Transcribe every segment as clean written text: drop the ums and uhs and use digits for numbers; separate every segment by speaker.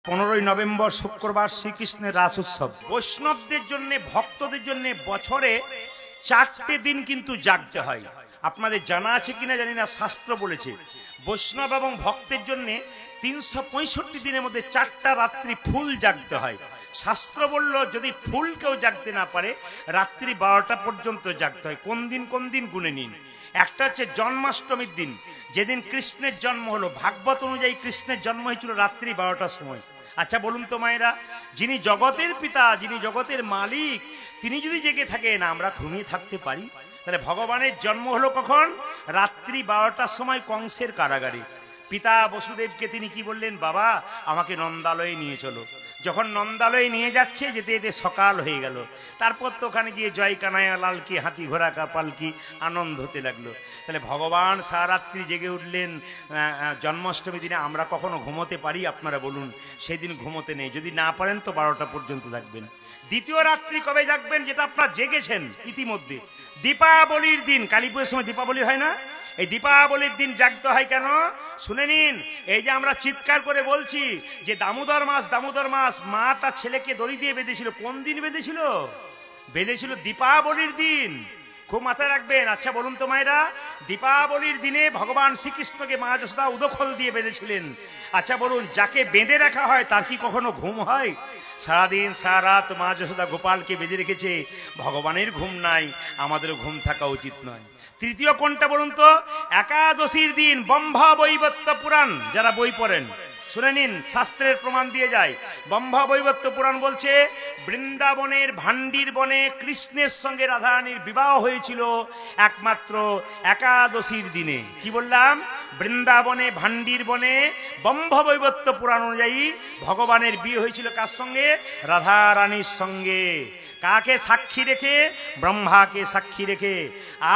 Speaker 1: 15ই November শুক্রবার শ্রীকৃষ্ণের রাস উৎসব। বৈষ্ণবদের জন্য, ভক্তদের জন্য বছরে 4টে দিন কিন্তু জাগতে হয়। আপনাদের জানা আছে কিনা জানি না, শাস্ত্র বলেছে বৈষ্ণব এবং ভক্তের জন্য 365 দিনের মধ্যে 4টা রাত্রি ফুল জাগতে হয়। শাস্ত্র বলল যদি ফুল কেউ জাগতে না পারে রাত্রি 12টা পর্যন্ত জাগতে হয়। কোন দিন গুনে নিন। একটা হচ্ছে জন্মাষ্টমীর দিন, যেদিন কৃষ্ণের জন্ম হলো। ভাগবত অনুযায়ী কৃষ্ণের জন্ম হয়েছিল রাত্রি 12টার সময়। আচ্ছা বলুন তো মায়েরা, যিনি জগতের পিতা, যিনি জগতের মালিক, তিনি যদি জেগে থাকেন আমরা ঘুমিয়ে থাকতে পারি? তাহলে ভগবানের জন্ম হলো কখন? রাত্রি 12টার সময় কংসের কারাগারে। পিতা বসুদেবকে তিনি কি বললেন? বাবা আমাকে নন্দালয়ে নিয়ে চলো। যখন নন্দালয়ে নিয়ে যাচ্ছে, যেতে যেতে সকাল হয়ে গেল। তারপর তো ওখানে গিয়ে জয় কানাইয়া লাল কি, হাতি ঘোড়া কা পালকি, আনন্দ হতে লাগলো। তাহলে ভগবান সারারাত্রি জেগে উঠলেন জন্মাষ্টমী দিনে। আমরা কখনো ঘুমোতে পারি? আপনারা বলুন। সেদিন ঘুমোতে নেই। যদি না পারেন তো 12টা পর্যন্ত থাকবেন। দ্বিতীয় রাত্রি কবে জাগবেন? যেটা আপনারা জেগেছেন ইতিমধ্যে, দীপাবলির দিন। কালী পুজোর সময় দীপাবলি হয় না? এই দীপাবলির দিন জাগতে হয় কেন শুনে নিন। এই যে আমরা চিৎকার করে বলছি যে দামোদর মাস, দামোদর মাস, মা তার ছেলেকে দড়ি দিয়ে বেঁধেছিল। কোন দিন বেঁধেছিল? বেঁধেছিল দীপাবলির দিন। খুব মাথায় রাখবেন। আচ্ছা বলুন তো মায়েরা, দীপাবলির দিনে ভগবান শ্রীকৃষ্ণকে মা যশোদা উদখল দিয়ে বেঁধেছিলেন। আচ্ছা বলুন, যাকে বেঁধে রাখা হয় তার কি কখনো ঘুম হয়? সারাদিন সারা রাত মা যশোদা গোপালকে বেঁধে রেখেছে। ভগবানের ঘুম নাই, আমাদেরও ঘুম থাকা উচিত নয়। তৃতীয় কোনটা বলুন তো? একাদশীর দিন। ব্রহ্মা বৈবর্ত পুরাণ যারা বই পড়েন শুনে নিন, শাস্ত্রের প্রমাণ দিয়ে যায়। ব্রহ্মা বৈবর্ত পুরাণ বলছে বৃন্দাবনের ভান্ডির বনে কৃষ্ণের সঙ্গে রাধারানীর বিবাহ হয়েছিল একমাত্র একাদশীর দিনে। কি বললাম? বৃন্দাবনে ভান্ডির বনে ব্রহ্মা বৈবর্ত পুরাণ অনুযায়ী ভগবানের বিয়ে হয়েছিল কার সঙ্গে? রাধারানীর সঙ্গে। কাকে সাক্ষী রেখে? ব্রহ্মাকে সাক্ষী রেখে।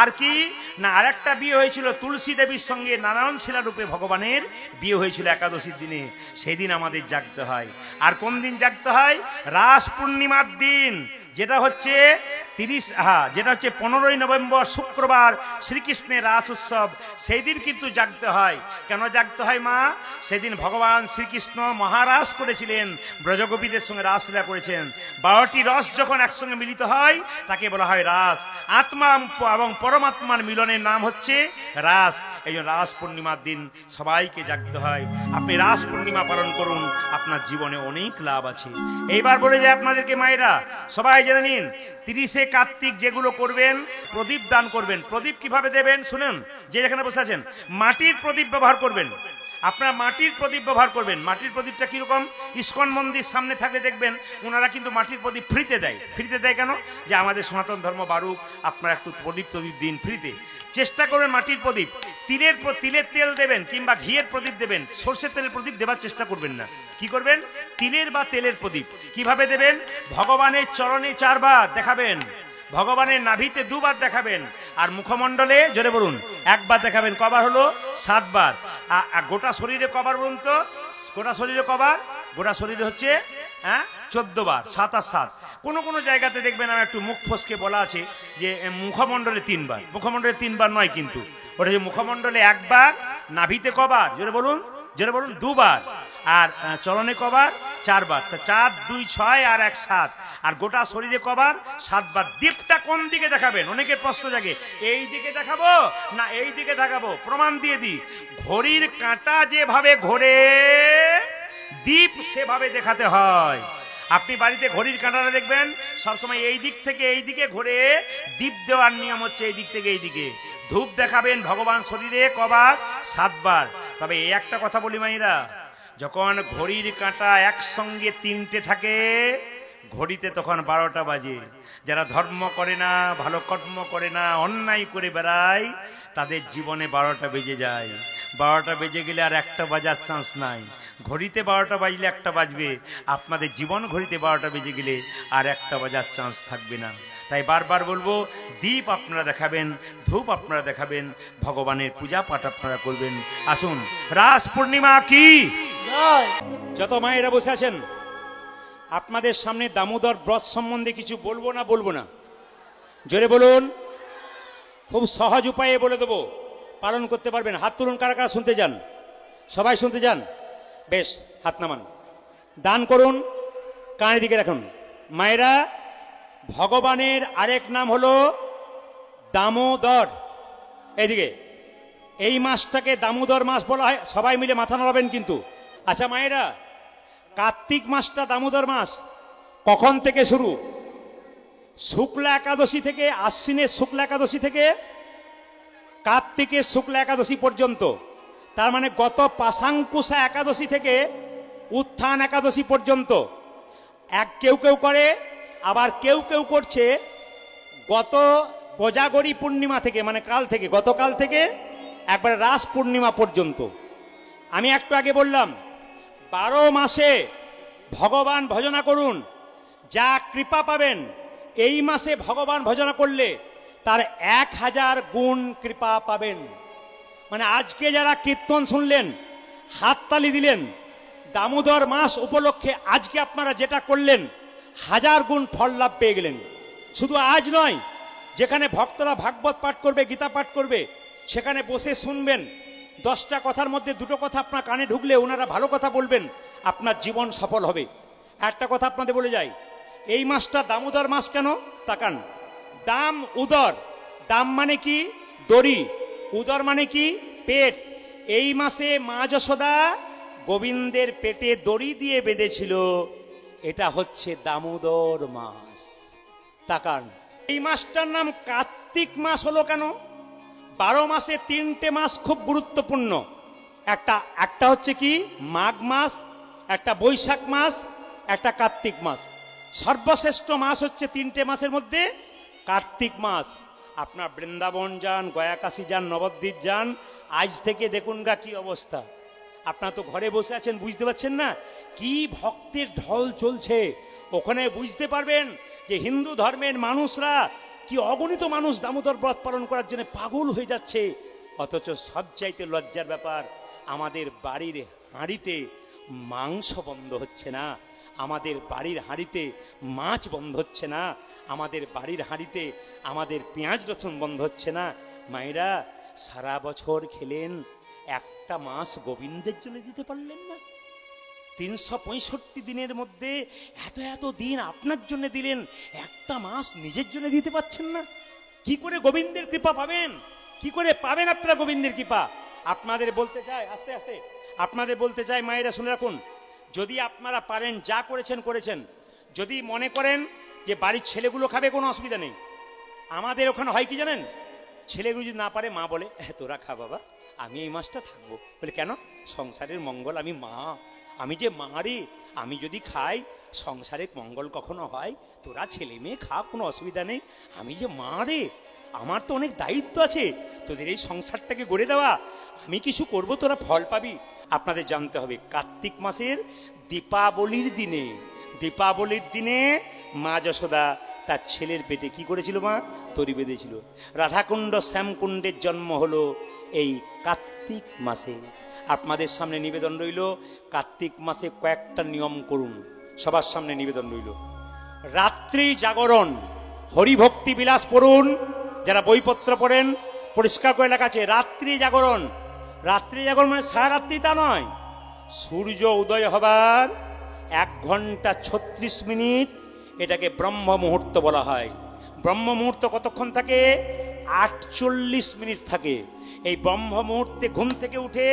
Speaker 1: আর কি না, আরেকটা বিয়ে হয়েছিল তুলসী দেবীর সঙ্গে। নারায়ণ শিলা রূপে ভগবানের বিয়ে হয়েছিল একাদশীর দিনে। সেদিন আমাদের জাগতে হয়। আর কোন দিন জাগতে হয়? রাস পূর্ণিমার দিন, যেটা হচ্ছে 15ই নভেম্বর শুক্রবার শ্রীকৃষ্ণের রাস উৎসব। সেই দিন কিন্তু জাগতে হয়। কেন জাগতে হয় মা? সেদিন ভগবান শ্রীকৃষ্ণ মহারাস করেছিলেন, ব্রজগোপীদের সঙ্গে রাসলীলা করেছেন। 12টি রস যখন একসঙ্গে মিলিত হয় তাকে বলা হয় রাস। আত্মা এবং পরমাত্মার মিলনের নাম হচ্ছে রাস। এই জন্য রাস পূর্ণিমার দিন সবাইকে জাগতে হয়। আপনি রাস পূর্ণিমা পালন করুন, আপনার জীবনে অনেক লাভ আছে। এইবার বলে যায় আপনাদেরকে মায়েরা, সবাই জেনে নিন 30শে কার্তিক যেগুলো করবেন, প্রদীপ দান করবেন। প্রদীপ কিভাবে দেবেন শুনুন। যে যেখানে বসে আছেন, মাটির প্রদীপ ব্যবহার করবেন। আপনারা মাটির প্রদীপ ব্যবহার করবেন। মাটির প্রদীপটা কিরকম? ইস্কন মন্দির সামনে থাকলে দেখবেন ওনারা কিন্তু মাটির প্রদীপ ফ্রিতে দেয়। ফ্রিতে দেয় কেন? যে আমাদের সনাতন ধর্ম বাড়ুক, আপনারা একটু প্রদীপ দিন ফ্রিতে। চেষ্টা করবেন মাটির প্রদীপ। তিলের তেল দেবেন কিংবা ঘিয়ের প্রদীপ দেবেন। সর্ষের তেলের প্রদীপ দেবার চেষ্টা করবেন না। কি করবেন? তিলের বা তেলের প্রদীপ। কিভাবে দেবেন? ভগবানের চরণে 4 বার দেখাবেন, ভগবানের নাভিতে 2 বার দেখাবেন, আর মুখমণ্ডলে জোরে বলুন 1 বার দেখাবেন। কবার হলো? 7 বার। গোটা শরীরে কবার বলুন তো? গোটা শরীরে কবার? গোটা শরীরে হচ্ছে 14 বার। 7 আর 7। কোন জায়গাতে দেখবেন আমার একটু মুখ ফসকে বলা আছে যে মুখমণ্ডলে 3 বার। মুখমণ্ডলে 3 বার নয় কিন্তু, ওটা যে মুখমণ্ডলে 1 বার, নাভিতে কবার জোরে বলুন? জোরে বলুন 2 বার। আর চরণে কবার? 4 বার। তা 4, 2, 6 আর 1, 7। আর গোটা শরীরে কবার? 7 বার। দীপটা কোন দিকে দেখাবেন? অনেকের প্রশ্ন জাগে, এই দিকে দেখাবো না এই দিকে দেখাবো? প্রমাণ দিয়ে দিই। ঘড়ির কাঁটা যেভাবে ঘোরে দীপ সেভাবে দেখাতে হয়। আপনি বাড়িতে ঘড়ির কাঁটাটা দেখবেন সবসময় এই দিক থেকে এই দিকে ঘোরে। দীপ দেওয়ার নিয়ম হচ্ছে এই দিক থেকে এই দিকে। ধূপ দেখাবেন ভগবান শরীরে কবার? 7 বার। তবে এই একটা কথা বলি মাইরা, যখন ঘড়ির কাঁটা একসঙ্গে 3টে থাকে ঘড়িতে তখন 12টা বাজে। যারা ধর্ম করে না, ভালো কর্ম করে না, অন্যায় করে বেড়ায়, তাদের জীবনে 12টা বেজে যায়। 12টা বেজে গেলে আর একটা বাজার চান্স নাই। ঘড়িতে 12টা বাজলে একটা বাজবে, আপনাদের জীবন ঘড়িতে 12টা বেজে গেলে আর একটা বাজার চান্স থাকবে না। তাই বারবার বলবো, দীপ আপনারা দেখাবেন, ধূপ আপনারা দেখাবেন, ভগবানের পূজা পাঠ আপনারা করবেন। আসুন, রাস পূর্ণিমা কি যত মায়েরা বসে আছেন, আপনাদের সামনে দামোদর ব্রত সম্বন্ধে কিছু বলবো না? জোরে বলুন। খুব সহজ উপায়ে বলে দেবো, পালন করতে পারবেন। হাত তুলুন কারা কারা শুনতে যান। সবাই শুনতে যান? বেশ, হাত নামান। দান করুন। কানের দিকে রাখুন। মায়েরা, ভগবানের আরেক নাম হলো দামোদর। এইদিকে এই মাসটাকে দামোদর মাস বলা হয়। সবাই মিলে মাথা নাড়াবেন কিন্তু। আচ্ছা মায়েরা, কার্তিক মাসটা দামোদর মাস কখন থেকে শুরু? শুক্লা একাদশী থেকে, আশ্বিনের শুক্লা একাদশী থেকে কার্তিকের শুক্লা একাদশী পর্যন্ত। তার মানে গত পাশাঙ্কুশা একাদশী থেকে উত্থান একাদশী পর্যন্ত। কেউ কেউ করে, আবার কেউ কেউ করছে গত কোজাগরী পূর্ণিমা থেকে, মানে কাল থেকে, গতকাল থেকে একবার রাস পূর্ণিমা পর্যন্ত। আমি একটু আগে বললাম 12 মাসে ভগবান ভজনা করুন, যা কৃপা পাবেন এই মাসে ভগবান ভজনা করলে তার 1000 গুণ কৃপা পাবেন। মানে আজকে যারা কীর্তন শুনলেন, হাততালি দিলেন, দামোদর মাস উপলক্ষে আজকে আপনারা যেটা করলেন 1000 গুণ ফল লাভ পেয়ে গেলেন। শুধু আজ নয়, যেখানে ভক্তরা ভাগবত পাঠ করবে, গীতা পাঠ করবে, সেখানে বসে শুনবেন। 10টা কথার মধ্যে 2টো কথা আপনার কানে ঢুকলে ওনারা ভালো কথা বলবেন, আপনার জীবন সফল হবে। একটা কথা আপনাদের বলে যাই, এই মাসটা দামোদর মাস কেন তাকান। দাম উদর, দাম মানে কি? দড়ি। উদর মানে কি? পেট। এই মাসে মা যশোদা গোবিন্দের পেটে দড়ি দিয়ে বেঁধেছিল। এটা হচ্ছে দামোদর মাস। তাকান, এই মাসটার নাম কার্তিক মাস হলো কেন? 12 মাসে 3টে মাস খুব গুরুত্বপূর্ণ। একটা হচ্ছে কি মাঘ মাস, একটা বৈশাখ মাস, একটা কার্তিক মাস। সর্বশ্রেষ্ঠ মাস হচ্ছে 3টে মাসের মধ্যে কার্তিক মাস। আপনার বৃন্দাবন যান, গয়াকাশী যান, নবদ্বীপ যান, আজ থেকে দেখুন গা কি অবস্থা। আপনারা তো ঘরে বসে আছেন, বুঝতে পারছেন না কি ভক্তের ঢল চলছে। ওখানে বুঝতে পারবেন যে হিন্দু ধর্মের মানুষরা কি অগণিত মানুষ দামোদর ব্রত পালন করার জন্য পাগল হয়ে যাচ্ছে। অথচ সবচাইতে লজ্জার ব্যাপার, আমাদের বাড়ির হাঁড়িতে মাংস বন্ধ হচ্ছে না, আমাদের বাড়ির হাঁড়িতে মাছ বন্ধ হচ্ছে না, আমাদের বাড়ির হাঁড়িতে আমাদের পেঁয়াজ রসুন বন্ধ হচ্ছে না। মায়েরা, সারা বছর খেলেন, একটা মাস গোবিন্দের জন্য দিতে পারলেন না? 365 দিনের মধ্যে এত দিন আপনার জন্য দিলেন, একটা মাস নিজের জন্য দিতে পারছেন না? কি করে গোবিন্দের কৃপা পাবেন? কি করে পাবেন আপনারা গোবিন্দের কৃপা? আপনাদের বলতে চাই, আস্তে আস্তে আপনাদের বলতে চাই, মায়েরা শুনে রাখুন। যদি আপনারা পারেন, যা করেছেন, যদি মনে করেন যে বাড়ির ছেলেগুলো খাবে, কোনো অসুবিধা নেই। আমাদের ওখানে হয় কি জানেন, ছেলেগুলো যদি না পারে, মা বলে তোরা খা বাবা, আমি এই মাসটা থাকবো। বলে কেন? সংসারের মঙ্গল, আমি মা, আমি যে মা রে, আমি যদি খাই সংসারের মঙ্গল কখনো হয়, তোরা ছেলে মেয়ে খা, কোনো অসুবিধা নেই, আমি যে মা রে, আমার তো অনেক দায়িত্ব আছে তোদের এই সংসারটাকে গড়ে দেওয়া, আমি কিছু করব, তোরা ফল পাবি। আপনাদের জানতে হবে, কার্তিক মাসের দীপাবলির দিনে মা যশোদা তার ছেলের পেটে কি করেছিল? মা তরি বেঁধেছিল। রাধাকুণ্ড শ্যামকুণ্ডের জন্ম হলো এই কার্তিক মাসে। আপনাদের সামনে নিবেদন রইল, কার্তিক মাসে কয়েকটা নিয়ম করুন। সবার সামনে নিবেদন রইল, রাত্রি জাগরণ, হরিভক্তি বিলাস পড়ুন। যারা বইপত্র পড়েন পরিষ্কার করে লেখা আছে রাত্রি জাগরণ। রাত্রি জাগরণ মানে সারা রাত্রি তা নয়, সূর্য উদয় হবার 1 ঘন্টা 36 মিনিট, এটাকে ব্রহ্ম মুহূর্ত বলা হয়। ব্রহ্ম মুহূর্ত কতক্ষণ থাকে? 48 মিনিট থাকে। এই ব্রহ্ম মুহূর্তে ঘুম থেকে উঠে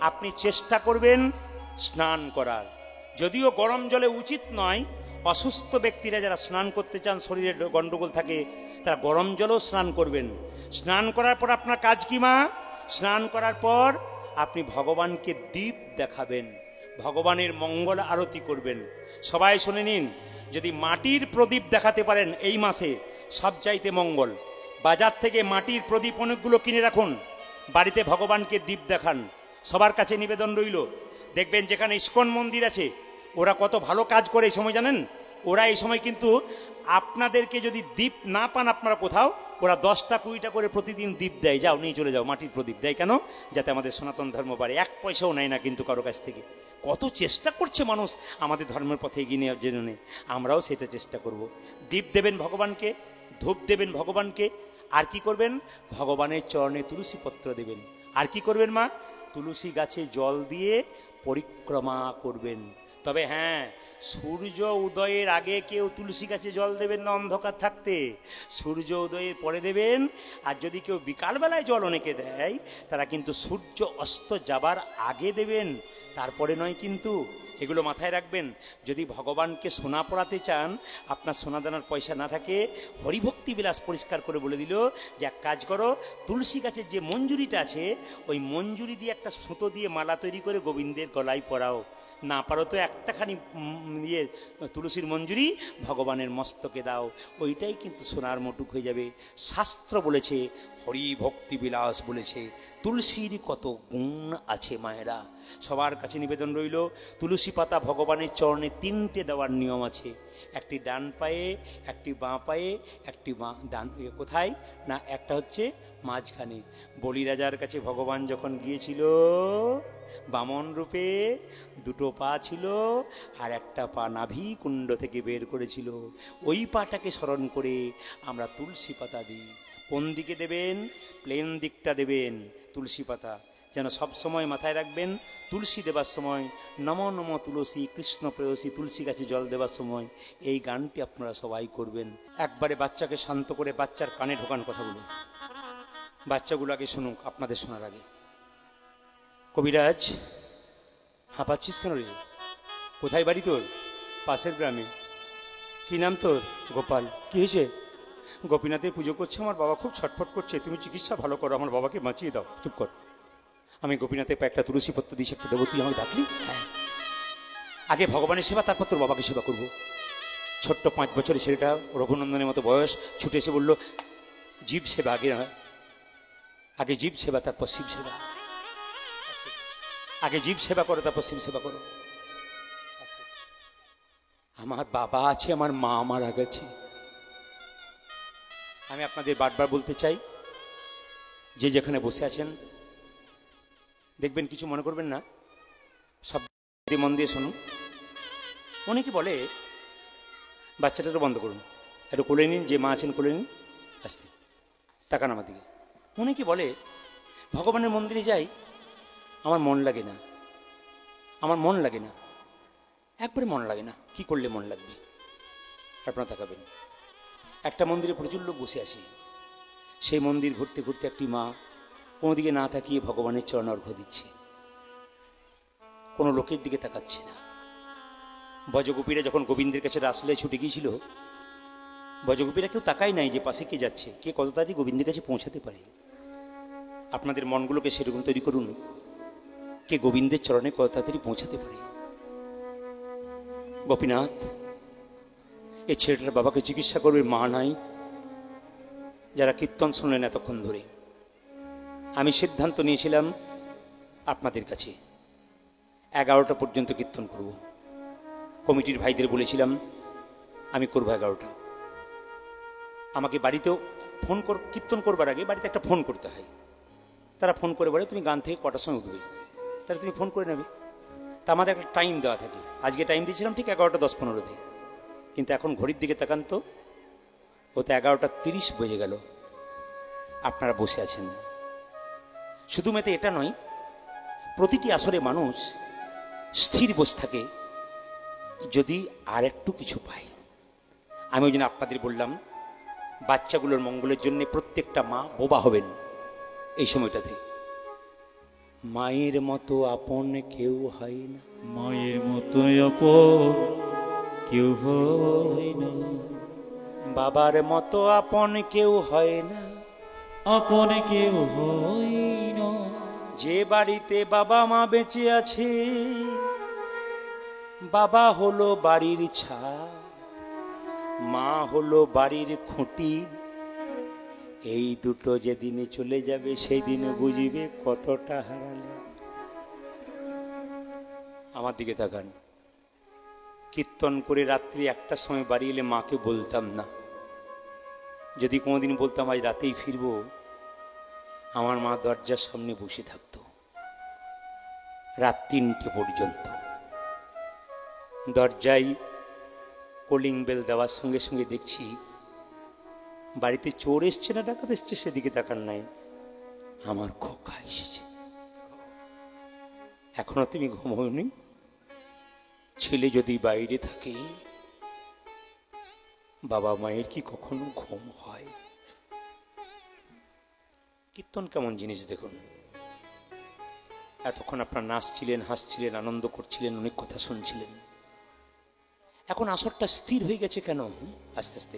Speaker 1: আপনি চেষ্টা করবেন স্নান করার। যদিও গরম জলে উচিত নয়, অসুস্থ ব্যক্তিরা যারা স্নান করতে চান, শরীরে গন্ডগোল থাকে, তারা গরম জলেও স্নান করবেন। স্নান করার পর আপনার কাজ কি মা? স্নান করার পর আপনি ভগবানকে দীপ দেখাবেন, ভগবানের মঙ্গল আরতি করবেন। সবাই শুনে নিন, যদি মাটির প্রদীপ দেখাতে পারেন এই মাসে সবচাইতে মঙ্গল। বাজার থেকে মাটির প্রদীপ অনেকগুলো কিনে রাখুন, বাড়িতে ভগবানকে দীপ দেখান। সবার কাছে নিবেদন রইল, দেখবেন যেখানে ইস্কন মন্দির আছে ওরা কত ভালো কাজ করে এই সময় জানেন। ওরা এই সময় কিন্তু আপনাদেরকে যদি দীপ না পান আপনারা কোথাও, ওরা 10টা 20টা করে প্রতিদিন দীপ দেয়, যাও নিয়ে চলে যাও, মাটির প্রদীপ দেয়। কেন? যাতে আমাদের সনাতন ধর্ম বাড়ে। 1 পয়সাও নেয় না কিন্তু কারো কাছ থেকে। কত চেষ্টা করছে মানুষ আমাদের ধর্মের পথে এগিয়ে নেওয়ার জন্য, আমরাও সেটা চেষ্টা করব। দীপ দেবেন ভগবানকে, ধূপ দেবেন ভগবানকে, আর কি করবেন? ভগবানের চরণে তুলসী পত্র দেবেন। আর কি করবেন মা? তুলসী গাছে জল দিয়ে পরিক্রমা করবেন। তবে হ্যাঁ, সূর্য উদয়ের আগে কেউ তুলসী গাছে জল দেবেন না অন্ধকার থাকতে, সূর্য উদয়ের পরে দেবেন। আর যদি কেউ বিকালবেলায় জল অনেকে দেয়, তারা কিন্তু সূর্য অস্ত যাবার আগে দেবেন, তারপরে নয় কিন্তু। এগুলো মাথায় রাখবেন। যদি ভগবানকে সোনা পড়াতে চান, আপনার সোনা দানার পয়সা না থাকে, হরিভক্তি বিলাস পরিষ্কার করে বলে দিল যে এক কাজ করো, তুলসী গাছের যে মঞ্জুরিটা আছে, ওই মঞ্জুরি দিয়ে একটা সুতো দিয়ে মালা তৈরি করে গোবিন্দের গলায় পরাও। না পারো তো একটাখানি ইয়ে তুলসীর মঞ্জুরি ভগবানের মস্তকে দাও, ওইটাই কিন্তু সোনার মুটুক হয়ে যাবে। শাস্ত্র বলেছে, হরি ভক্তি বিলাস বলেছে, তুলসীর কত গুণ আছে মায়েরা। সবার কাছে নিবেদন রইল, তুলসী পাতা ভগবানের চরণে 3টে দেওয়ার নিয়ম আছে। একটি ডান পায়ে, একটি বাঁ পায়ে, একটি ডান কোথায় না, একটা হচ্ছে মাঝখানে। বলিরাজার কাছে ভগবান যখন গিয়েছিল বামন রূপে, 2টো পা ছিল আর একটা পা নাভি কুণ্ড থেকে বের করেছিল। ওই পাটাকে স্মরণ করে আমরা তুলসী পাতা দিই। কোন দিকে দেবেন? প্লেন দিকটা দেবেন তুলসী পাতা। যেন সব সময় মাথায় রাখবেন, তুলসী দেবার সময় নম নম তুলসী কৃষ্ণ প্রেয়সী, তুলসী গাছে জল দেবার সময় এই গানটি আপনারা সবাই করবেন। একবারে বাচ্চাকে শান্ত করে বাচ্চার কানে ঢোকান কথাগুলো, বাচ্চাগুলো আগে শুনুক আপনাদের শোনার আগে। কবিরাজ, হাঁপাচ্ছিস কেন রে? কোথায় বাড়ি তোর? পাশের গ্রামে। কি নাম তোর? গোপাল। কি হয়েছে? গোপীনাথের পুজো করছে, আমার বাবা খুব ছটফট করছে, তুমি চিকিৎসা ভালো করো, আমার বাবাকে বাঁচিয়ে দাও। চুপ কর। আমি গোপীনাথের একটা তুলসী পত্র দিয়েছি, একটা দেবো, তুই আমাকে ডাকলি? হ্যাঁ, আগে ভগবানের সেবা, তারপর তোর বাবাকে সেবা করবো। ছোট্ট 5 বছরের ছেলেটা, রঘুনন্দনের মতো বয়স, ছুটে এসে বললো জীব সেবা আগে, আগে জীব সেবা তারপর শিব সেবা, আগে জীব সেবা করো তারপর শিব সেবা করো। আমার বাবা আছে, আমার মা মারা গেছে। আমি আপনাদের বারবার বলতে চাই, যে যেখানে বসে আছেন দেখবেন, কিছু মনে করবেন না, সব মন দিয়ে শুনুন। অনেকে বলে বাচ্চাটাকে বন্ধ করুন, একটু কোলে নিন, যে মা আছেন কোলে নিন, আস্তে তাকান আমার দিকে। অনেকে বলে ভগবানের মন্দিরে যাই, আমার মন লাগে না, আমার মন লাগে না, একবারে মন লাগে না। কি করলে মন লাগবে? আপনারা তাকাবেন, একটা মন্দিরে প্রচুর লোক বসে আছে, সেই মন্দির ঘুরতে ঘুরতে একটি মা কোনোদিকে না তাকিয়ে ভগবানের চরণ অর্ঘ্য দিচ্ছে, কোনো লোকের দিকে তাকাচ্ছে না। ব্রজগোপীরা যখন গোবিন্দের কাছে রাসলীলায় ছুটে গিয়েছিল, ব্রজগোপীরা কেউ তাকায় নাই যে পাশে কে যাচ্ছে, কে কত তাড়াতাড়ি গোবিন্দের কাছে পৌঁছাতে পারে। আপনাদের মনগুলোকে সেরকম তৈরি করুন, কে গোবিন্দের চরণে কত তাড়াতাড়ি পৌঁছাতে পারে। গোপীনাথ এই ছেলেটার বাবাকে চিকিৎসা করবে, মা নাই। যারা কীর্তন শুনলেন এতক্ষণ ধরে, আমি সিদ্ধান্ত নিয়েছিলাম আপনাদের কাছে 11টা পর্যন্ত কীর্তন করব। কমিটির ভাইদের বলেছিলাম আমি করবো 11টা। আমাকে বাড়িতেও ফোন কীর্তন করবার আগে বাড়িতে একটা ফোন করতে হয়। তারা ফোন করে বলে তুমি গান থেকে কটার সময় উঠবে, তাহলে তুমি ফোন করে নেবে। তা আমাদের একটা টাইম দেওয়া থাকে, আজকে টাইম দিয়েছিলাম ঠিক 11টা 10-15-তে, কিন্তু এখন ঘড়ির দিকে তাকান তো, ও তো 11টা 30 বেজে গেল। আপনারা বসে আছেন। শুধু মেতে এটা নয়, প্রতিটি আসরে মানুষ স্থির বসে থাকে যদি আর একটু কিছু পায়। আমি ওই জন্য আপনাদের বললাম, বাচ্চাগুলোর মঙ্গলের জন্য প্রত্যেকটা মা বোবা হবেন এই সময়টাতে। মায়ের মতো আপন কেউ হয় না,
Speaker 2: মায়ের মতো আপন কেউ হয় না,
Speaker 1: বাবার মতো আপন কেউ হয় না,
Speaker 2: আপন কেউ হয় না।
Speaker 1: যে বাড়িতে বাবা মা বেঁচে আছে, বাবা হলো বাড়ির ছাদ, মা হলো বাড়ির খুঁটি। এই দুটো যেদিনে চলে যাবে, সেই দিনে বুঝিবে কতটা হারালে। আমার দিকে তাকান। কীর্তন করে রাত্রি 1টার সময় বাড়ি এলে মাকে বলতাম না। যদি কোনোদিন বলতাম আজ রাতেই ফিরবো, আমার মা দরজার সামনে বসে থাকতো রাত 3টে পর্যন্ত। দরজায় কলিং বেল দেওয়ার সঙ্গে সঙ্গে দেখছি বাড়িতে চোর এসছে না ডাকাত এসছে, সেদিকে তাকান নাই, আমার খোকা এসেছে। এখনো তুমি ঘুমোনি? ছেলে যদি বাইরে থাকে, বাবা মায়ের কি কখনো ঘুম হয়? কীর্তন কেমন জিনিস দেখুন। এতক্ষণ আপনার নাচছিলেন, হাসছিলেন, আনন্দ করছিলেন, অনেক কথা শুনছিলেন। এখন আসরটা স্থির হয়ে গেছে কেন? আস্তে আস্তে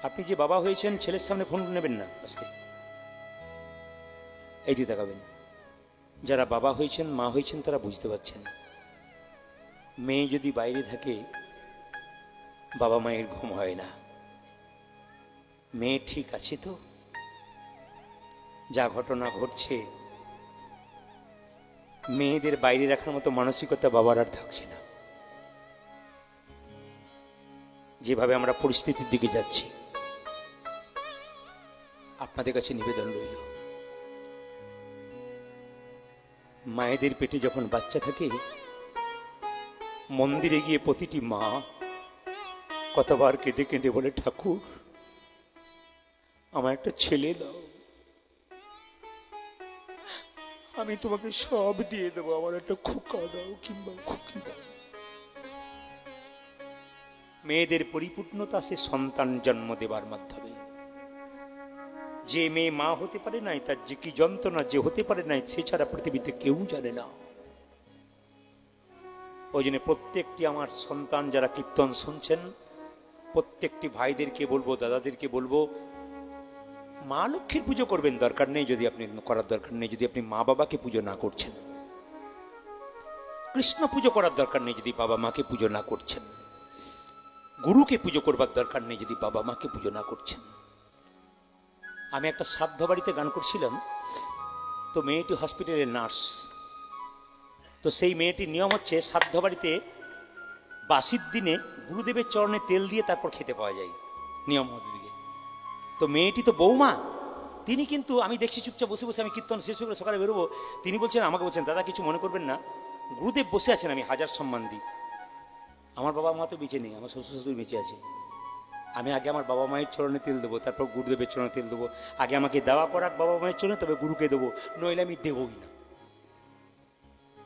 Speaker 1: আপনি যে বাবা হয়েছেন, ছেলের সামনে ফোন নেবেন না, আস্তে এই দিয়ে দেখাবেন। যারা বাবা হয়েছেন, মা হয়েছেন, তারা বুঝতে পারছেন, মেয়ে যদি বাইরে থাকে বাবা মায়ের ঘুম হয় না। মেয়ে ঠিক আছে তো? যা ঘটনা ঘটছে, মেয়েদের বাইরে রাখার মতো মানসিকতা বাবার আর থাকছে না। যেভাবে আমরা পরিস্থিতির দিকে যাচ্ছি, আপনাদের কাছে নিবেদন রইল, মায়েদের পেটে যখন বাচ্চা থাকে, মন্দিরে গিয়ে প্রতিটি মা কতবার কেঁদে কেঁদে বলে, ঠাকুর আমার একটা ছেলে দাও, আমি তোমাকে সব দিয়ে দেবো, আমার একটা খোকা দাও কিংবা খুকি দাও। মেয়েদের পরিপূর্ণতা সে সন্তান জন্ম দেবার মাধ্যমে। যে মেয়ে মা হতে পারে নাই, তার যে কি যন্ত্রণা যে হতে পারে নাই, সে ছাড়া পৃথিবীতে কেউ জানে না। ওই জন্য প্রত্যেকটি আমার সন্তান যারা কীর্তন শুনছেন, প্রত্যেকটি ভাইদেরকে বলবো, দাদাদেরকে বলবো, মা লক্ষ্মীর পুজো করবেন, দরকার নেই যদি আপনি করার দরকার নেই যদি আপনি মা বাবাকে পুজো না করছেন। কৃষ্ণ পুজো করার দরকার নেই যদি বাবা মাকে পুজো না করছেন। গুরুকে পুজো করবার দরকার নেই যদি বাবা মাকে পুজো না করছেন। আমি একটা শ্রাদ্ধ বাড়িতে গান করছিলাম, তো মেয়েটি হসপিটালের নার্স। তো সেই মেয়েটির নিয়ম হচ্ছে, শ্রাদ্ধ বাড়িতে বাসির দিনে গুরুদেবের চরণে তেল দিয়ে তারপর খেতে পাওয়া যায়, নিয়ম মতো দিকে। তো মেয়েটি তো বৌমা, তিনি কিন্তু, আমি দেখছি চুপচাপ বসে বসে, আমি কীর্তন শেষ করে সকালে বেরোবো, তিনি বলছেন, আমাকে বলছেন, দাদা কিছু মনে করবেন না, গুরুদেব বসে আছেন, আমি হাজার সম্মান দিই। আমার বাবা মা তো বেঁচে নেই, আমার শ্বশুর শাশুড়ি বেঁচে আছে। আমি আগে আমার বাবা মায়ের চরণে তেল দেবো, তারপর গুরুদেবের চরণে তেল দেবো। আগে আমাকে দেওয়া পড়াক বাবা মায়ের চরণে, তবে গুরুকে দেবো, নইলে আমি দেবই না।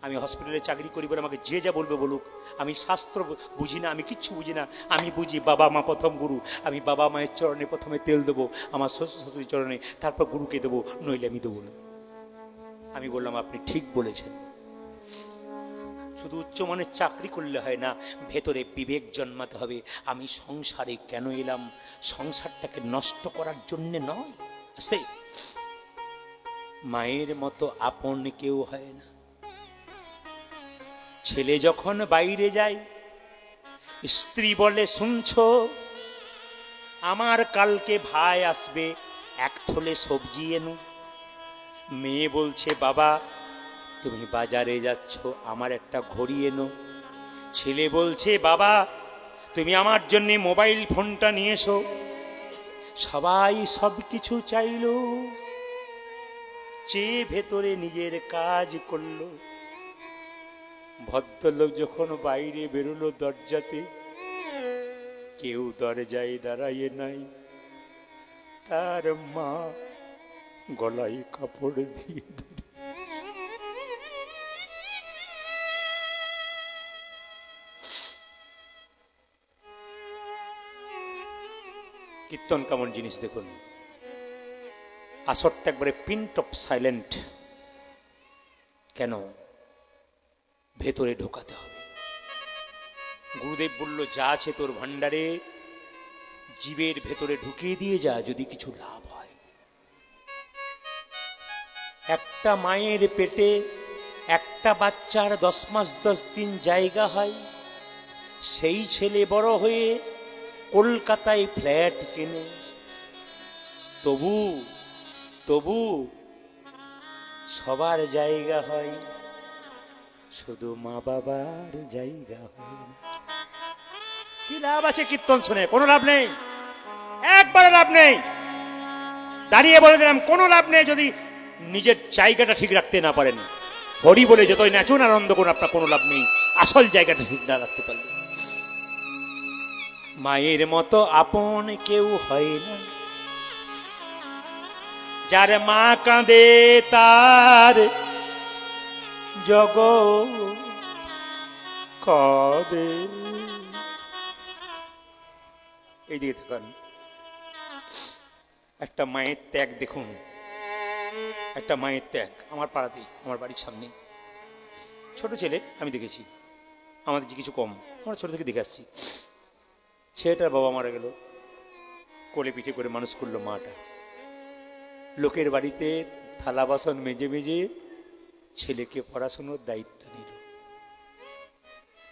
Speaker 1: আমি হসপিটালে চাকরি করি বলে আমাকে যে যা বলবে বলুক, আমি শাস্ত্র বুঝি না, আমি কিচ্ছু বুঝি না। আমি বুঝি বাবা মা প্রথম গুরু, আমি বাবা মায়ের চরণে প্রথমে তেল দেবো, আমার শ্বশুর শাশুড়ির চরণে, তারপর গুরুকে দেবো, নইলে আমি দেবো না। আমি বললাম, আপনি ঠিক বলেছেন। শুধু উচ্চমানের চাকরি করলে হয় না, ভেতরে বিবেক জন্মাতে হবে। আমি সংসারে কেন এলাম? সংসারটাকে নষ্ট করার জন্যে নয়। আস্তে, মায়ের মতো আপন কেউ হয় না। ছেলে যখন বাইরে যায়, স্ত্রী বলে, শুনছো আমার কালকে ভাই আসবে, এক থলে সবজি এনো। মেয়ে বলছে, বাবা তুমি বাজারে যাচ্ছ, আমার একটা ঘড়ি এনো। ছেলে বলছে, বাবা তুমি আমার জন্য মোবাইল ফোনটা নিয়ে এসো। সবাই সব কিছু চাইল, চেয়ে ভেতরে নিজের কাজ করলো। ভদ্রলোক যখন বাইরে বেরোলো দরজাতে, কেউ দরজায় দাঁড়াইয়ে নাই, তার মা গলায় কাপড় দিয়ে ধরে। কীর্তন কেমন জিনিস দেখুন। আসরটা একবারে পিন্ট অফ সাইলেন্ট। কেন? ভেতরে ঢোকাতে হবে। গুরুদেব বলল, যা আছে তোর ভান্ডারে জীবের ভেতরে ঢুকিয়ে দিয়ে যা, যদি কিছু লাভ হয়। একটা মায়ের পেটে একটা বাচ্চার 10 মাস 10 দিন জায়গা হয়। সেই ছেলে বড় হয়ে কলকাতায় ফ্ল্যাট কেনে। তবু তবু সবার জায়গা হয়, শুধু মা বাবার জায়গা হয় না। কি লাভ আছে কীর্তন শুনে? কোনো লাভ নেই, একবারে লাভ নেই। দাঁড়িয়ে বলে দিলাম, কোনো লাভ নেই যদি নিজের জায়গাটা ঠিক রাখতে না পারেন। হরি বলে যতই নাচুন, আনন্দ করুন, আপনার কোনো লাভ নেই আসল জায়গাটা ঠিক না রাখতে পারলে। মায়ের মতো আপন কেউ হয় না। যার মা কাঁদে তার জগৎ কাঁদে। এইদিকে থাকুন, একটা মায়ের ত্যাগ দেখুন, একটা মায়ের ত্যাগ। আমার পাড়াতেই, আমার বাড়ির সামনে ছোট ছেলে, আমি দেখেছি, আমাদের যে কিছু কম, আমরা ছোট থেকে দেখে আসছি। ছেলেটার বাবা মারা গেল, কোলে পিঠে করে মানুষ করলো মাটা। লোকের বাড়িতে থালা বাসন মেজে মেজে ছেলেকে পড়াশোনার দায়িত্ব নিল।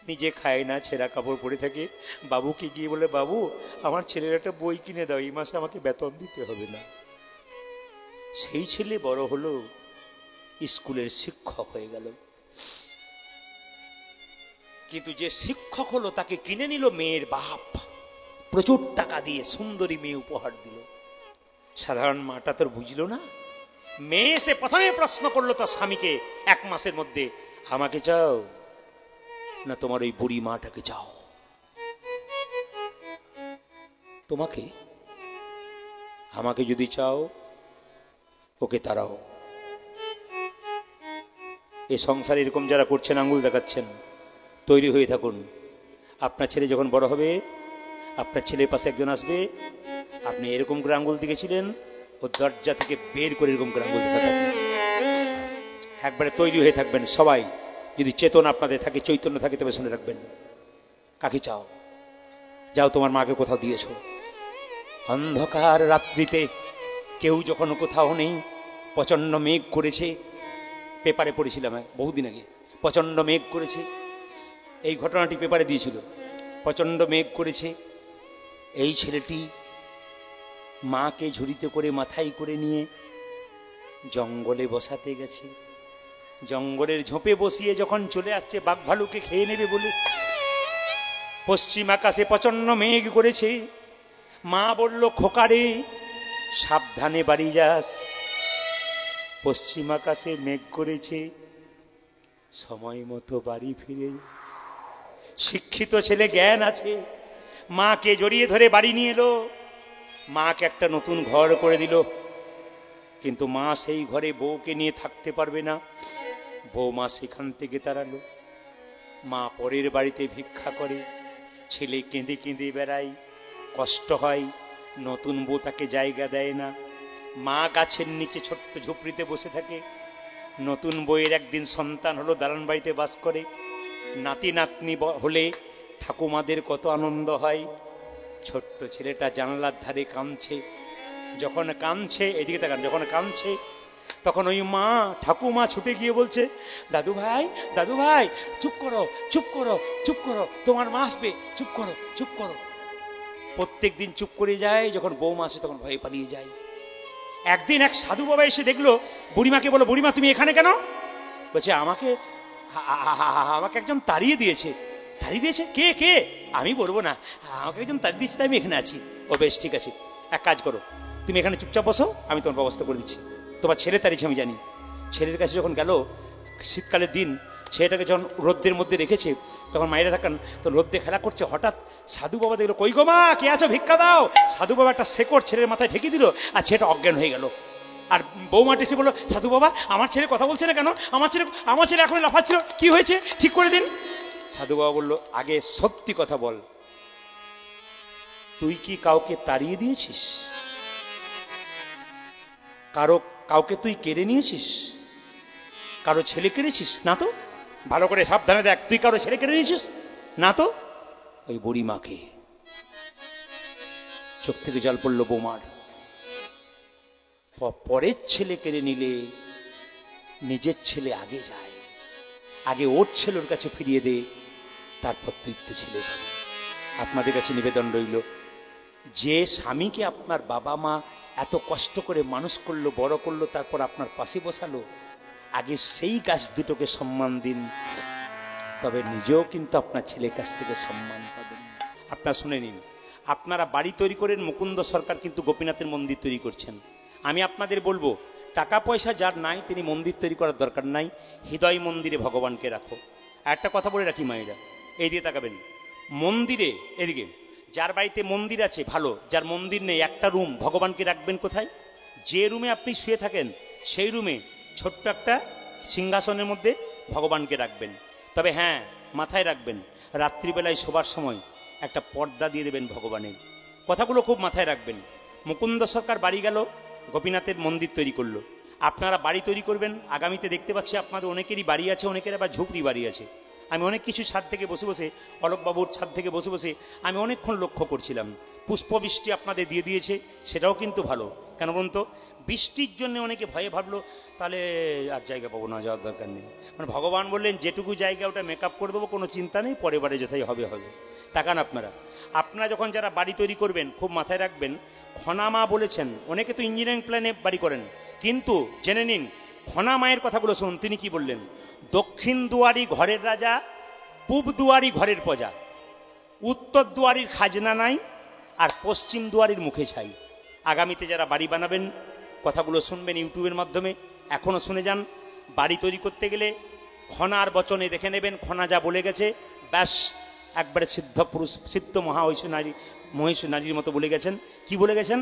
Speaker 1: নিজে খায় না, ছেঁড়া কাপড় পরে থাকে। বাবুকে গিয়ে বলে, বাবু আমার ছেলের একটা বই কিনে দাও, এই মাসে আমাকে বেতন দিতে হবে না। সেই ছেলে বড় হলো, স্কুলের শিক্ষক হয়ে গেল। কিন্তু যে শিক্ষক হলো তাকে কিনে নিল মেয়ের বাপ, প্রচুর টাকা দিয়ে সুন্দরী মেয়ে উপহার দিল। সাধারণ মাটা তোর বুঝলো না। মেয়ে এসে প্রথমে প্রশ্ন করলো তার স্বামীকে 1 মাসের মধ্যে, আমাকে চাও না তোমার ওই বুড়ি মাটাকে চাও? তোমাকে? আমাকে যদি চাও ওকে তাড়াও। এ সংসারে এরকম যারা করছেন, আঙ্গুল দেখাচ্ছেন, তৈরি হয়ে থাকুন। আপনার ছেলে যখন বড় হবে, আপনার ছেলের পাশে একজন আসবে, আপনি এরকম করে আঙ্গুল দিয়েছিলেন, ও দরজা থেকে বের করে এরকম করে আঙ্গুল দেখাতে হবে। একবারে তৈরি হয়ে থাকবেন সবাই। যদি চেতনা আপনাদের থাকে, চৈতন্য থাকে, তবে শুনে রাখবেন। কাকে চাও? যাও তোমার মাকে কোথাও দিয়েছ। অন্ধকার রাত্রিতে কেউ যখন কোথাও নেই, প্রচণ্ড মেঘ করেছে, পেপারে পড়েছিলাম বহুদিন আগে, প্রচণ্ড মেঘ করেছে, এই ঘটনাটি পেপারে দিয়েছিল। প্রচণ্ড মেঘ করেছে, এই ছেলেটি মাকে ঝুড়িতে করে মাথায় করে নিয়ে জঙ্গলে বসাতে গেছে। জঙ্গলের ঝোপে বসিয়ে যখন চলে আসছে বাঘ ভালুকে খেয়ে নেবে বলে, পশ্চিম আকাশে প্রচণ্ড মেঘ করেছে। মা বলল, খোকারে সাবধানে বাড়ি যাস, পশ্চিম আকাশে মেঘ করেছে, সময় মতো বাড়ি ফিরে। শিক্ষিত ছেলে, জ্ঞান আছে, মাকে জড়িয়ে ধরে বাড়ি নিয়ে এলো। মাকে একটা নতুন ঘর করে দিল, কিন্তু মা সেই ঘরে বউকে নিয়ে থাকতে পারবে না। বৌমা সেখান থেকে তাড়ালো। মা পরের বাড়িতে ভিক্ষা করে, ছেলে কেঁদে কেঁদে বেড়ায়, কষ্ট হয়, নতুন বউ তাকে জায়গা দেয় না। মা গাছের নিচে ছোট্ট ঝুপড়িতে বসে থাকে। নতুন বউয়ের একদিন সন্তান হলো, দালান বাড়িতে বাস করে। নাতি নাতনি হলে ঠাকুমাদের কত আনন্দ হয়। ছোট্ট ছেলেটা জানলার ধারে কাঁদছে। যখন কাঁদছে, এদিকে তাকান, যখন কাঁদছে তখন ওই মা, ঠাকুমা ছুটে গিয়ে বলছে, দাদু ভাই, দাদু ভাই, চুপ করো, চুপ করো, চুপ করো, তোমার মা আসবে, চুপ করো, চুপ করো। প্রত্যেক দিন চুপ করে যায়, যখন বৌমা আসে তখন ভয়ে পালিয়ে যায়। একদিন এক সাধু বাবা এসে দেখলো, বুড়িমাকে বলো, বুড়িমা তুমি এখানে কেন? বলছে, আমাকে একজন তাড়িয়ে দিয়েছে। তাড়িয়ে দিয়েছে? কে কে? আমি বলবো না, আমাকে একজন তাড়িয়ে দিয়েছে, তাই আমি এখানে আছি। ও বেশ, ঠিক আছে, এক কাজ করো, তুমি এখানে চুপচাপ বসো, আমি তোমার ব্যবস্থা করে দিচ্ছি। তোমার ছেলে তাড়িয়েছে আমি জানি। ছেলের কাছে যখন গেল, শীতকালের দিন, ছেলেটাকে যখন রোদ্রের মধ্যে রেখেছে, তখন মায়েরা থাকান, তো রোদ্রে খেলা করছে। হঠাৎ সাধু বাবা দেখলো, কই গো মা, কে আছো, ভিক্ষা দাও। সাধু বাবা একটা শেকড় ছেলের মাথায় ঠেকে দিল, আর ছেলেটা অজ্ঞান হয়ে গেল। আর বৌমা এসে বললো, সাধু বাবা আমার ছেলে কথা বলছে না কেন? আমার ছেলে এখন লাফাচ্ছিল, কি হয়েছে, ঠিক করে দিন। সাধু বাবা বললো, আগে সত্যি কথা বল, তুই কি কাউকে তাড়িয়ে দিয়েছিস? কাউকে তুই কেড়ে নিয়েছিস? কারো ছেলে কেড়েছিস? না তো। ভালো করে সাবধানে দেখ, তুই কারো ছেলে কেড়ে নিয়েছিস? না তো। ওই বুড়ি মাকে। চোখ থেকে জল পড়লো বৌমার। পরের ছেলে কেড়ে নিলে নিজের ছেলে আগে যায়, আগে ওর ছেলের কাছে ফিরিয়ে দে, তারপর তুই তো ছেলে। আপনাদের কাছে নিবেদন রইল, যে স্বামীকে আপনার বাবা মা এত কষ্ট করে মানুষ করলো, বড় করলো, তারপর আপনার পাশে বসালো, আগে সেই গাছ দুটোকে সম্মান দিন, তবে নিজেও কিন্তু আপনার ছেলের কাছ থেকে সম্মান পাবেন। আপনারা শুনে নিন, আপনারা বাড়ি তৈরি করেন, মুকুন্দ সরকার কিন্তু গোপীনাথের মন্দির তৈরি করছেন। আমি আপনাদের বলবো, টাকা পয়সা যার নাই তিনি মন্দির তৈরি করার দরকার নাই, হৃদয় মন্দিরে ভগবানকে রাখো। একটা কথা বলে রাখি মায়েরা, এই দিয়ে তাকাবেন, মন্দিরে এদিকে যার বাড়িতে মন্দির আছে ভালো, যার মন্দির নেই একটা রুম ভগবানকে রাখবেন কোথায়? যে রুমে আপনি শুয়ে থাকেন সেই রুমে ছোট্ট একটা সিংহাসনের মধ্যে ভগবানকে রাখবেন। তবে হ্যাঁ, মাথায় রাখবেন, রাত্রিবেলায় শোবার সময় একটা পর্দা দিয়ে দেবেন ভগবানের। কথাগুলো খুব মাথায় রাখবেন। মুকুন্দ সরকার বাড়ি গেল, গোপীনাথের মন্দির তৈরি করলো। আপনারা বাড়ি তৈরি করবেন। আগামীতে দেখতে পাচ্ছি আপনাদের অনেকেরই বাড়ি আছে, অনেকের আবার ঝুপড়ি বাড়ি আছে। আমি অনেক কিছু ছাদ থেকে বসে বসে, অলোকবাবুর ছাদ থেকে বসে বসে আমি অনেকক্ষণ লক্ষ্য করছিলাম। পুষ্পবৃষ্টি আপনাদের দিয়ে দিয়েছে, সেটাও কিন্তু ভালো। কেন বলুন তো, বৃষ্টির জন্য অনেকে ভয়ে ভাবলো তাহলে আর জায়গা পাবো না, যাওয়ার দরকার নেই। মানে ভগবান বললেন যেটুকু জায়গা ওটা মেকআপ করে দেবো, কোনো চিন্তা নেই, পরের বারে যথাই হবে হবে। তাকান আপনারা যখন যারা বাড়ি তৈরি করবেন খুব মাথায় রাখবেন, খনামা বলেছেন, অনেকে তো ইঞ্জিনিয়ারিং প্ল্যানে বাড়ি করেন, কিন্তু জেনে নিন খনা মায়ের কথাগুলো শুনুন। তিনি কি বললেন? দক্ষিণ দুয়ারি ঘরের রাজা, পূব দুয়ারি ঘরের প্রজা, উত্তর দুয়ারির খাজনা নাই, আর পশ্চিম দুয়ারির মুখে ছাই। আগামীতে যারা বাড়ি বানাবেন কথাগুলো শুনবেন ইউটিউবের মাধ্যমে, এখনও শুনে যান। বাড়ি তৈরি করতে গেলে খনার বচনে দেখে নেবেন, খনা যা বলে গেছে ব্যাস একবারে সিদ্ধ পুরুষ, সিদ্ধ মহিষী নারীর মতো বলে গেছেন। কি বলে গেছেন?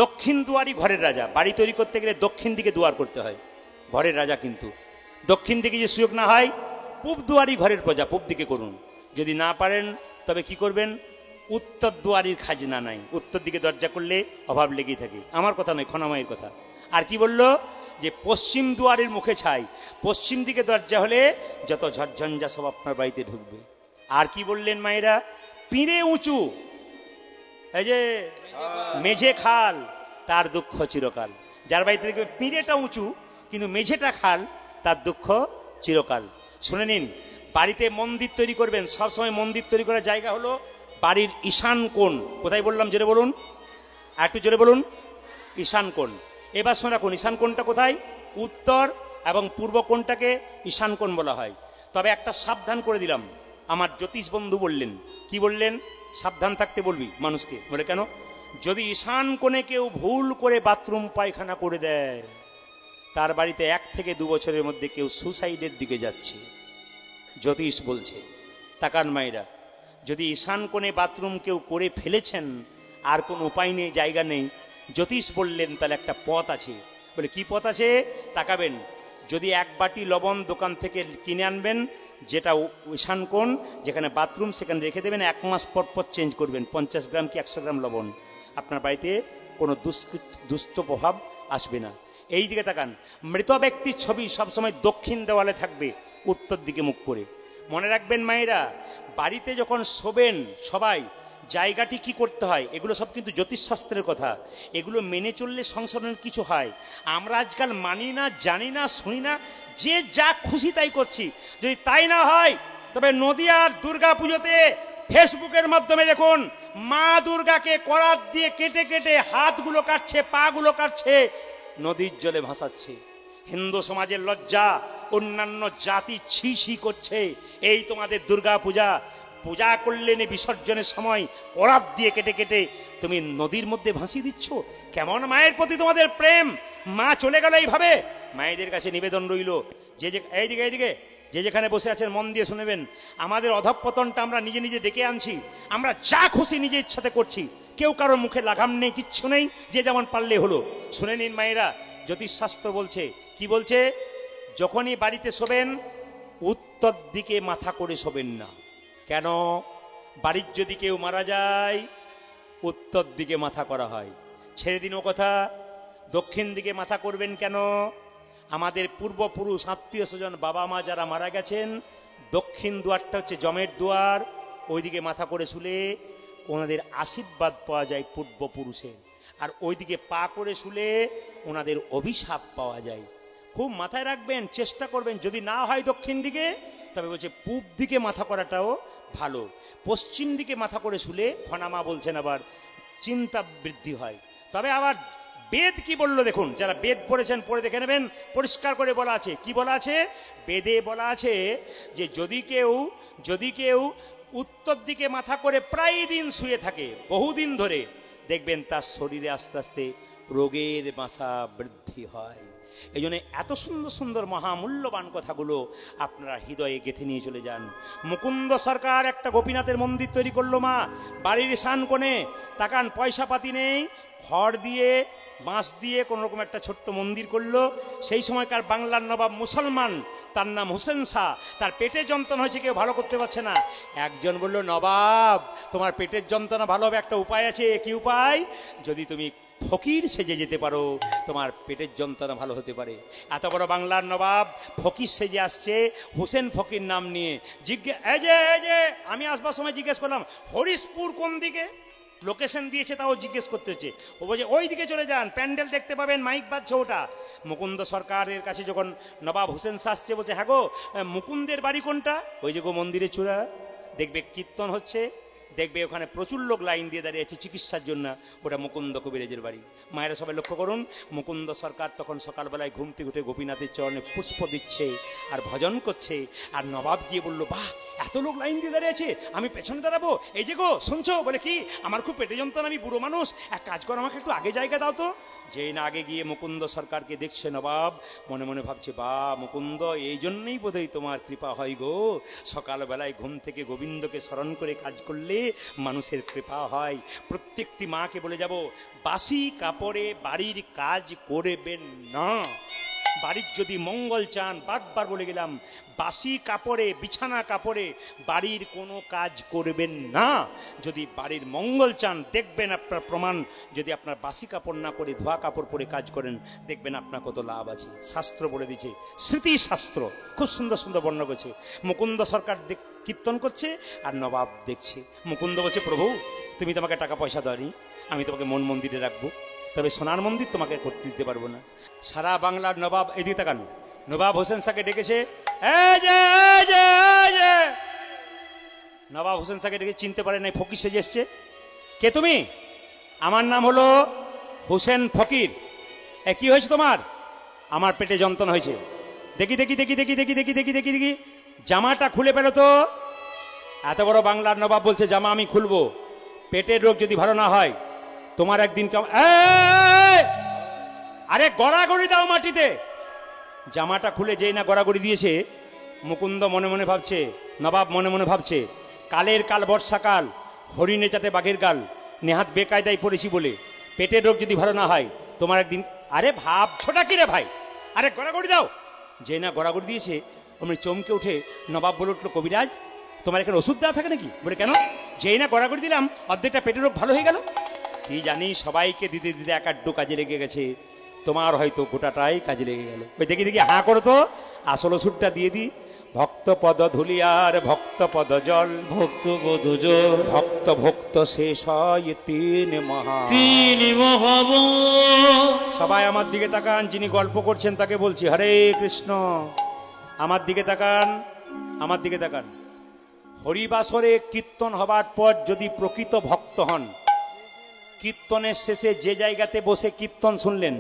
Speaker 1: দক্ষিণ দুয়ারি ঘরের রাজা। বাড়ি তৈরি করতে গেলে দক্ষিণ দিকে দুয়ার করতে হয়, ঘরের রাজা কিন্তু। দক্ষিণ দিকে যে সুযোগ না হয়, পূব দুয়ারি ঘরের প্রজা, পূব দিকে করুন। যদি না পারেন তবে কি করবেন? উত্তর দুয়ারির খাজনা নাই, উত্তর দিকে দরজা করলে অভাব লেগেই থাকে। আমার কথা নয়, খনামায়ের কথা। আর কি বলল? যে পশ্চিম দুয়ারের মুখে ছাই, পশ্চিম দিকে দরজা হলে যত ঝড়ঝঞ্ঝা সব আপনার বাড়িতে ঢুকবে। আর কি বললেন মায়েরা? পিঁড়ে উঁচু, এই যে মেঝে খাল, তার দুঃখ চিরকাল। যার বাড়িতে দেখবে পিঁড়েটা উঁচু কিন্তু মেঝেটা খাল, তার দুঃখ চিরকাল। শুনে নিন, বাড়িতে মন্দির তৈরি করবেন, সবসময় মন্দির তৈরি করার জায়গা হলো বাড়ির ঈশান কোণ। কোথায় বললাম জোরে বলুন, আর একটু জোরে বলুন। ঈশান কোণ। এবার শোনা কোন ঈশান কোণটা কোথায়? উত্তর এবং পূর্ব কোণটাকে ঈশান কোণ বলা হয়। তবে একটা সাবধান করে দিলাম, আমার জ্যোতিষ বন্ধু বললেন। কি বললেন? সাবধান থাকতে বলবি মানুষকে। বলে কেন? যদি ঈশান কোণে কেউ ভুল করে বাথরুম পায়খানা করে দেয়, তার বাড়িতে 1 থেকে 2 বছরের মধ্যে কেউ সুসাইডের দিকে যাচ্ছে, জ্যোতিষ বলছে। তাকান মায়েরা, যদি ঈশান কোণে বাথরুম কেউ করে ফেলেছেন, আর কোনো উপায় নেই, জায়গা নেই, জ্যোতিষ বললেন তাহলে একটা পথ আছে। বলে কি পথ আছে? তাকাবেন, যদি 1 বাটি লবণ দোকান থেকে কিনে আনবেন, যেটা ঈশান কোণ, যেখানে বাথরুম, সেখানে রেখে দেবেন, 1 মাস পর পর চেঞ্জ করবেন, 50 গ্রাম কি 100 গ্রাম লবণ। আপনার বাড়িতে কোনো দুষ্ট প্রভাব আসবে না। এই দিকে তাকান, মৃত ব্যক্তির ছবি সবসময় দক্ষিণ দেওয়ালে থাকবে, উত্তর দিকে মুখ করে। মনে রাখবেন মায়েরা, বাড়িতে যখন শোবেন সবাই, জায়গাটি কি করতে হয়, এগুলো সব কিন্তু জ্যোতিষশাস্ত্রের কথা। এগুলো মেনে চললে সংশোধনের কিছু হয়। আমরা আজকাল মানি না, জানি না, শুনি না, যে যা খুশি তাই করছি। যদি তাই না হয় তবে নদিয়ার দুর্গা পুজোতে ফেসবুকের মাধ্যমে দেখুন, মা দুর্গাকে করাত দিয়ে কেটে কেটে হাতগুলো কাটছে, পাগুলো কাটছে, নদীর জলে ভাসাচ্ছে। হিন্দু সমাজের লজ্জা, অন্যান্য জাতি ছি ছি করছে। এই তোমাদের দুর্গা পূজা, পূজা করলেন বিসর্জনের সময় করাত দিয়ে কেটে কেটে তুমি নদীর মধ্যে ভাসিয়ে দিচ্ছ। কেমন মায়ের প্রতি তোমাদের প্রেম! মা চলে গেল এইভাবে। মায়েদের কাছে নিবেদন রইল, এইদিকে যে যেখানে বসে আছেন মন দিয়ে শুনেবেন, আমাদের অধঃপতনটা আমরা নিজে নিজে ডেকে আনছি। আমরা যা খুশি নিজের ইচ্ছাতে করছি, কেউ কারোর মুখে লাগাম নেই, কিচ্ছু নেই, যে যেমন পারলে হলো। শুনে নিন মায়েরা, জ্যোতিষশাস্ত্র বলছে, কি বলছে? যখনই বাড়িতে শোবেন, উত্তর দিকে মাথা করে শোবেন না। কেন? বাড়ির যদি কেউ মারা যায়, উত্তর দিকে মাথা করা হয়। ছেড়ে দিন ও কথা, দক্ষিণ দিকে মাথা করবেন কেন? আমাদের পূর্বপুরুষ, আত্মীয় স্বজন, বাবা মা যারা মারা গেছেন, দক্ষিণ দুয়ারটা হচ্ছে জমের দুয়ার, ওইদিকে মাথা করে শুলে ওনাদের আশীর্বাদ পাওয়া যায় পূর্বপুরুষের। আর ওইদিকে পা করে শুলে ওনাদের অভিশাপ পাওয়া যায়। খুব মাথায় রাখবেন, চেষ্টা করবেন। যদি না হয় দক্ষিণ দিকে, তবে বলছে পূব দিকে মাথা করাটাও ভালো। পশ্চিম দিকে মাথা করে শুলে, খনামা বলছেন, আবার চিন্তা বৃদ্ধি হয়। তবে আবার বেদ কি বললো দেখুন, যারা বেদ পড়েছেন পড়ে দেখে নেবেন, পরিষ্কার করে বলা আছে। কি বলা আছে? বেদে বলা আছে যে যদি কেউ উত্তর দিকে মাথা করে প্রায় দিন শুয়ে থাকে, বহুদিন ধরে, দেখবেন তার শরীরে আস্তে আস্তে রোগের বাসা বৃদ্ধি হয়। এই জন্য এত সুন্দর সুন্দর মহামূল্যবান কথাগুলো আপনারা হৃদয়ে গেঁথে নিয়ে চলে যান। মুকুন্দ সরকার একটা গোপীনাথের মন্দির তৈরি করলো মা বাড়ির ঈশান কোণে। তাকান, পয়সা পাতি নেই, খড় দিয়ে বাঁশ দিয়ে কোন রকম একটা ছোট্ট মন্দির করলো। সেই সময়কার বাংলার নবাব মুসলমান তার নাম হোসেন শাহ, তার পেটের যন্ত্রণা হয়েছে, কেউ ভালো করতে পারছে না। একজন বলল, নবাব তোমার পেটের যন্ত্রণা ভালো হবে, একটা উপায় আছে। কি উপায়? যদি তুমি ফকির সেজে যেতে পারো তোমার পেটের যন্ত্রণা ভালো হতে পারে। এত বড় বাংলার নবাব ফকির সেজে আসছে, হোসেন ফকির নাম নিয়ে। এই যে আমি আসবার সময় জিজ্ঞেস করলাম হরিশপুর কোন দিকে, লোকেশন দিয়েছে, তাও জিজ্ঞেস করতে হচ্ছে। ও বলছে ওই দিকে চলে যান, প্যান্ডেল দেখতে পাবেন, মাইক বাজছে ওটা। মুকুন্দ সরকারের কাছে যখন নবাব হোসেন শাহ আসছে, বলছে হ্যাঁ গো মুকুন্দের বাড়ি কোনটা? ওই যে গো মন্দিরে চূড়া, দেখবে কীর্তন হচ্ছে, দেখবে ওখানে প্রচুর লোক লাইন দিয়ে দাঁড়িয়ে আছে চিকিৎসার জন্য, ওটা মুকুন্দ কবিরাজের বাড়ি। মায়েরা সবাই লক্ষ্য করুন, মুকুন্দ সরকার তখন সকালবেলায় ঘুম থেকে উঠে গোপীনাথের চরণে পুষ্প দিচ্ছে আর ভজন করছে। আর নবাব গিয়ে বলল, বাহ এত লোক লাইন দিয়ে দাঁড়িয়ে আছে, আমি পেছনে দাঁড়াবো? এই যে গো শুনছো? বলে কি? আমার খুব পেটে যন্ত্রণা, আমি বুড়ো মানুষ, এক কাজ করো আমাকে একটু আগে জায়গা দাও তো। যেই না আগে গিয়ে মুকুন্দ সরকারকে দেখছে নবাব, মনে মনে ভাবছে, বা মুকুন্দ এই জন্যই বোধহয় তোমার কৃপা হয় গো, সকালবেলায় ঘুম থেকে গোবিন্দকে স্মরণ করে কাজ করলে মানুষের কৃপা হয়। প্রত্যেকটি মাকে বলে যাব, বাসি কাপড়ে বাড়ির কাজ করবেন না। বাড়ির যদি মঙ্গল চান, বারবার বলে গেলাম, বাসি কাপড়ে বিছানা কাপড়ে বাড়ির কোনো কাজ করবেন না। যদি বাড়ির মঙ্গল চান, দেখবেন আপনার প্রমাণ। যদি আপনার বাসি কাপড় না করে ধোয়া কাপড় পরে কাজ করেন, দেখবেন আপনার কত লাভ আছে। শাস্ত্র বলে দিচ্ছে, স্মৃতি শাস্ত্র খুব সুন্দর সুন্দর বর্ণনা করছে। মুকুন্দ সরকার কীর্তন করছে আর নবাব দেখছে। মুকুন্দ বলছে, প্রভু তুমি তোমাকে টাকা পয়সা দাওনি, আমি তোমাকে মন মন্দিরে রাখবো, তবে সোনার মন্দির তোমাকে করতে দিতে পারবো না। সারা বাংলার নবাব এদিকে তাকান, নবাব হোসেন শাহকে ডেকেছে। নবাব হোসেন শাহকে ডেকে চিনতে পারে নাই, ফকির সেজে এসছে। কে তুমি? আমার নাম হলো হোসেন ফকির। কি হয়েছে তোমার? আমার পেটে যন্ত্রণা হয়েছে। দেখি দেখি দেখি দেখি দেখি দেখি দেখি দেখি দেখি জামাটা খুলে পেলো তো। এত বড় বাংলার নবাব বলছে, জামা আমি খুলবো, পেটের রোগ যদি ভালো না হয় তোমার একদিন আরে গড়াগড়ি দাও মাটিতে। জামাটা খুলে যেই না গড়াগড়ি দিয়েছে, মুকুন্দ মনে মনে ভাবছে, নবাব মনে মনে ভাবছে, কালের কাল বর্ষাকাল, হরিণে চাটে বাঘের গাল, নেহাত বেকায়দায় পড়েছি বলে পেটের রোগ যদি ভালো না হয় তোমার একদিন। আরে ভাবছোটা কি রে ভাই, আরে গড়াগড়ি দাও। যেই না গড়াগড়ি দিয়েছে অমনি চমকে উঠে নবাব বলে উঠলো, কবিরাজ তোমার এখানে ওষুধ দেওয়া থাকে নাকি? বলে কেন? যেই না গড়াগড়ি দিলাম অর্ধেকটা পেটের রোগ ভালো হয়ে গেল। কি জানি সবাইকে দিতে দিতে এক আড্ডু কাজে লেগে গেছে, তোমার হয়তো গোটাটাই কাজে লেগে গেল। ওই দেখি দেখি হাঁ করো তো, আসল ওষুধটা দিয়ে দিই। ভক্ত পদ ধুলিয়ার ভক্ত পদ জল,
Speaker 2: ভক্ত পদ জল,
Speaker 1: ভক্ত ভক্ত শেষ হয় তিন মহা। সবাই আমার দিকে তাকান, যিনি গল্প করছেন তাকে বলছি, হরে কৃষ্ণ। আমার দিকে তাকান, আমার দিকে তাকান। হরিবাসরে কীর্তন হবার পর যদি প্রকৃত ভক্ত হন, কীর্তনের শেষে যে জায়গাতে বসে কীর্তন শুনলেন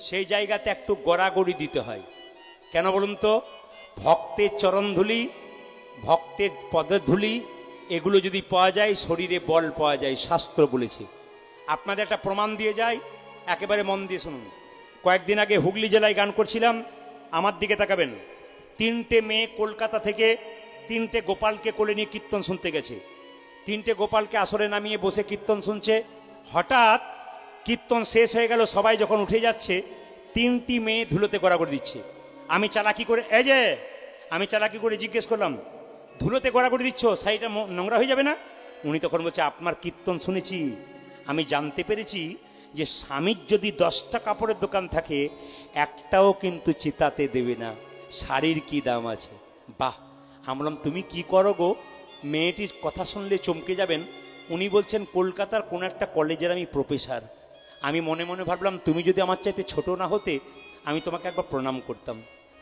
Speaker 1: সেই জায়গাতে একটু গড়াগড়ি দিতে হয়। কেন বলুন তো? ভক্তের চরণধুলি, ভক্তের পদধূলি, এগুলো যদি পাওয়া যায় শরীরে বল পাওয়া যায়, শাস্ত্র বলেছে। আপনাদের একটা প্রমাণ দিয়ে যায়, একেবারে মন দিয়ে শুনুন। কয়েকদিন আগে হুগলি জেলায় গান করছিলাম, আমার দিকে তাকাবেন। 3টে মেয়ে কলকাতা থেকে 3টে গোপালকে কোলে নিয়ে কীর্তন শুনতে গেছে। 3টে গোপালকে আসরে নামিয়ে বসে কীর্তন শুনছে। হঠাৎ কীর্তন শেষ হয়ে গেল, সবাই যখন উঠে যাচ্ছে 3টি মেয়ে ধুলোতে গড়াগড়ি দিচ্ছে। আমি চালাকি করে জিজ্ঞেস করলাম, ধুলোতে গড়াগড়ি দিচ্ছ, শাড়িটা নোংরা হয়ে যাবে না? উনি তখন বলছে, আপনার কীর্তন শুনেছি, আমি জানতে পেরেছি যে স্বামীর যদি 10টা কাপড়ের দোকান থাকে একটাও কিন্তু চিতাতে দেবে না, শাড়ির কি দাম আছে। বাহ! আমি বললাম, তুমি কি করো গো? মেয়েটির কথা শুনলে চমকে যাবেন। উনি বলছেন, কলকাতার কোন একটা কলেজের আমি প্রফেসর। আমি মনে মনে ভাবলাম, তুমি যদি আমার চাইতে ছোট না হতে আমি তোমাকে একবার প্রণাম করতাম।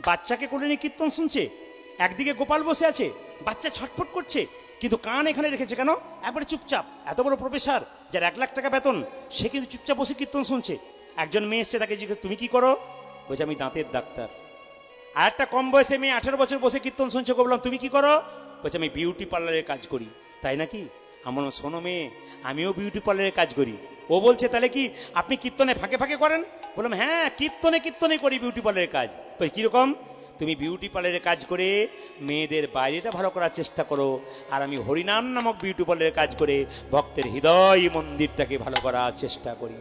Speaker 1: বাচ্চাকে কোলে নিয়ে কীর্তন শুনছে, একদিকে গোপাল বসে আছে, বাচ্চা ছটফট করছে, কিন্তু কান এখানে রেখেছে কেন? একবারে চুপচাপ। এত বড় প্রফেসর, যার 1 লাখ টাকা বেতন, সে কিন্তু চুপচাপ বসে কীর্তন শুনছে। একজন মেয়ে এসছে, তাকে জিজ্ঞেস, তুমি কি করো? বলছে, আমি দাঁতের ডাক্তার। আর একটা কম বয়সে মেয়ে 18 বছর বসে কীর্তন শুনছে। বললাম, তুমি কি করো? বলছে, আমি বিউটি পার্লারের কাজ করি। তাই নাকি? আমার শোনো মেয়ে, আমিও বিউটি পার্লারের কাজ করি। ও বলছে, তাহলে কি আপনি কীর্তনে ফাঁকে ফাঁকে করেন? বললাম, হ্যাঁ, কীর্তনে করি বিউটি পার্লারের কাজ। তো কীরকম? তুমি বিউটি পার্লারে কাজ করে মেয়েদের বাইরেটা ভালো করার চেষ্টা করো, আর আমি হরিনাম নামক বিউটি পার্লারে কাজ করে ভক্তের হৃদয় মন্দিরটাকে ভালো করার চেষ্টা করি।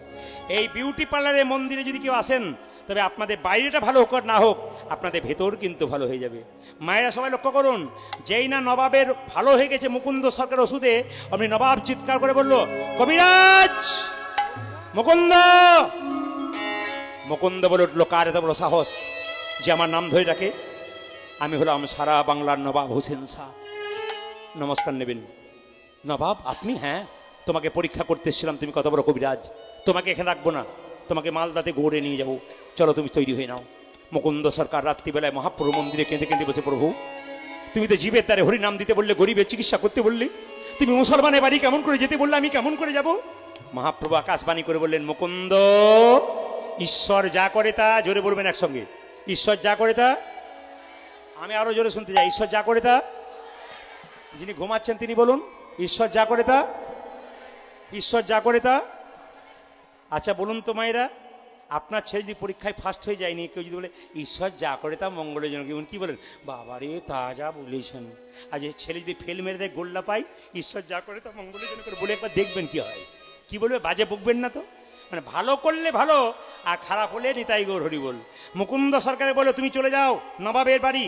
Speaker 1: এই বিউটি পার্লারের মন্দিরে যদি কেউ আসেন, তবে আপনাদের বাইরেটা ভালো হোক আর না হোক, আপনাদের ভেতর কিন্তু ভালো হয়ে যাবে। মায়েরা সবাই লক্ষ্য করুন, যেই না নবাবের ভালো হয়ে গেছে মুকুন্দ সরকার ওষুধে, আপনি নবাব চিৎকার করে বলল, কবিরাজ মুকুন্দ। মুকুন্দ বলে উঠলো, কার এত বড় সাহস যে আমার নাম ধরে ডাকে? আমি হলাম সারা বাংলার নবাব হোসেন শাহ। নমস্কার নেবেন। নবাব আপনি? হ্যাঁ, তোমাকে পরীক্ষা করতে এসেছিলাম, তুমি কত বড় কবিরাজ। তোমাকে এখানে রাখবো না, তোমাকে মালদাতে গড়ে নিয়ে যাবো, চলো তুমি তৈরি হয়ে নাও। মুকুন্দ সরকার রাত্রিবেলায় মহাপ্রভু মন্দিরে কেঁদে কেঁদে বলছে, প্রভু তুমি তো জীবের দ্বারে হরি নাম দিতে বললে, গরিবের চিকিৎসা করতে বললে, তুমি মুসলমানের বাড়ি কেমন করে যেতে বললে, আমি কেমন করে যাব? মহাপ্রভু আকাশবাণী করে বললেন, মুকুন্দ ঈশ্বর যা করে তা, জোরে বলবেন একসঙ্গে, ঈশ্বর যা করে তা। আমি আরো জোরে শুনতে চাই, ঈশ্বর যা করে তা। যিনি ঘুমাচ্ছেন তিনি বলুন, ঈশ্বর যা করে তা, ঈশ্বর যা করে তা। আচ্ছা বলুন তো মায়েরা, আপনার ছেলে যদি পরীক্ষায় ফার্স্ট হয়ে যায়নি, কেউ যদি বলে ঈশ্বর যা করে তা মঙ্গলের জন্য, কি বলেন? বাবা রে, তা যা বলেছেন। আর যে ছেলে যদি ফেল মেরে দেয়, গোল্লা পাই, ঈশ্বর যা করে তা মঙ্গলের জন্য করে বলে একবার দেখবেন কি হয়। কি বলবে? বাজে বকবেন না তো। মানে ভালো করলে ভালো, আর খারাপ হলে নিতাই গৌর হরি বল। মুকুন্দ সরকারে বললো, তুমি চলে যাও নবাবের বাড়ি।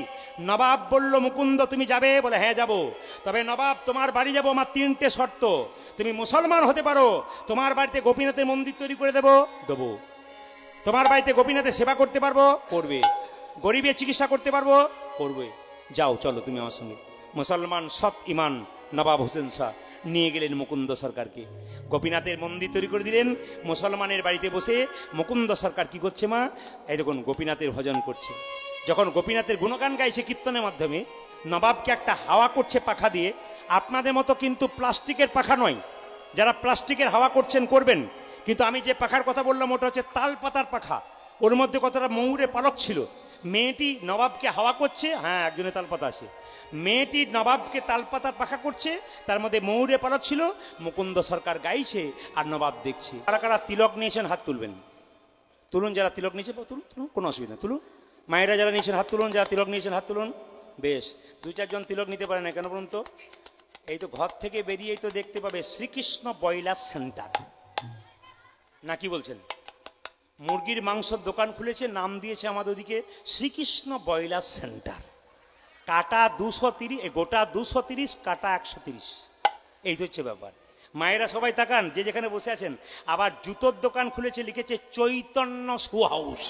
Speaker 1: নবাব বলল, মুকুন্দ তুমি যাবে? বলে হ্যাঁ যাব। তবে নবাব তোমার বাড়ি যাবো, আমার 3টে শর্ত। তুমি মুসলমান হতে পারো, তোমার বাড়িতে গোপীনাথের মন্দির তৈরি করে দেবো, তোমার বাড়িতে গোপীনাথের সেবা করতে পারবো, করবে। গরিবের চিকিৎসা করতে পারবো, করবে। যাও চলো তুমি আমার সঙ্গে। মুসলমান সৎ ইমান নবাব হোসেন শাহ নিয়ে গেলেন মুকুন্দ সরকারকে, গোপীনাথের মন্দির তৈরি করে দিলেন। মুসলমানের বাড়িতে বসে মুকুন্দ সরকার কি করছে মা? এই দেখুন, গোপীনাথের ভজন করছে। যখন গোপীনাথের গুণগান গাইছে কীর্তনের মাধ্যমে, নবাবকে একটা হাওয়া করছে পাখা দিয়ে। আপনাদের মতো কিন্তু প্লাস্টিকের পাখা নয়, যারা প্লাস্টিকের হাওয়া করছেন করবেন, কিন্তু আমি যে পাখার কথা বললাম ওটা হচ্ছে তাল পাতার পাখা। ওর মধ্যে কতটা ময়ূরের পালক ছিল। মেয়েটি নবাবকে হাওয়া করছে, হ্যাঁ একজনের তালপাতা আছে। মেয়েটি নবাবকে তালপাতার পাখা করছে, তার মধ্যে ময়ূরের পালক ছিল। মুকুন্দ সরকার গাইছে আর নবাব দেখছে। কারা কারা তিলক নিয়েছেন হাত তুলবেন, তুলুন। যারা তিলক নিয়েছে তুলুন, তুলুন, কোনো অসুবিধা নেই, তুলুন। মায়েরা যারা নিয়েছেন হাত তুলুন, যারা তিলক নিয়েছেন হাত তুলুন। বেশ, 2-4 জন তিলক নিতে পারে না কেন বলুন তো? এই তো ঘর থেকে বেরিয়েই তো দেখতে পাবে শ্রীকৃষ্ণ ব্রয়লার সেন্টার, না কি বলছেন? মুরগির মাংসের দোকান খুলেছে, নাম দিয়েছে আমাদের ওদিকে শ্রীকৃষ্ণ ব্রয়লার সেন্টার। কাটা 230, গোটা 230, কাটা 130, এই তো হচ্ছে ব্যাপার। মায়েরা সবাই তাকান, যে যেখানে বসে আছেন। আবার জুতোর দোকান খুলেছে, লিখেছে চৈতন্য শু হাউস।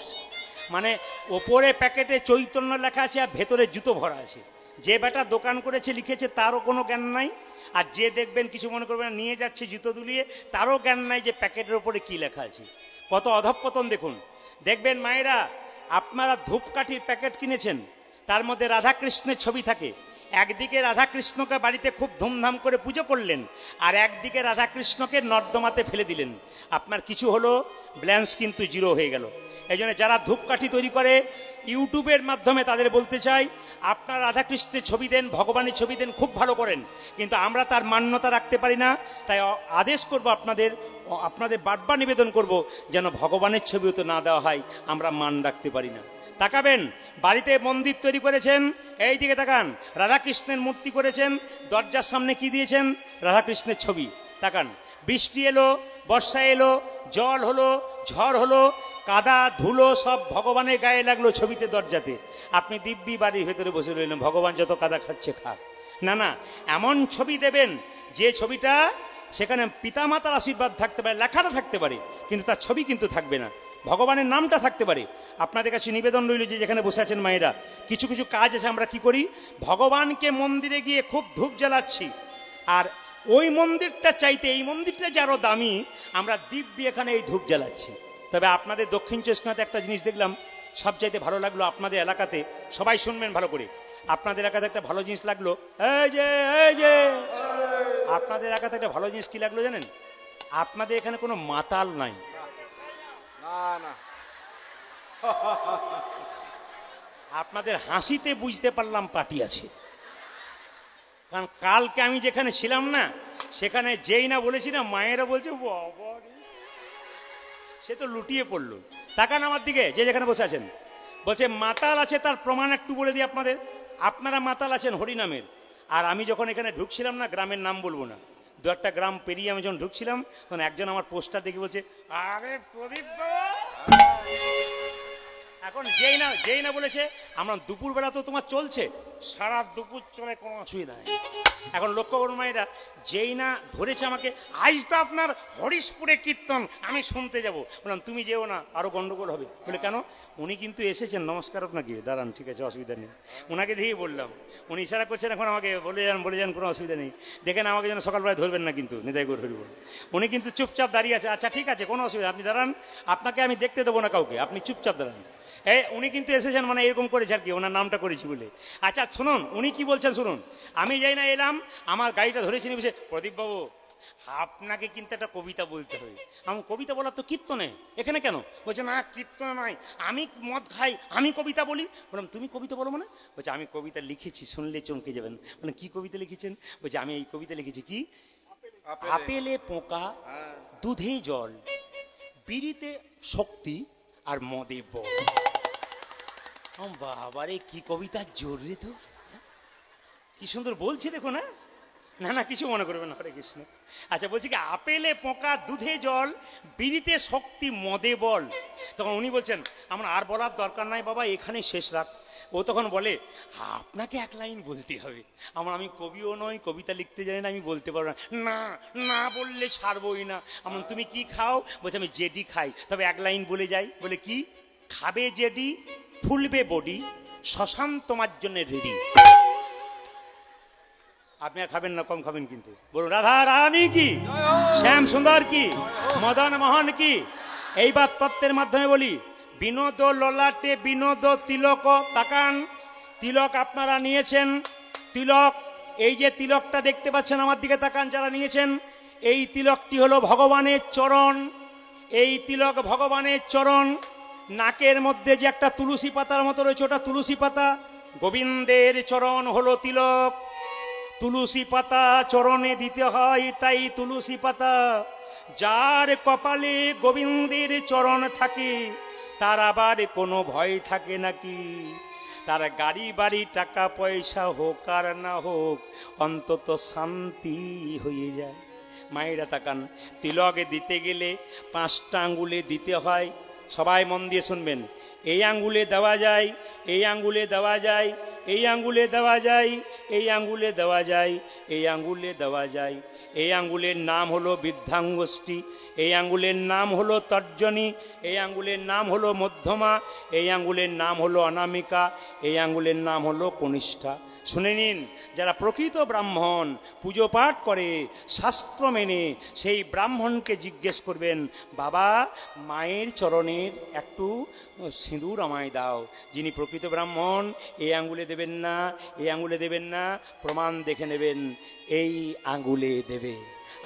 Speaker 1: মানে ওপরে প্যাকেটে চৈতন্য লেখা আছে আর ভেতরে জুতো ভরা আছে। যে বেটা দোকান করেছে লিখেছে তারও কোনো জ্ঞান নাই, আর যে দেখবেন কিছু মনে করবেন না, নিয়ে যাচ্ছে জুতো দুলিয়ে, তারও জ্ঞান নাই যে প্যাকেটের ওপরে কি লেখা আছে। কত অধঃপতন দেখুন। দেখবেন মায়েরা, আপনারা ধূপকাঠির প্যাকেট কিনেছেন, তার মধ্যে রাধাকৃষ্ণের ছবি থাকে। একদিকে রাধাকৃষ্ণকে বাড়িতে খুব ধুমধাম করে পুজো করলেন, আর একদিকে রাধাকৃষ্ণকে নর্দমাতে ফেলে দিলেন। আপনার কিছু হলো, ব্যালেন্স কিন্তু জিরো হয়ে গেল। এই জন্য যারা ধূপকাঠি তৈরি করে, ইউটিউবের মাধ্যমে তাদের বলতে চাই, আপনার রাধাকৃষ্ণের ছবি দেন, ভগবানের ছবি দেন, খুব ভালো করেন, কিন্তু আমরা তার মান্যতা রাখতে পারি না। তাই আদেশ করব আপনাদের বারবার নিবেদন করব, যেন ভগবানের ছবিও তো না দেওয়া হয়, আমরা মান রাখতে পারি না। তাকাবেন, বাড়িতে মন্দির তৈরি করেছেন, এই দিকে তাকান, রাধাকৃষ্ণের মূর্তি করেছেন, দরজার সামনে কি দিয়েছেন? রাধাকৃষ্ণের ছবি। তাকান, বৃষ্টি এলো, বর্ষা এলো, জল হলো, ঝড় হলো, কাদা ধুলো সব ভগবানের গায়ে লাগলো ছবিতে, দরজাতে। আপনি দিব্যি বাড়ির ভেতরে বসে রইলেন, ভগবান যত কাদা খাচ্ছে খাক। না না, এমন ছবি দেবেন যে ছবিটা, সেখানে পিতামাতার আশীর্বাদ থাকতে পারে, লেখাটা থাকতে পারে, কিন্তু তার ছবি কিন্তু থাকবে না, ভগবানের নামটা থাকতে পারে। আপনাদের কাছে নিবেদন রইল, যে যেখানে বসে আছেন মায়েরা, কিছু কিছু কাজ আছে আমরা কি করি, ভগবানকে মন্দিরে গিয়ে খুব ধূপ জ্বালাচ্ছি, আর ওই মন্দিরটা চাইতে এই মন্দিরটা যে আরো দামি, আমরা দিব্যি এখানে এই ধূপ জ্বালাচ্ছি। তবে আপনাদের দক্ষিণ চব্বিশ পরগনাতে একটা জিনিস দেখলাম, সবচাইতে ভালো লাগলো আপনাদের এলাকাতে, সবাই শুনবেন ভালো করে। আপনাদের এলাকাতে একটা ভালো জিনিস লাগলো, এই যে আপনাদের এলাকাতে একটা ভালো জিনিস কি লাগলো জানেন? আপনাদের এখানে কোনো মাতাল নাই।
Speaker 3: না
Speaker 1: আপনাদের হাসিতে বুঝতে পারলাম পার্টি আছে। কারণ কালকে আমি যেখানে ছিলাম না, সেখানে যেই না বলেছি না, মায়েরা বলছে বাবা রে, সে তো লুটিয়ে পড়লো। তাকান আমার দিকে, যে যেখানে বসে আছেন, বলছে মাতাল আছে, তার প্রমাণ একটু বলে দিই আপনাদের। আপনারা মাতাল আছেন হরিনামের, আর আমি যখন এখানে ঢুকছিলাম না, গ্রামের নাম বলবো না, 2-1টা গ্রাম পেরিয়ে আমি যখন ঢুকছিলাম, তখন একজন আমার পোস্টার দেখে বলছে, আরে প্রদীপ বাবা, এখন যেই না বলেছে আমরা দুপুরবেলা তো তোমার চলছে, সারা দুপুর চলে, কোনো অসুবিধা নেই। এখন লক্ষ্য করুন মায়েরা, যেই না ধরেছে আমাকে, আজ তো আপনার হরিশপুরে কীর্তন, আমি শুনতে যাব। বললাম তুমি যেও না, আরো গন্ডগোল হবে। বলে কেন? উনি কিন্তু এসেছেন, নমস্কার আপনাকে, দাঁড়ান, ঠিক আছে, অসুবিধা নেই। ওনাকে দিয়েই বললাম, উনি ইশারা করছেন এখন আমাকে, বলে যান, কোনো অসুবিধা নেই। দেখেন আমাকে যেন সকালবেলায় ধরবেন না কিন্তু, নিতাই গৌর হরি বল। উনি কিন্তু চুপচাপ দাঁড়িয়ে আছে। আচ্ছা ঠিক আছে, কোনো অসুবিধা, আপনি দাঁড়ান, আপনাকে আমি দেখতে দেবো না কাউকে, আপনি চুপচাপ দাঁড়ান। উনি কিন্তু এসেছেন, মানে এরকম করেছে আর কি, ওনার নামটা করেছি বলে। আচ্ছা শুনুন, উনি কি বলছেন শুনুন। আমি যাই না এলাম, আমার গাড়িটা ধরেছি, বলছে প্রদীপবাবু আপনাকে কিন্তু একটা কবিতা বলতে হবে। আমার কবিতা বলার তো কীর্তনে, এখানে কেন? বলছে না কীর্তনে নয়, আমি মদ খাই, আমি কবিতা বলি। বললাম তুমি কবিতা বলো মানে? বলছে আমি কবিতা লিখেছি, শুনলে চমকে যাবেন। মানে কি কবিতা লিখেছেন? বলছে আমি এই কবিতা লিখেছি, কি আপেলে পোকা, দুধে জল, বিড়িতে শক্তি, আর মদে বল। বাবারে কি কবিতা, জোরে তো, কি সুন্দর বলছি দেখো না। না না কিছু মনে করবেন না, হরে কৃষ্ণ। আচ্ছা বলছি কি, আপেলে পোকা, দুধে জল, বিড়িতে শক্তি, মদে বল। তখন উনি বলছেন আমার আর বলার দরকার নাই বাবা, এখানে শেষ রাখ। ও তখন বলে আপনাকে এক লাইন বলতে হবে। আমি কবিও নই, কবিতা লিখতে জানি না, আমি বলতে পারবো না। না বললে ছাড়বই না। তুমি কি খাও? বলছে আমি জেডি খাই। তবে এক লাইন বলে যাই। বলে কি? খাবে জেডি, ফুলবে বডি, শ্মশান তোমার জন্য রেডি। আপনি আর খাবেন না, কম খাবেন কিন্তু। বলুন রাধা রানী কি, শ্যাম সুন্দর কি, মদন মোহন কি। এইবার তত্ত্বের মাধ্যমে বলি, বিনোদ ললাটে বিনোদ তিলক, তাকান, তিলক আপনারা নিয়েছেন। তিলক, এই যে তিলকটা দেখতে পাচ্ছেন, আমার দিকে তাকান যারা নিয়েছেন। এই তিলকটি হলো ভগবানের চরণ। এই তিলক ভগবানের চরণ। নাকের মধ্যে যে একটা তুলসী পাতার মতো রয়েছে, ওটা তুলসী পাতা। গোবিন্দের চরণ হলো তিলক। তুলসী পাতা চরণে দিতে হয়, তাই তুলসী পাতা। যার কপালে গোবিন্দের চরণ থাকে, তার আবার কোনো ভয় থাকে নাকি? তার গাড়ি বাড়ি টাকা পয়সা হোক আর না হোক, অন্তত শান্তি হয়ে যায়। মায়েরা তাকান, তিলকে দিতে গেলে 5টা আঙ্গুলে দিতে হয়। সবাই মন দিয়ে শুনবেন। এই আঙ্গুলে দেওয়া যায়, এই আঙ্গুলে দেওয়া যায়, এই আঙ্গুলে দেওয়া যায়, এই আঙ্গুলে দেওয়া যায়, এই আঙ্গুলে দেওয়া যায়। এই আঙ্গুলের নাম হলো বৃদ্ধাঙ্গুষ্ঠী, এই আঙ্গুলের নাম হলো তর্জনী, এই আঙ্গুলের নাম হলো মধ্যমা, এই আঙ্গুলের নাম হলো অনামিকা, এই আঙ্গুলের নাম হলো কনিষ্ঠা। শুনে নিন, যারা প্রকৃত ব্রাহ্মণ, পুজো পাঠ করে শাস্ত্র মেনে, সেই ব্রাহ্মণকে জিজ্ঞেস করবেন, বাবা মায়ের চরণের একটু সিঁদুর আমায় দাও। যিনি প্রকৃত ব্রাহ্মণ, এই আঙ্গুলে দেবেন না, এই আঙ্গুলে দেবেন না, প্রমাণ দেখে নেবেন, এই আঙ্গুলে দেবে।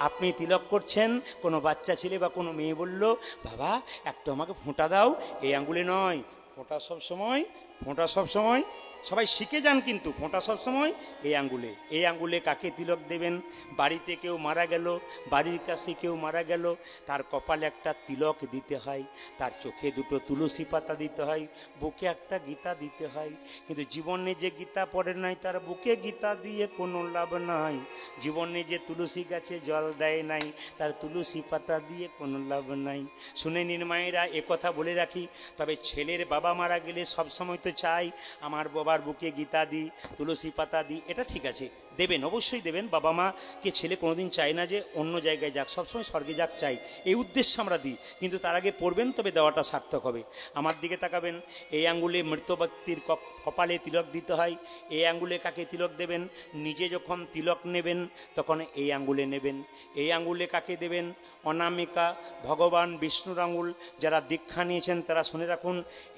Speaker 1: আপনি তিলক করছেন, কোনো বাচ্চা ছেলে বা কোনো মেয়ে বলল, বাবা একটু আমাকে ফোঁটা দাও, এই আঙ্গুলে নয়। ফোঁটা সব সময় সবাই শিখে যান, কিন্তু ফোঁটা সব সময় এই আঙ্গুলে। এই আঙ্গুলে কাকে তিলক দেবেন? বাড়িতে কেউ মারা গেল, বাড়ির কাছে কেউ মারা গেল, তার কপালে একটা তিলক দিতে হয়, তার চোখে 2টো তুলসী পাতা দিতে হয়, বুকে একটা গীতা দিতে হয়। কিন্তু জীবনে যে গীতা পড়ে নাই, তার বুকে গীতা দিয়ে কোনো লাভ নাই। জীবনে যে তুলসী গাছে জল দেয় নাই, তার তুলসী পাতা দিয়ে কোনো লাভ নাই। শুনে নিন মায়েরা, কথা বলে রাখি, তবে ছেলের বাবা মারা গেলে সবসময় তো চাই আমার বাবার বুকে গীতা দিই, তুলসী পাতা দিই, এটা ঠিক আছে, দেবেন, অবশ্যই দেবেন। বাবা মাকে ছেলে কোনোদিন চায় না যে অন্য জায়গায় যাক, সবসময় স্বর্গে যাক চাই, এই উদ্দেশ্যে আমরা দিই। কিন্তু তার আগে পড়বেন, তবে দেওয়াটা সার্থক হবে। আমার দিকে তাকাবেন, এই আঙ্গুলে মৃত ব্যক্তির কপালে তিলক দিতে হয়। এই আঙ্গুলে কাকে তিলক দেবেন? নিজে যখন তিলক নেবেন তখন এই আঙ্গুলে নেবেন। এই আঙ্গুলে কাকে দেবেন? অনামিকা, ভগবান বিষ্ণুর আঙ্গুল। যারা দীক্ষা নিয়েছেন তারা শুনে রাখুন,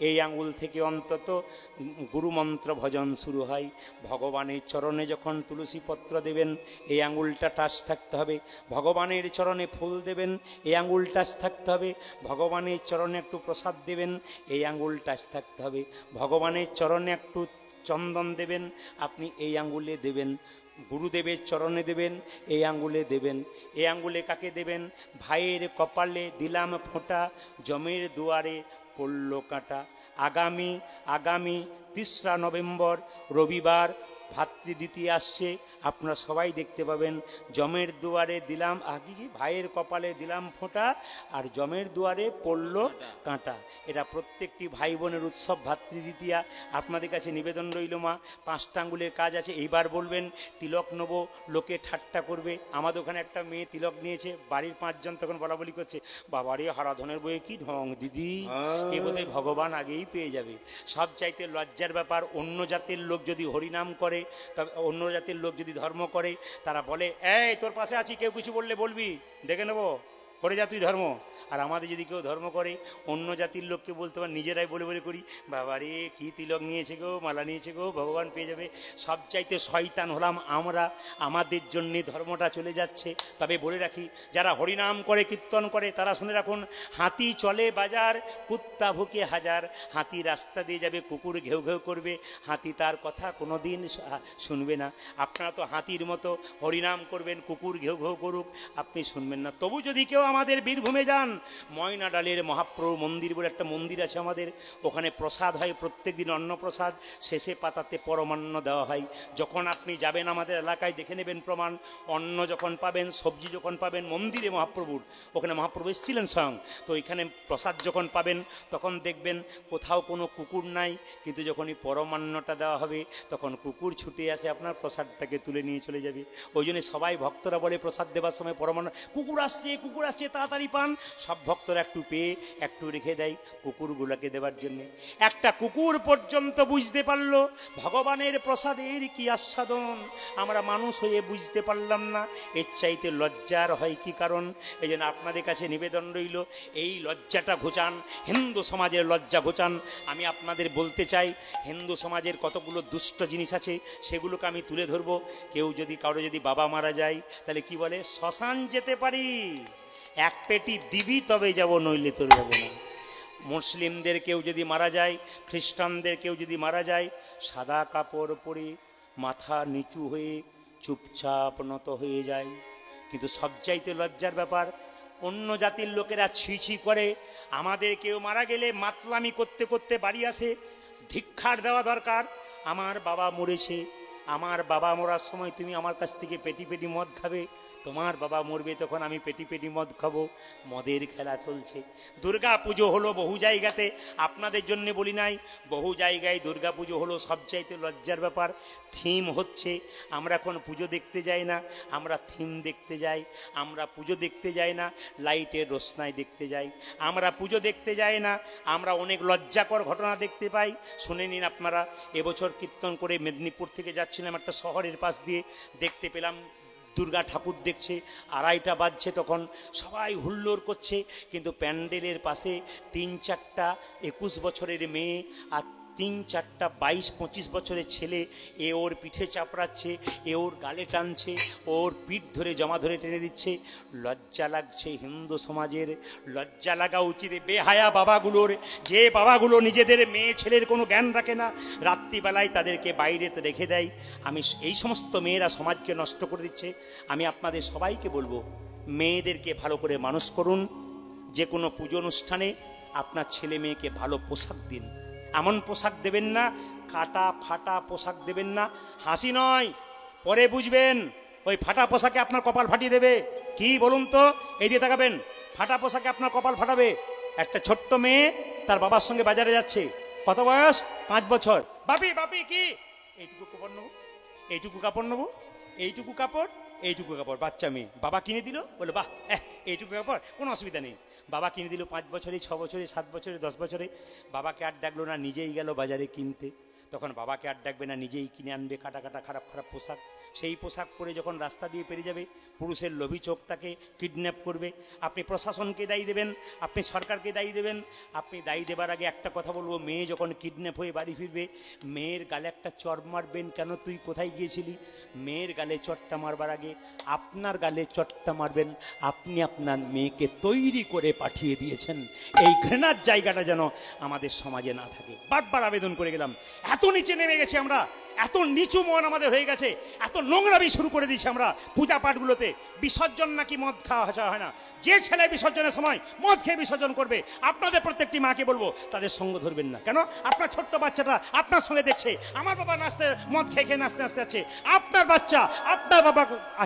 Speaker 1: এই আঙ্গুল থেকে অন্তত গুরুমন্ত্র ভজন শুরু হয়। ভগবানের চরণে যখন তুলসী পত্র দেবেন, এই আঙ্গুলটা টাচ থাকতে হবে। ভগবানের চরণে ফুল দেবেন, এই আঙ্গুল টাচ থাকতে হবে। ভগবানের চরণে একটু প্রসাদ দেবেন, এই আঙ্গুল টাচ থাকতে হবে। ভগবানের চরণে একটু চন্দন দেবেন, আপনি এই আঙ্গুলে দেবেন। গুরুদেবের চরণে দেবেন, এই আঙ্গুলে দেবেন। এই আঙ্গুলে কাকে দেবেন? ভাইয়ের কপালে দিলাম ফোঁটা, জমের দুয়ারে পড়ল কাঁটা। আগামী 3রা নভেম্বর রবিবার ভাতৃদ্বিতীয় আসছে, আপনারা সবাই দেখতে পাবেন। জমের দুয়ারে দিলাম আগে কি ভাইয়ের কপালে দিলাম ফোঁটা, আর জমের দুয়ারে পড়ল কাঁটা। এটা প্রত্যেকটি ভাই বোনের উৎসব ভাতৃদ্বিতীয়া। আপনাদের কাছে নিবেদন রইল মা, 5টা আঙ্গুলের কাজ আছে। এইবার বলবেন তিলক নেবো, লোকে ঠাট্টা করবে। আমাদের ওখানে একটা মেয়ে তিলক নিয়েছে, বাড়ির 5 জন তখন বলা বলি করছে, বাবারে হারাধনের বইয়ে কি ঢং দিদি, এ বোধহয় ভগবান আগেই পেয়ে যাবে। সব চাইতে লজ্জার ব্যাপার, অন্য জাতির লোক যদি হরিনাম করে, তবে অন্য জাতির লোক যদি ধর্ম করে, তারা বলে এই তোর পাশে আছি, কেউ কিছু বললে বলবি, দেখে নেবো, করে যা তুই ধর্ম। আর আমাদের যদি কেউ ধর্ম করে, অন্য জাতির লোককে বলতে পারে, নিজেরাই বলে বলে করি, বাবারে কি তিলক নিয়েছে গো, মালা নিয়েছে গো, ভগবান পেয়ে যাবে। সব চাইতে শয়তান হলাম আমরা, আমাদের জন্যে ধর্মটা চলে যাচ্ছে। তবে বলে রাখি, যারা হরিনাম করে কীর্তন করে তারা শুনে রাখুন, হাতি চলে বাজার, কুত্তা ভুকে হাজার। হাতি রাস্তা দিয়ে যাবে, কুকুর ঘেউ ঘেউ করবে, হাতি তার কথা কোনো দিন শুনবে না। আপনারা তো হাতির মতো হরিনাম করবেন, কুকুর ঘেউ ঘেউ করুক, আপনি শুনবেন না। তবু যদি কেউ আমাদের বীরভূমে যান, ময়নাডালের মহাপ্রভু মন্দির বলে একটা মন্দির আছে আমাদের, ওখানে প্রসাদ হয় প্রত্যেক দিন, অন্নপ্রসাদ। শেষে পাতাতে পরমান্ন দেওয়া হয়। যখন আপনি যাবেন আমাদের এলাকায় দেখে নেবেন প্রমাণ। অন্ন যখন পাবেন, সবজি যখন পাবেন মন্দিরে মহাপ্রভুর, ওখানে মহাপ্রভু এসেছিলেন স্বয়ং, তো ওইখানে প্রসাদ যখন পাবেন তখন দেখবেন কোথাও কোনো কুকুর নাই, কিন্তু যখনই পরমান্নটা দেওয়া হবে তখন কুকুর ছুটে আসে, আপনার প্রসাদটাকে তুলে নিয়ে চলে যাবে। ওই জন্য সবাই ভক্তরা বলে প্রসাদ দেওয়ার সময় পরমান্ন, কুকুর আসছে কুকুর আসছে তাড়াতাড়ি পান। সব ভক্তরা একটু পেয়ে একটু রেখে দেয় কুকুরগুলোকে দেওয়ার জন্যে। একটা কুকুর পর্যন্ত বুঝতে পারলো ভগবানের প্রসাদের কি আস্বাদন, আমরা মানুষ হয়ে বুঝতে পারলাম না। এর চাইতে লজ্জার হয় কি কারণ? এই জন্য আপনাদের কাছে নিবেদন রইল, এই লজ্জাটা ঘোচান, হিন্দু সমাজের লজ্জা ঘোচান। আমি আপনাদের বলতে চাই, হিন্দু সমাজের কতগুলো দুষ্ট জিনিস আছে, সেগুলোকে আমি তুলে ধরবো। কেউ যদি কারো যদি বাবা মারা যায়, তাহলে কি বলে, শ্মশান যেতে পারি, এক পেটি দিবি তবে যাব, নইলে তোর যাব না। মুসলিমদের কেউ যদি মারা যায়, খ্রিস্টানদের কেউ যদি মারা যায়, সাদা কাপড় পরে মাথা নিচু হয়ে চুপচাপ নত হয়ে যায়। কিন্তু সবচাইতে লজ্জার ব্যাপার, অন্য জাতির লোকেরা ছি ছি করে, আমাদের কেউ মারা গেলে মাতলামি করতে করতে বাড়ি আসে। ধিক্ষার দেওয়া দরকার। আমার বাবা মরেছে, আমার বাবা মরার সময় তুমি আমার কাছ থেকে পেটি পেটি মদ খাবে, তোমার বাবা মরবে তখন আমি পেটি পেটি মদ খাবো। মদের খেলা চলছে। দুর্গা পুজো হলো বহু জায়গাতে, আপনাদের জন্য বলি নাই, বহু জায়গায় দুর্গা পুজো হলো। সবচাইতে লজ্জার ব্যাপার, থিম হচ্ছে, আমরা এখন পুজো দেখতে যাই না, আমরা থিম দেখতে যাই। আমরা পুজো দেখতে যাই না, লাইটের রোশনাই দেখতে যাই। আমরা পুজো দেখতে যাই না, আমরা অনেক লজ্জাকর ঘটনা দেখতে পাই। শুনে নিন আপনারা, এবছর কীর্তন করে মেদিনীপুর থেকে যাচ্ছিলাম একটা শহরের পাশ দিয়ে, দেখতে পেলাম দুর্গা ঠাকুর দেখছে, 2:30 বাজছে, তখন সবাই হুল্লোড় করছে, কিন্তু প্যান্ডেলের পাশে 3-4টা 21 বছরের মেয়ে আর 3-4টা 22-25 বছরের ছেলে, এ ওর পিঠে চাপড়াচ্ছে, এ ওর গালে টানছে, ওর পিঠ ধরে জমা ধরে টেনে দিচ্ছে। লজ্জা লাগছে হিন্দু সমাজের, লজ্জা লাগা উচিত বেহায়া বাবাগুলোর, যে বাবাগুলো নিজেদের মেয়ে ছেলের কোনো জ্ঞান রাখে না, রাত্রিবেলায় তাদেরকে বাইরেতে রেখে দেয়। আমি এই সমস্ত মেয়েরা সমাজকে নষ্ট করে দিচ্ছে। আমি আপনাদের সবাইকে বলবো, মেয়েদেরকে ভালো করে মানুষ করুন। যে কোনো পুজো অনুষ্ঠানে আপনার ছেলে মেয়েকে ভালো পোশাক দিন। এমন পোশাক দেবেন না, কাটা ফাটা পোশাক দেবেন না। হাসি নয়, পরে বুঝবেন, ওই ফাটা পোশাকে আপনার কপাল ফাটিয়ে দেবে। কি বলুন তো, এই দিয়ে তাকাবেন, ফাটা পোশাকে আপনার কপাল ফাটাবে। একটা ছোট্ট মেয়ে তার বাবার সঙ্গে বাজারে যাচ্ছে, কত বয়স, 5 বছর। বাপি বাপি কি এইটুকু কাপড় নেবো, এইটুকু কাপড় নেবো, এইটুকু কাপড়, এইটুকু কাপড়। বাচ্চা মেয়ে, বাবা কিনে দিল, বলে বাহ এইটুকু কাপড়, কোনো অসুবিধা নেই। বাবা কিনে দিল 5 বছরে, 6 বছরে, 7 বছরে, 10 বছরে। বাবাকে আর ডাকলো না, নিজেই গেল বাজারে কিনতে। তখন বাবাকে আর ডাকবে না, নিজেই কিনে আনবে কাটা কাটা খারাপ খারাপ পোশাক। সেই পোশাক পরে যখন রাস্তা দিয়ে পেরিয়ে যাবে, পুরুষের লোভী চোখ তাকে কিডন্যাপ করবে। আপনি প্রশাসনকে দায়ী দেবেন, আপনি সরকারকে দায়ী দেবেন। আপনি দায়ী দেবার আগে একটা কথা বলবো, মেয়ে যখন কিডন্যাপ হয়ে বাড়ি ফিরবে, মেয়ের গালে একটা চড় মারবেন। কেন, তুই কোথায় গিয়েছিলি? মেয়ের গালে চটটা মারবার আগে আপনার গালে চটটা মারবেন। আপনি আপনার মেয়েকে তৈরি করে পাঠিয়ে দিয়েছেন। এই ঘৃণার জায়গাটা যেন আমাদের সমাজে না থাকে। বারবার আবেদন করে গেলাম, এত নিচে নেমে গেছি আমরা। এত নিচু মন আমাদের হয়ে গেছে, এত নোংরামি শুরু করে দিয়েছি আমরা পূজা পাঠগুলোতে। বিসর্জন নাকি মদ খাওয়া হয় না, যে ছেলে বিসর্জনের সময় মদ খেয়ে বিসর্জন করবে, আপনাদের প্রত্যেকটি মাকে বলবো তাদের সঙ্গ ধরবেন না। কেন? আপনার ছোট্ট বাচ্চাটা আপনার সঙ্গে দেখছে, আমার বাবা নাচতে মদ খেয়ে খেয়ে নাচতে নাচতে যাচ্ছে, আপনার বাচ্চা আপনার বাবা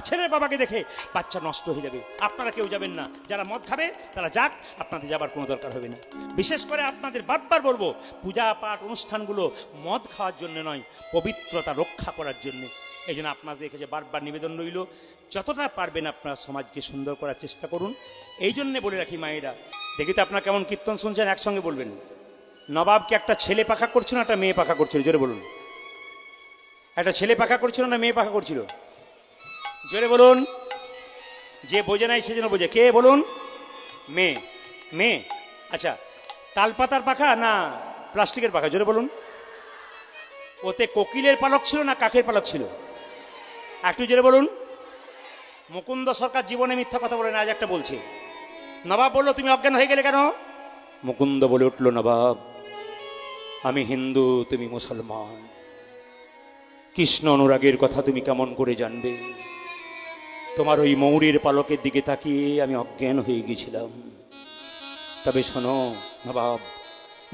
Speaker 1: ছেলের বাবাকে দেখে বাচ্চা নষ্ট হয়ে যাবে। আপনারা কেউ যাবেন না, যারা মদ খাবে তারা যাক, আপনাদের যাবার কোনো দরকার হবে না। বিশেষ করে আপনাদের বারবার বলবো, পূজা পাঠ অনুষ্ঠানগুলো মদ খাওয়ার জন্য নয়, পবিত্রতা রক্ষা করার জন্য। এই জন্য আপনাদের কাছে বারবার নিবেদন রইল, যতটা পারবেন আপনারা সমাজকে সুন্দর করার চেষ্টা করুন। এই জন্যে বলে রাখি মায়েরা, দেখি তো আপনারা কেমন কীর্তন শুনছেন, একসঙ্গে বলবেন। নবাবকে একটা ছেলে পাখা করছিল, একটা মেয়ে পাখা করছিল? জোরে বলুন। একটা ছেলে পাখা করছিল না মেয়ে পাখা করছিল? জোরে বলুন। যে বোঝে নাই সেজন্য বোঝে। কে বলুন? মেয়ে। মেয়ে, আচ্ছা। তালপাতার পাখা না প্লাস্টিকের পাখা? জোরে বলুন। ওতে কোকিলের পালক ছিল না কাকের পালক ছিল? একটু জোরে বলুন। মুকুন্দ সরকার জীবনে মিথ্যা কথা বলে না, আজ একটা বলছে। নবাব বললো তুমি অজ্ঞান হয়ে গেলে কেন? মুকুন্দ বলে উঠলো, নবাব আমি হিন্দু, তুমি মুসলমান, কৃষ্ণ অনুরাগের কথা তুমি কেমন করে জানবে? তোমার ওই মৌরির পালকের দিকে তাকিয়ে আমি অজ্ঞান হয়ে গেছিলাম। তবে শোনো নবাব,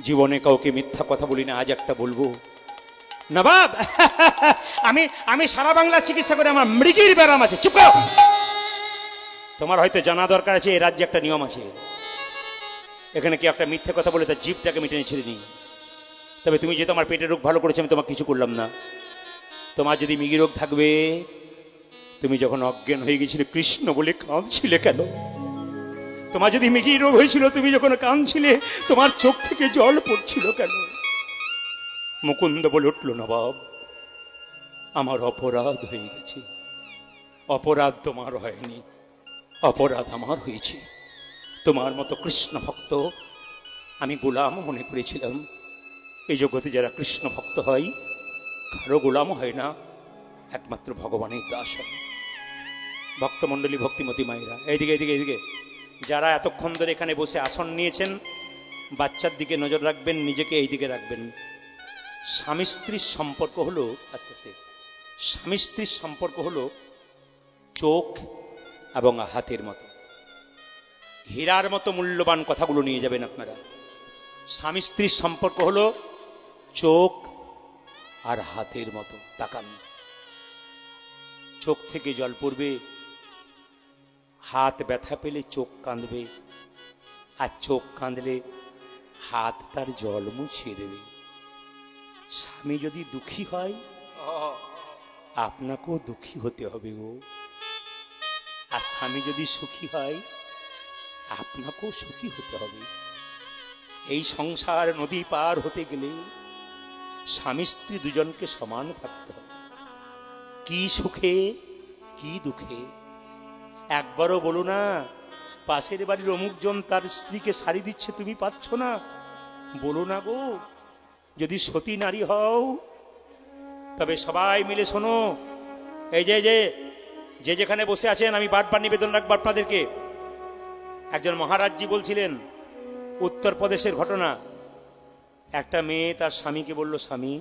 Speaker 1: জীবনে কাউকে মিথ্যা কথা বলি না, আজ একটা বলবো। নবাব আমি সারা বাংলা চিকিৎসা করে আমার মৃগীর ব্যারাম আছে। চুপ করো। তোমার হয়তো জানা দরকার আছে, এই রাজ্যে একটা নিয়ম আছে, এখানে কি একটা মিথ্যে কথা বলে তার জিভটাকে মিটেনে ছেড়ে নি। তবে তুমি যে তোমার পেটের রোগ ভালো করেছে, আমি তোমার কিছু করলাম না। তোমার যদি মৃগী রোগ থাকবে, তুমি যখন অজ্ঞান হয়ে গেছিলে কৃষ্ণ বলে কাঁদছিলে কেন? তোমার যদি মৃগী রোগ হয়েছিল, তুমি যখন কাঁদছিলে তোমার চোখ থেকে জল পড়ছিল কেন? মুকুন্দ বলে উঠল, নবাব আমার অপরাধ হয়ে গেছে। অপরাধ তোমার হয়নি, অপরাধ আমার হয়েছে। তোমার মতো কৃষ্ণ ভক্ত আমি গোলাম মনে করেছিলাম। এই জগতে যারা কৃষ্ণ ভক্ত হয় কারো গোলাম হয় না, একমাত্র ভগবানের দাস হয়। ভক্তমণ্ডলী, ভক্তিমতী মায়েরা, এইদিকে এইদিকে এইদিকে, যারা এতক্ষণ ধরে এখানে বসে আসন নিয়েছেন, বাচ্চার দিকে নজর রাখবেন, নিজেকে এইদিকে রাখবেন। স্বামী স্ত্রীর সম্পর্ক হলো, আস্তে আস্তে, স্বামী স্ত্রীর সম্পর্ক হলো চোখ এবং হাতের মতো। হীরার মতো মূল্যবান কথাগুলো নিয়ে যাবেন আপনারা। স্বামী স্ত্রীর সম্পর্ক হলো চোখ আর হাতের মতো। তাকান, চোখ থেকে জল পড়বে, হাত ব্যথা পেলে চোখ কাঁদবে, আর চোখ কাঁদলে হাত তার জল মুছিয়ে দেবে। স্বামী যদি দুঃখী হয়, আপনাকেও দুঃখী হতে হবে গো। আর স্বামী যদি সুখী হয়, আপনাকেও সুখী হতে হবে। এই সংসার নদী পার হতে গেলে স্বামী স্ত্রী দুজনকে সমান থাকতে হবে। কি সুখে কি দুঃখে। একবারও বলো না পাশের বাড়ির অমুকজন তার স্ত্রীকে শাড়ি দিচ্ছে, তুমি পাচ্ছ না? বলো না গো। যদি সতী নারী হও, তবে সবাই মিলে শোনো। এই যে যে যেখানে বসে আছেন, আমি বারবার নিবেদন রাখবো আপনাদেরকে। একজন মহারাজজি বলছিলেন, উত্তরপ্রদেশের ঘটনা। একটা মেয়ে তার স্বামীকে বলল, স্বামী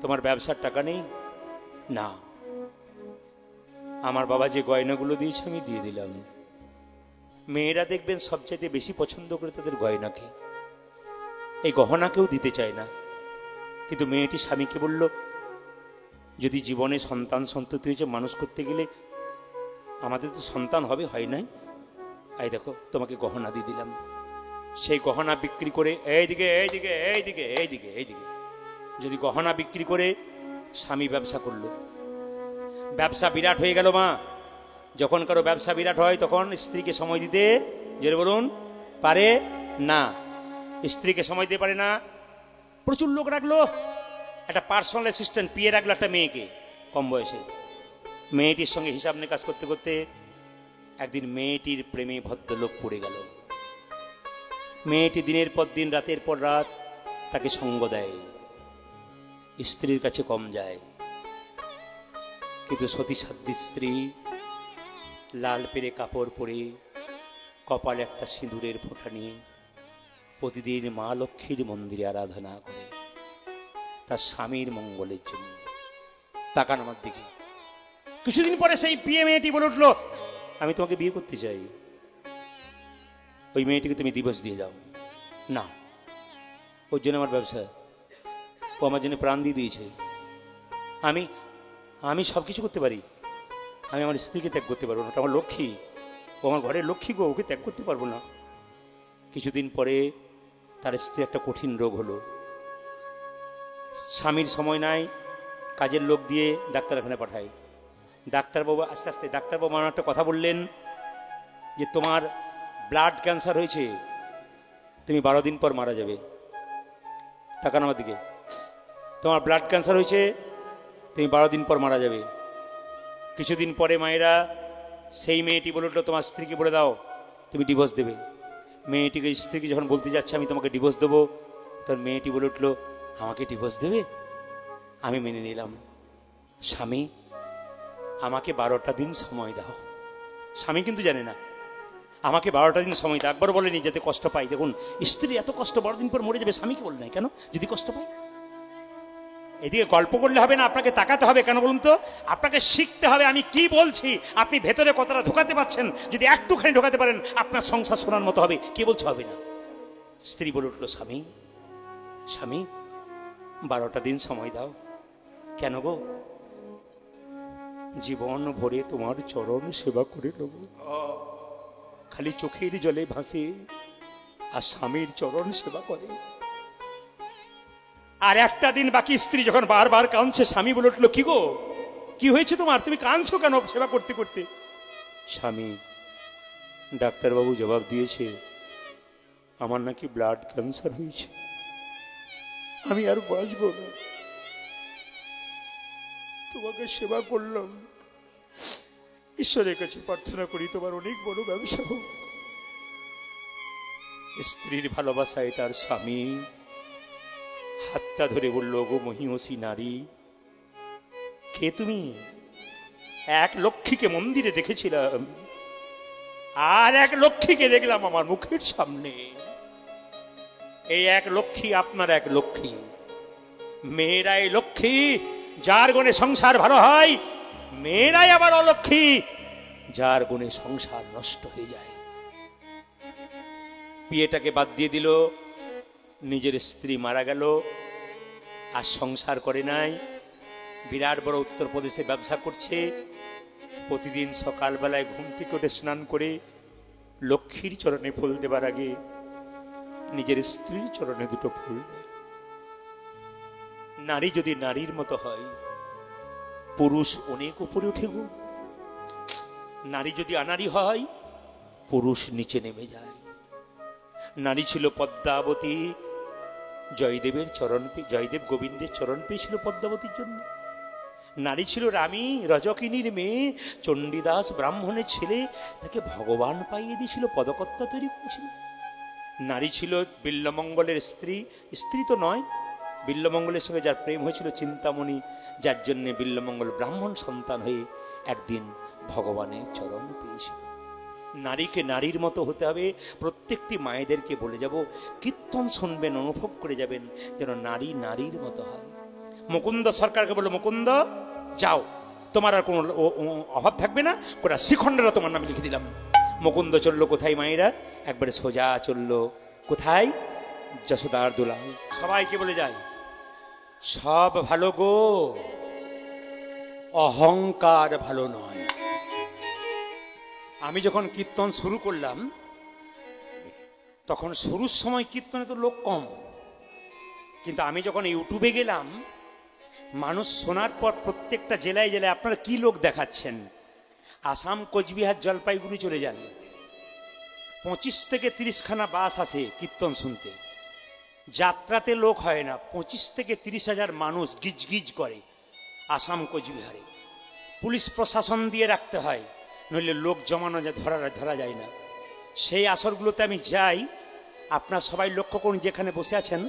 Speaker 1: তোমার ব্যবসার টাকা নেই? না, আমার বাবা যে গয়নাগুলো দিয়েছে আমি দিয়ে দিলাম। মেয়েরা দেখবেন সবচাইতে বেশি পছন্দ করে তাদের গয়নাকে, এই গহনা কেউ দিতে চায় না। কিন্তু মেয়েটি স্বামীকে বলল, যদি জীবনে সন্তান সন্ততি হয়েছে, মানুষ করতে গেলে আমাদের তো সন্তান হবে, হয় নাই, এই দেখো তোমাকে গহনা দিয়ে দিলাম। সেই গহনা বিক্রি করে, এইদিকে এইদিকে এইদিকে এইদিকে এইদিকে, যদি গহনা বিক্রি করে স্বামী ব্যবসা করলো, ব্যবসা বিরাট হয়ে গেল। মা, যখন কারো ব্যবসা বিরাট হয় তখন স্ত্রীকে সময় দিতে, যেটা বলুন, পারে না। স্ত্রীকে সময় দিতে পারে না, প্রচুর লোক রাখলো, একটা পার্সোনাল অ্যাসিস্ট্যান্ট পিয়ে রাখলো একটা মেয়েকে কম বয়সে। মেয়েটির সঙ্গে হিসাব নিকাশ করতে করতে একদিন মেয়েটির প্রেমে ভদ্রলোক পড়ে গেল। মেয়েটি দিনের পর দিন, রাতের পর রাত তাকে সঙ্গ দেয়, স্ত্রীর কাছে কম যায়। কিন্তু সতীসাধ্যী স্ত্রী লাল পেরে কাপড় পরে, কপালে একটা সিঁদুরের ফোঁটা নিয়ে প্রতিদিন মা লক্ষ্মীর মন্দিরে আরাধনা করে। তার স্বামীর মঙ্গলের জন্য। তাকান আমার দিকে। কিছুদিন পরে সেই বিয়ে মেয়েটি বলে উঠলো, আমি তোমাকে বিয়ে করতে চাই। ওই মেয়েটিকে তুমি দিবস দিয়ে যাও। না, ওর জন্য আমার ব্যবসা, ও আমার জন্য প্রাণ দিয়ে দিয়েছে। আমি আমি সব কিছু করতে পারি, আমি আমার স্ত্রীকে ত্যাগ করতে পারবো না। ওটা আমার লক্ষ্মী, ও আমার ঘরের লক্ষ্মী গো, ওকে ত্যাগ করতে পারবো না। কিছুদিন পরে তার স্ত্রী একটা কঠিন রোগ হলো। স্বামীর সময় নাই, কাজের লোক দিয়ে ডাক্তারখানে পাঠায়। ডাক্তারবাবু আস্তে আস্তে ডাক্তারবাবু আমার একটা কথা বললেন যে তোমার ব্লাড ক্যান্সার হয়েছে, তুমি 12 দিন পর মারা যাবে। তাকান আমার দিকে। তোমার ব্লাড ক্যান্সার হয়েছে, তুমি 12 দিন পর মারা যাবে। কিছুদিন পরে মায়েরা সেই মেয়েটি বলে উঠলো, তোমার স্ত্রীকে বলে দাও তুমি ডিভোর্স দেবে। মেয়েটিকে স্ত্রীকে যখন বলতে যাচ্ছে আমি তোমাকে ডিভোর্স দেবো, তখন মেয়েটি বলে উঠলো, আমাকে ডিভোর্স দেবে? আমি মেনে নিলাম। স্বামী, আমাকে 12টা দিন সময় দাও। স্বামী কিন্তু জানে না, আমাকে 12টা দিন সময় দাও। একবার বলেনি যাতে কষ্ট পাই। দেখুন, স্ত্রী এত কষ্ট, 12 দিন পর মরে যাবে, স্বামীকে বলে নাই কেন? যদি কষ্ট পাই। এদিকে গল্প করলে হবে না, আপনাকে তাকাতে হবে। কেন বলুন তো? আপনাকে শিখতে হবে আমি কি বলছি, আপনি ভেতরে কতটা ঢোকাতে পারছেন। যদি একটুখানি ঢোকাতে পারেন, আপনার সংসার শোনার মতো হবে। কে বলছে হবে না? স্ত্রী বলে উঠলো, স্বামী, স্বামী 12টা দিন সময় দাও। কেন গো? জীবন ভরে তোমার চরণ সেবা করে নেব। খালি চোখের জলে ভাসে আর স্বামীর চরণ সেবা করে। আর একটা দিন বাকি। স্ত্রী যখন বারবার কাঁদছে, স্বামী বলে উঠলো, কি গো, কি হয়েছে তোমার? তুমি কাঁদছো কেন সেবা করতে করতে? স্বামী, ডাক্তারবাবু জবাব দিয়েছে আমার নাকি ব্লাড ক্যান্সার হয়েছে, আমি আর বাঁচবো না। তোমাকে সেবা করলাম, ঈশ্বরের কাছে প্রার্থনা করি তোমার অনেক বড় ব্যবসা হোক। স্ত্রীর ভালোবাসায় তার স্বামী হাতটা ধরে বলল, গো মহিষী নারী, কে তুমি? এক লক্ষ্মীকে মন্দিরে দেখেছিলাম, আর এক লক্ষ্মীকে দেখলাম আমার মুখের সামনে। এই এক লক্ষ্মী আপনার এক লক্ষ্মী। মেয়েরাই লক্ষ্মী, যার গুণে সংসার ভালো হয়। মেয়েরাই আবার অলক্ষ্মী, যার গুণে সংসার নষ্ট হয়ে যায়। বিয়েটাকে বাদ দিয়ে দিল, নিজের স্ত্রী মারা গেল, আর সংসার করে নাই। বিরাট বড় উত্তরপ্রদেশে ব্যবসা করছে। প্রতিদিন সকালবেলায় ঘুম থেকে উঠে স্নান করে লক্ষ্মীর চরণে ফুল দেবার আগে নিজের স্ত্রীর চরণে দুটো ফুল দেয়। নারী যদি নারীর মতো হয়, পুরুষ অনেক উপরে উঠে গো। নারী যদি আনারী হয়, পুরুষ নিচে নেমে যায়। নারী ছিল পদ্মাবতী, জয়দেবের চরণ পেয়ে, জয়দেব গোবিন্দের চরণ পেয়েছিল পদ্মাবতীর জন্য। নারী ছিল রামী, রজকিনীর মেয়ে, চণ্ডীদাস ব্রাহ্মণের ছেলে, তাকে ভগবান পাইয়ে দিয়েছিল, পদকর্তা তৈরি করেছিল। নারী ছিল বিল্লমঙ্গলের স্ত্রী, স্ত্রী তো নয়, বিল্লমঙ্গলের সঙ্গে যার প্রেম হয়েছিল চিন্তামণি, যার জন্যে বিল্লমঙ্গল ব্রাহ্মণ সন্তান হয়ে একদিন ভগবানের চরণ পেয়েছিল। নারীকে নারীর মতো হতে হবে। প্রত্যেকটি মায়েদেরকে বলে যাব, কীর্তন শুনবেন, অনুভব করে যাবেন যেন নারী নারীর মতো হয়। মুকুন্দ সরকারকে বলল, মুকুন্দ যাও, তোমার আর কোনো অভাব থাকবে না, গোটা শ্রীখণ্ডরা তোমার নামে লিখে দিলাম। মুকুন্দ চললো কোথায় মায়েরা? একবারে সোজা চললো কোথায়? যশোদার দোলাল। সবাইকে বলে যায়, সব ভালো গো, অহংকার ভালো নয়। আমি যখন কীর্তন শুরু করলাম, তখন শুরুর সময় কীর্তনে তো লোক কম, কিন্তু আমি যখন ইউটিউবে গেলাম, মানুষ শোনার পর প্রত্যেকটা জেলায় জেলায় আপনারা কি লোক দেখাচ্ছেন। আসাম, কোচবিহার, জলপাইগুড়ি চলে যান, 25 থেকে 30 খানা বাস আসে কীর্তন শুনতে। যাত্রাতে লোক হয় না, 25 থেকে 30 হাজার মানুষ গিজ গিজ করে আসাম কোচবিহারে। পুলিশ প্রশাসন দিয়ে রাখতে হয়, নইলে লোক জমানো ধরা যায় না। সেই আসরগুলোতে আমি যাই, আপনারা সবাই লক্ষ্য করুন, যেখানে বসে আছেন,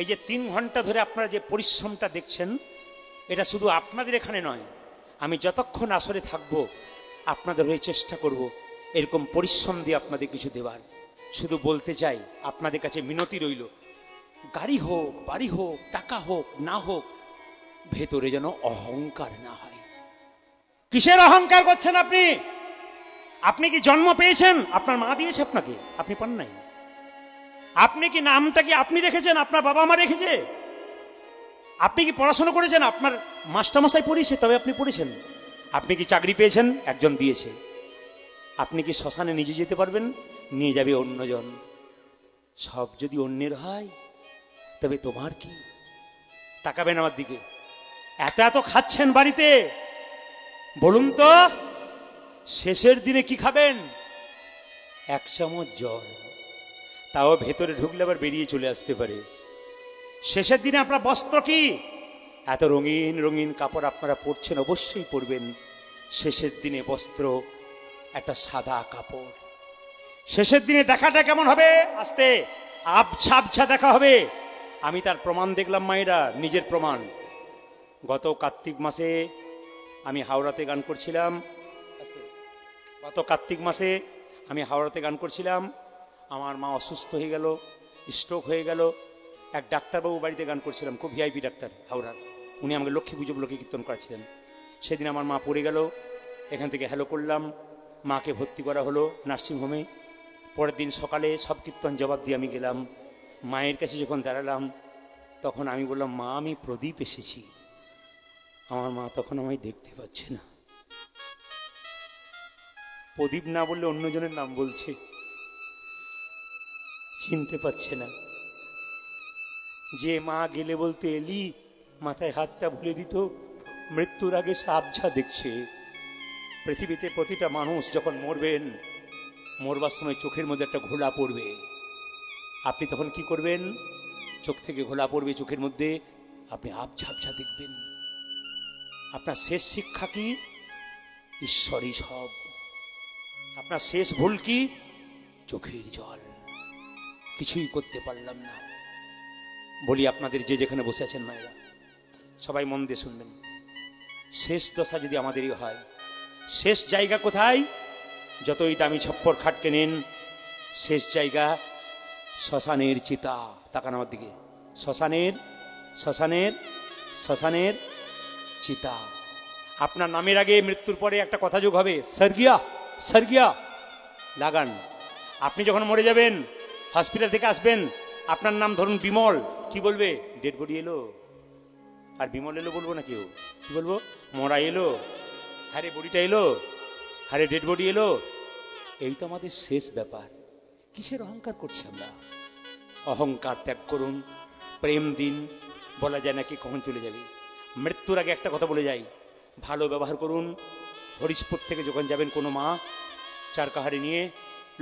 Speaker 1: এই যে 3 ঘন্টা ধরে আপনারা যে পরিশ্রমটা দেখছেন, এটা শুধু আপনাদের এখানে নয়, আমি যতক্ষণ আসরে থাকব আপনাদের হয়ে চেষ্টা করব এরকম পরিশ্রম দিয়ে আপনাদের কিছু দেবার। শুধু বলতে চাই, আপনাদের কাছে মিনতি রইল,
Speaker 4: গাড়ি হোক, বাড়ি হোক, টাকা হোক না হোক, ভেতরে যেন অহংকার না হয়।
Speaker 1: কিসের অহংকার করছেন আপনি? আপনি কি জন্ম পেয়েছেন? আপনার মা দিয়েছে আপনাকে, আপনি পান নাই। আপনি কি নামটা কি আপনি রেখেছেন? আপনার বাবা মা রেখেছে। আপনি কি পড়াশোনা করেছেন? আপনার মাস্টারমশাই পড়িয়েছে, তবে আপনি পড়েছেন। আপনি কি চাকরি পেয়েছেন? একজন দিয়েছে। আপনি কি শ্মশানে নিজে যেতে পারবেন? নিয়ে যাবে অন্যজন। সব যদি অন্যের হয় তবে তোমার কি? তাকাবেন আমার দিকে। এত এত খাচ্ছেন বাড়িতে, বলুন তো শেষের দিনে কি খাবেন? 1 চামচ জল, তাও ভেতরে ঢুকলে আবার বেরিয়ে চলে আসতে পারে। শেষের দিনে আপনার বস্ত্র কি? এত রঙিন রঙিন কাপড় আপনারা পরছেন, অবশ্যই পরবেন। শেষের দিনে বস্ত্র একটা সাদা কাপড়। শেষের দিনে দেখাটা কেমন হবে? আস্তে আবছা আবছা দেখা হবে। আমি তার প্রমাণ দেখলাম মায়েরা, নিজের প্রমাণ। গত কার্তিক মাসে আমি হাওড়াতে গান করছিলাম। আমার মা অসুস্থ হয়ে গেল, স্ট্রোক হয়ে গেল। এক ডাক্তারবাবু বাড়িতে গান করছিলাম, খুব ভিআইপি ডাক্তার হাওড়ার। উনি আমাকে লক্ষ্মী পুজো উপলক্ষে কীর্তন করাচ্ছিলেন। সেদিন আমার মা পড়ে গেল। এখান থেকে হ্যালো করলাম, মাকে ভর্তি করা হলো নার্সিংহোমে। পরের দিন সকালে সব কীর্তন জবাব দিয়ে আমি গেলাম। মায়ের কাছে যখন দাঁড়ালাম তখন আমি বললাম, মা আমি প্রদীপ এসেছি। আমার মা তখন আমায় দেখতে পাচ্ছে না, প্রদীপ না বললে অন্যজনের নাম বলছে, চিনতে পারছে না। যে মা গেলে বলতে এলি, মাথায় হাতটা ভুলে দিত, মৃত্যুর আগে সে আবছা দেখছে। পৃথিবীতে প্রতিটা মানুষ যখন মরবেন, মরবার সময় চোখের মধ্যে একটা ঘোলা পড়বে। আপনি তখন কি করবেন? চোখ থেকে ঘোলা পড়বে চোখের মধ্যে, আপনি আবছা আবছা দেখবেন। আপনার শেষ শিক্ষা কি? ঈশ্বরই সব। আপনার শেষ ভুল কি? চোখের জল। কিছুই করতে পারলাম না। বলি আপনাদের, যে যেখানে বসে আছেন মায়েরা, সবাই মন দিয়ে শুনবেন। শেষ দশা যদি আমাদেরই হয়, শেষ জায়গা কোথায়? যতই দামি ছপ্পর খাট কেনেন, শেষ জায়গা শ্মশানের চিতা। তাকান আমার দিকে। শ্মশানের শ্মশানের শ্মশানের চিতা। আপনার নামের আগে মৃত্যুর পরে একটা কথা যোগ হবে, স্বর্গীয়া স্বর্গীয়া লাগান। আপনি যখন মরে যাবেন, হসপিটাল থেকে আসবেন, আপনার নাম ধরুন বিমল, কি বলবে? ডেড বডি এলো। আর বিমল এলো বলবো না কেউ, কি বলবো? মরা এলো, হারে বডিটা এলো, হারে ডেড বডি এলো। এই তো আমাদের শেষ ব্যাপার। কিসের অহংকার করছি আমরা? অহংকার ত্যাগ করুন, প্রেম দিন। বলা যায় না কি কখন চলে যাবে। মৃত্যুর আগে একটা কথা বলে যাই, ভালো ব্যবহার করুন। হরিশপুর থেকে যখন যাবেন কোনো মা চার কাহারে নিয়ে,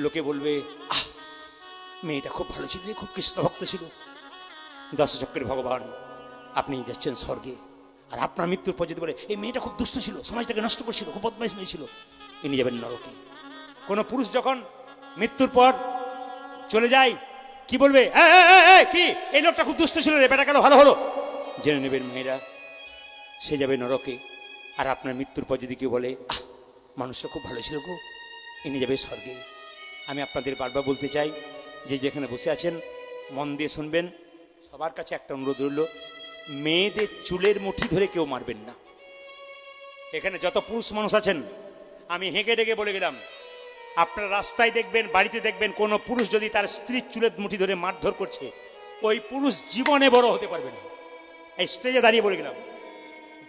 Speaker 1: লোকে বলবে, আহ মেয়েটা খুব ভালো ছিল, খুব কৃষ্ণ ভক্ত ছিল, 10 চক্রের ভগবান, আপনি যাচ্ছেন স্বর্গে। আর আপনার মৃত্যুর পর যদি বলে, এই মেয়েটা খুব দুষ্ট ছিল, সমাজটাকে নষ্ট করছিল, খুব বদমাইশ মেয়ে ছিল, ইনি যাবেন নরকে। কোন পুরুষ যখন মৃত্যুর পর চলে যায়, কি বলবে? কি এই লোকটা খুব দুষ্ট ছিল রে, বেটা গেল ভালো হলো, জেনে নেবেন মেয়েরা, সে যাবে নরকে। আর আপনার মৃত্যুর পর যদি কেউ বলে, আহ মানুষটা খুব ভালো ছিল গো, ইনি যাবে স্বর্গে। আমি আপনাদের বারবার বলতে চাই, যে যেখানে বসে আছেন মন দিয়ে শুনবেন। সবার কাছে একটা অনুরোধ রইল, মেয়েদের চুলের মুঠি ধরে কেউ মারবেন না। এখানে যত পুরুষ মানুষ আছেন, আমি হেঁকে ডেকে বলে গেলাম, আপনার রাস্তায় দেখবেন, বাড়িতে দেখবেন, কোনো পুরুষ যদি তার স্ত্রীর চুলের মুঠি ধরে মারধর করছে, ওই পুরুষ জীবনে বড় হতে পারবে না। এই স্টেজে দাঁড়িয়ে বলে গেলাম,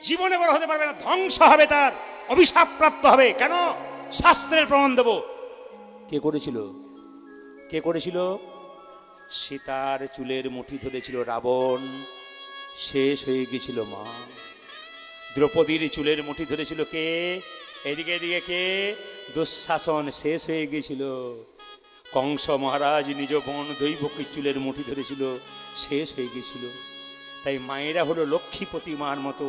Speaker 1: জীবনে বড় হতে পারবে না, ধ্বংস হবে, তার অভিশাপ প্রাপ্ত হবে। কেন? শাস্ত্রের প্রমাণ দেব। কে করেছিল? কে করেছিল? সীতার চুলের মুঠি ধরেছিল রাবণ, শেষ হয়ে গেছিল মা। দ্রৌপদীর চুলের মুঠি ধরেছিল কে? এদিকে এদিকে কে? দুঃশাসন, শেষ হয়ে গেছিল। কংস মহারাজ নিজ বোন দৈবকীর চুলের মুঠি ধরেছিল, শেষ হয়ে গেছিল। তাই মায়েরা হলো লক্ষ্মীপতি মার মতো।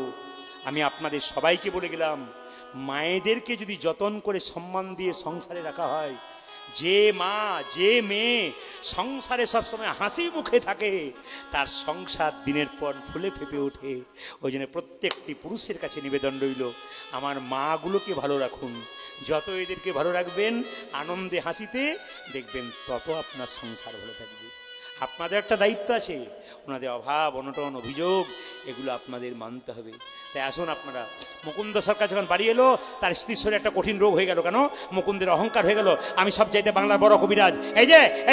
Speaker 1: আমি আপনাদের সবাইকে বলে গেলাম, মায়েদেরকে যদি যতন করে সম্মান দিয়ে সংসারে রাখা হয়, যে মা যে মেয়ে সংসারে সবসময় হাসি মুখে থাকে, তার সংসার দিনের পর ফুলে ফেপে ওঠে। ওই জন্য প্রত্যেকটি পুরুষের কাছে নিবেদন রইল, আমার মাগুলোকে ভালো রাখুন। যত এদেরকে ভালো রাখবেন, আনন্দে হাসিতে, দেখবেন তত আপনার সংসার ভালো থাকবে।
Speaker 4: আপনাদের একটা দায়িত্ব আছে, ওনাদের অভাব অনটন অভিযোগ এগুলো আপনাদের মানতে হবে। তাই আসুন আপনারা, মুকুন্দ সরকার যখন বাড়ি এলো তার স্ত্রীর শরীরে একটা কঠিন রোগ হয়ে গেল। কেন? মুকুন্দের অহংকার হয়ে গেল, আমি সব চাইতে বাংলার বড় কবিরাজ। এই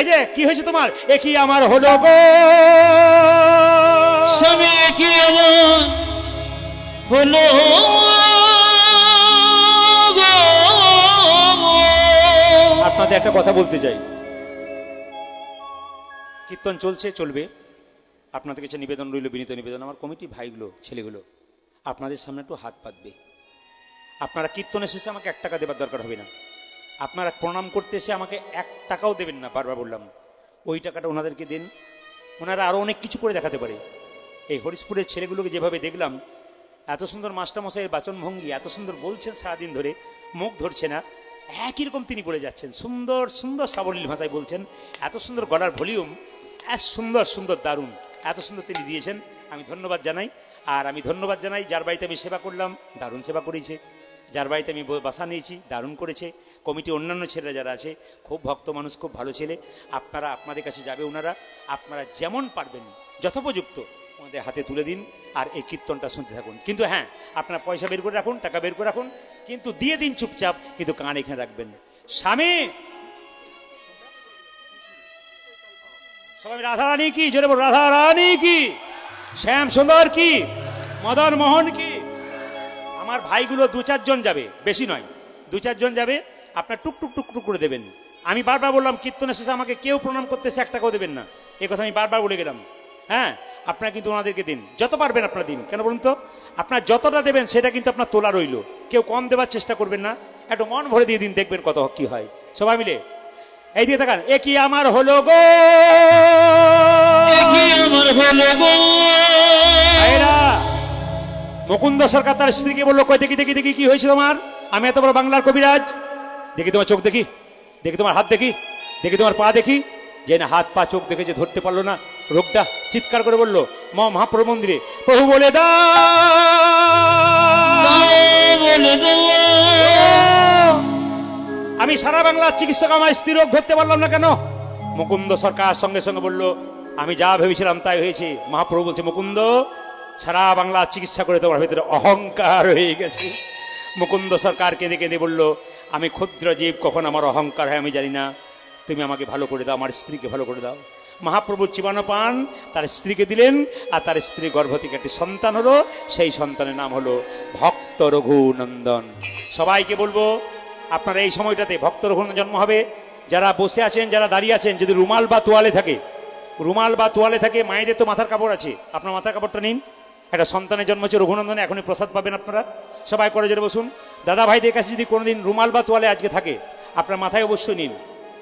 Speaker 4: যে কি হয়েছে তোমার? এ কি আমার হলো গো
Speaker 2: স্বামী, কি আমার হলো গো?
Speaker 4: আপনাদের একটা কথা বলতে চাই, কীর্তন চলছে, চলবে। আপনাদের কাছে নিবেদন রইল, বিনীত নিবেদন, আমার কমিটি ভাইগুলো ছেলেগুলো আপনাদের সামনে একটু হাত পাতবে। আপনারা কীর্তনের শেষে আমাকে 1 টাকা দেবার দরকার হবে না। আপনারা প্রণাম করতে এসে আমাকে 1 টাকাও দেবেন না, বারবার বললাম। ওই টাকাটা ওনাদেরকে দিন, ওনারা আরও অনেক কিছু করে দেখাতে পারে। এই হরিশপুরের ছেলেগুলোকে যেভাবে দেখলাম, এত সুন্দর মাস্টারমশাইয়ের বাচনভঙ্গি, এত সুন্দর বলছেন সারাদিন ধরে, মুখ ধরছে না, একই রকম তিনি বলে যাচ্ছেন, সুন্দর সুন্দর সাবলীল ভাষায় বলছেন, এত সুন্দর গলার ভলিউম, সুন্দর সুন্দর দারুণ, এত সুন্দর তিনি দিয়েছেন। আমি ধন্যবাদ জানাই। আর আমি ধন্যবাদ জানাই যার বাড়িতে আমি সেবা করলাম, দারুণ সেবা করেছে। যার বাড়িতে আমি বাসা নিয়েছি, দারুণ করেছে। কমিটি অন্যান্য ছেলেরা যারা আছে, খুব ভক্ত মানুষ, খুব ভালো ছেলে। আপনারা, আপনাদের কাছে যাবে ওনারা, আপনারা যেমন পারবেন যথোপযুক্ত আমাদের হাতে তুলে দিন, আর এই কীর্তনটা শুনতে থাকুন। কিন্তু হ্যাঁ, আপনারা পয়সা বের করে রাখুন, টাকা বের করে রাখুন, কিন্তু দিয়ে দিন চুপচাপ, কিন্তু কান এখানে রাখবেন। স্বামী, সবাই রাধা রানী কি, জোরে বল, রাধা রানী কি, শ্যাম সুন্দর কি, মদন মোহন কি। আমার ভাইগুলো 2-4 জন যাবে, বেশি নয়, 2-4 জন যাবে। আপনার টুক টুক টুক টুক করে দেবেন। আমি বারবার বললাম, কীর্তনের শেষে আমাকে কেউ প্রণাম করতেছে 1 টাকাও দেবেন না, এই কথা আমি বারবার বলে গেলাম। হ্যাঁ, আপনারা কিন্তু ওনাদেরকে দিন, যত পারবেন আপনারা দিন। কেন বলুন তো? আপনার যতটা দেবেন সেটা কিন্তু আপনার তোলা রইল, কেউ কম দেওয়ার চেষ্টা করবেন না, একটু মন ভরে দিয়ে দিন, দেখবেন কত কি হয়। সবাই মিলে এই দিয়ে থাকান, এ কি আমার হলো গো,
Speaker 2: এ কি আমার হলো গো।
Speaker 4: ভাইরা, মুকুন্দ সরকার তার স্ত্রীকে বললো, কই দেখি দেখি দেখি কি হয়েছে তোমার? আমি এত বড় বাংলার কবিরাজ, দেখি তোমার চোখ দেখি, দেখি তোমার হাত দেখি, দেখি তোমার পা দেখি। যে না হাত পা চোখ দেখে যে ধরতে পারলো না রোগটা, চিৎকার করে বললো মহাপ্রভু মন্দিরে, প্রভু বলে আমি সারা বাংলার চিকিৎসক, আমার স্ত্রী রোগ ধরতে পারলাম না কেন? মুকুন্দ সরকার সঙ্গে সঙ্গে বলল, আমি যা ভেবেছিলাম তাই হয়েছে। মহাপ্রভু বলছে, মুকুন্দ, সারা বাংলা চিকিৎসা করে তোমার ভেতরে অহংকার হয়ে গেছে। মুকুন্দ সরকার কেঁদে কেঁদে বলল, আমি ক্ষুদ্র জীব, কখন আমার অহংকার হয় আমি জানি না, তুমি আমাকে ভালো করে দাও, আমার স্ত্রীকে ভালো করে দাও। মহাপ্রভু চিবানো পান তার স্ত্রীকে দিলেন, আর তার স্ত্রী গর্ভ থেকে একটি সন্তান হলো, সেই সন্তানের নাম হলো ভক্ত রঘুনন্দন। সবাইকে বলবো, আপনারা এই সময়টাতে ভক্ত রঘুনন্দন জন্ম হবে। যারা বসে আছেন, যারা দাঁড়িয়ে আছেন, যদি রুমাল বা তোয়ালে থাকে, রুমাল বা তোয়ালে থাকে, মায়েদের তো মাথার কাপড় আছে, আপনার মাথার কাপড়টা নিন। একটা সন্তানের জন্ম হচ্ছে রঘুনন্দনে, এখনই প্রসাদ পাবেন আপনারা। সবাই করে জোরে বসুন। দাদা ভাইদের কাছে যদি কোনোদিন রুমাল বা তোয়ালে আজকে থাকে, আপনার মাথায় অবশ্যই নিন,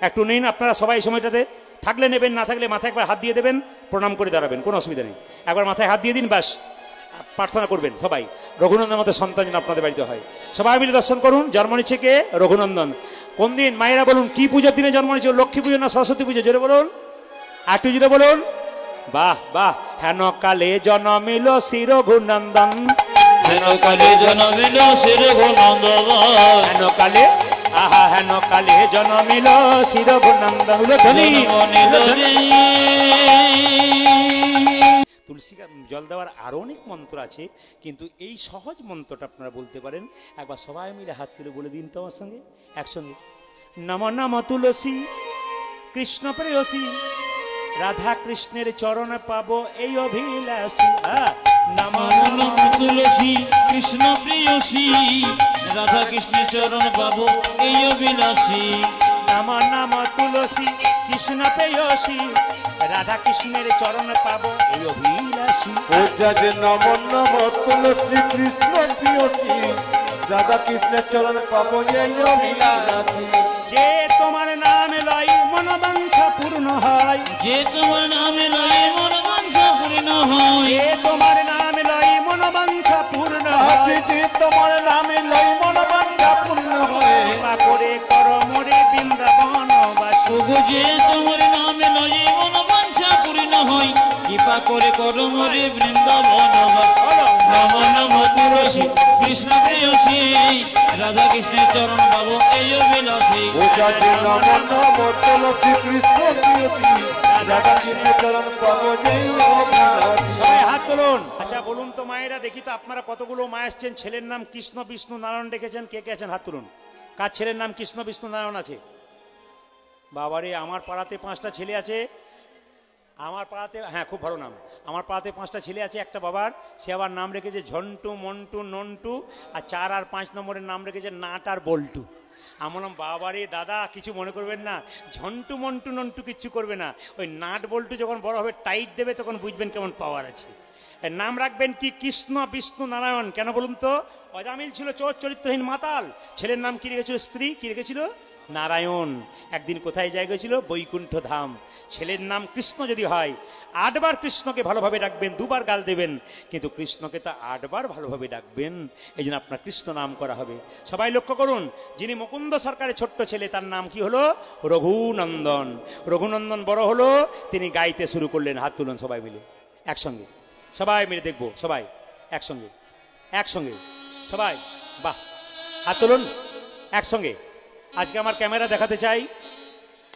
Speaker 4: একটু নিন আপনারা সবাই এই সময়টাতে। থাকলে নেবেন, না থাকলে মাথায় একবার হাত দিয়ে দেবেন, প্রণাম করে দাঁড়াবেন, কোনো অসুবিধা নেই। একবার মাথায় হাত দিয়ে দিন, ব্যাস প্রার্থনা করবেন সবাই, রঘুনন্দন মতো সন্তান যেন আপনাদের বাড়িতে হয়। সবাই মিলে দর্শন করুন। জন্ম নিচ্ছে কে? রঘুনন্দন। কোন দিন? মায়েরা বলুন, কি পূজার দিনে জন্ম নিচ্ছে? লক্ষ্মী পুজো না সরস্বতী পুজো? জোরে বলুন, একটু জোরে বলুন। বাহ বাহ। হেন কালে জন্মিল শ্রী রঘুনন্দন,
Speaker 2: হেন কালে জন্মিল শ্রী রঘুনন্দন,
Speaker 4: হেন কালে, আহা হেন কালে জন্মিল শ্রী রঘুনন্দন। তুলসী জল দেওয়ার আরো অনেক মন্ত্র আছে, কিন্তু এই সহজ মন্ত্রটা আপনারা বলতে পারেন। একবার সবাই মিলে হাত তুলে বলে দিন তো আমার সঙ্গে, একসঙ্গে। নম নম তুলসী কৃষ্ণ প্রেয়সী, রাধা কৃষ্ণের চরণ পাবো এই অভিলাষী। নম
Speaker 2: নম তুলসী কৃষ্ণ প্রেয়সী, রাধা কৃষ্ণের চরণ পাবো এই অভিলাষী।
Speaker 4: নম নম তুলসী কৃষ্ণ প্রেয়সী, রাধা কৃষ্ণের চরণ পাবো এই অভিলাষী।
Speaker 3: নম নম তুলসী কৃষ্ণ প্রিয়সী, রাধা কৃষ্ণের চরণ পাবো এই অভিলাষী।
Speaker 4: যে তোমার নাম লই মনোবাঞ্ছা পূর্ণ হয়,
Speaker 2: যে তোমার নামে লয়ে মন বাঞ্ছা পূর্ণ হয়,
Speaker 4: যে তোমার নাম লই মনোবাঞ্ছা পূর্ণ হয়,
Speaker 3: যে তোমার নামে লই মনোবাঞ্ছা পূর্ণ হয়।
Speaker 4: কৃপা করে কর মোরে বৃন্দাবনবাসী।
Speaker 2: ওগো যে তোমার নামে লয়ে মন বাঞ্ছা পূর্ণ হয়, কৃপা করে করো মোরে বৃন্দাবনবাসী। নম নম তুলসী কৃষ্ণ প্রেয়সী, রাধা কৃষ্ণের চরণ পাবো এই অভিলাষী।
Speaker 3: নম নম তুলসী কৃষ্ণ প্রিয়সী, রাধা কৃষ্ণ চরণ পবনে
Speaker 4: সবাই হাত তুলুন। আচ্ছা বলুন তো মায়েরা, দেখি তো আপনারা কতগুলো মা এসছেন, ছেলের নাম কৃষ্ণ বিষ্ণু নারায়ণ রেখেছেন, কে কে আছেন হাত তুলুন। কার ছেলের নাম কৃষ্ণ বিষ্ণু নারায়ণ আছে? বাবারে, আমার পাড়াতে 5টা ছেলে আছে। আমার পাড়াতে, হ্যাঁ খুব ভালো নাম। আমার পাড়াতে 5টা ছেলে আছে, একটা বাবার, সে আবার নাম রেখেছে ঝন্টু, মন্টু, নন্টু, আর 4 আর 5 নম্বরের নাম রেখেছে নাট আর বল্টু। আমি বললাম বাবারে দাদা কিছু মনে করবেন না, ঝন্টু মন্টু নন্টু কিচ্ছু করবে না, ওই নাট বল্টু যখন বড় হবে টাইট দেবে তখন বুঝবেন কেমন পাওয়ার আছে। এর নাম রাখবেন কি কৃষ্ণ বিষ্ণু নারায়ণ। কেন বলুন তো? অজামিল ছিল চোর চরিত্রহীন মাতাল, ছেলের নাম কি রেখেছিল? স্ত্রী কি রেখেছিল? নারায়ণ। একদিন কোথায় জায়গা ছিল? বৈকুণ্ঠ ধাম। ছেলের নাম কৃষ্ণ যদি হয়, 8 বার কৃষ্ণকে ভালোভাবে ডাকবেন, 2 বার গাল দেবেন, কিন্তু কৃষ্ণকে তা 8 বার ভালোভাবে ডাকবেন, এই জন্য আপনার কৃষ্ণ নাম করা হবে। সবাই লক্ষ্য করুন, যিনি মুকুন্দ সরকারের ছোট্ট ছেলে তার নাম কি হলো? রঘুনন্দন। রঘুনন্দন বড় হলো, তিনি গাইতে শুরু করলেন। হাত তুলুন সবাই মিলে একসঙ্গে, সবাই মিলে দেখবো, সবাই একসঙ্গে একসঙ্গে সবাই, বাহ, হাত তুলুন একসঙ্গে। আজকে আমার ক্যামেরা দেখাতে চাই,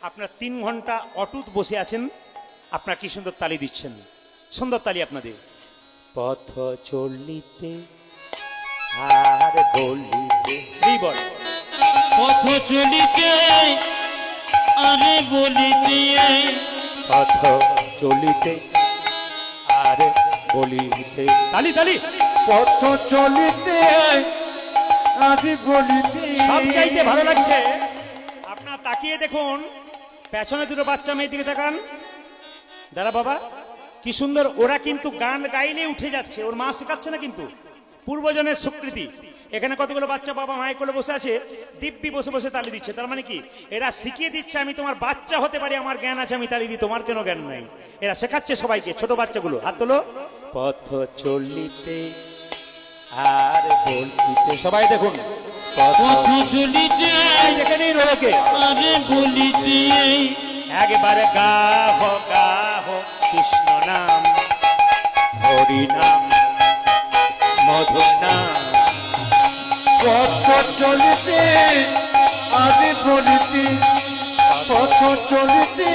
Speaker 4: আপনার 3 ঘন্টা অটুট বসে আছেন, আপনার কি সুন্দর তালি দিচ্ছেন, সুন্দর তালি আপনাদের। পথ চলিতে আর বলিতে, এই বল,
Speaker 2: পথ চলিতে আরে বলিতে,
Speaker 4: পথ চলিতে আর বলিতে, তালি তালি।
Speaker 3: পথ চলিতে আজি বলিতে।
Speaker 4: সব চাইতে ভালো লাগছে আপনার তাকিয়ে দেখুন, পেছনে 2টো বাচ্চা মেয়ের দিকে তাকান। দাদা বাবা কি সুন্দর, ওরা কিন্তু গান গাইলে উঠে যাচ্ছে, ওর মা শেখাচ্ছে না, কিন্তু পূর্বজনের স্বীকৃতি। এখানে কতগুলো বাচ্চা বাবা মায়ের কোলে বসে আছে, দিব্যি বসে বসে তালি দিচ্ছে। তার মানে কি? এরা শিখিয়ে দিচ্ছে আমি তোমার বাচ্চা হতে পারি, আমার জ্ঞান আছে, আমি তালি দিই, তোমার কেন জ্ঞান নাই। এরা শেখাচ্ছে সবাইকে, ছোট বাচ্চাগুলো। হাত তোলো। পথ চলিতে আর বলিতে, সবাই দেখুন,
Speaker 2: পথ চলিতে
Speaker 4: দেখে নিন ওকে।
Speaker 2: আরে বলিতে,
Speaker 4: একবার গাহ গাহ কৃষ্ণ নাম, হরি নাম, মধু নাম।
Speaker 3: পথ চলিতে আজি বলিতে, পথ চলিতে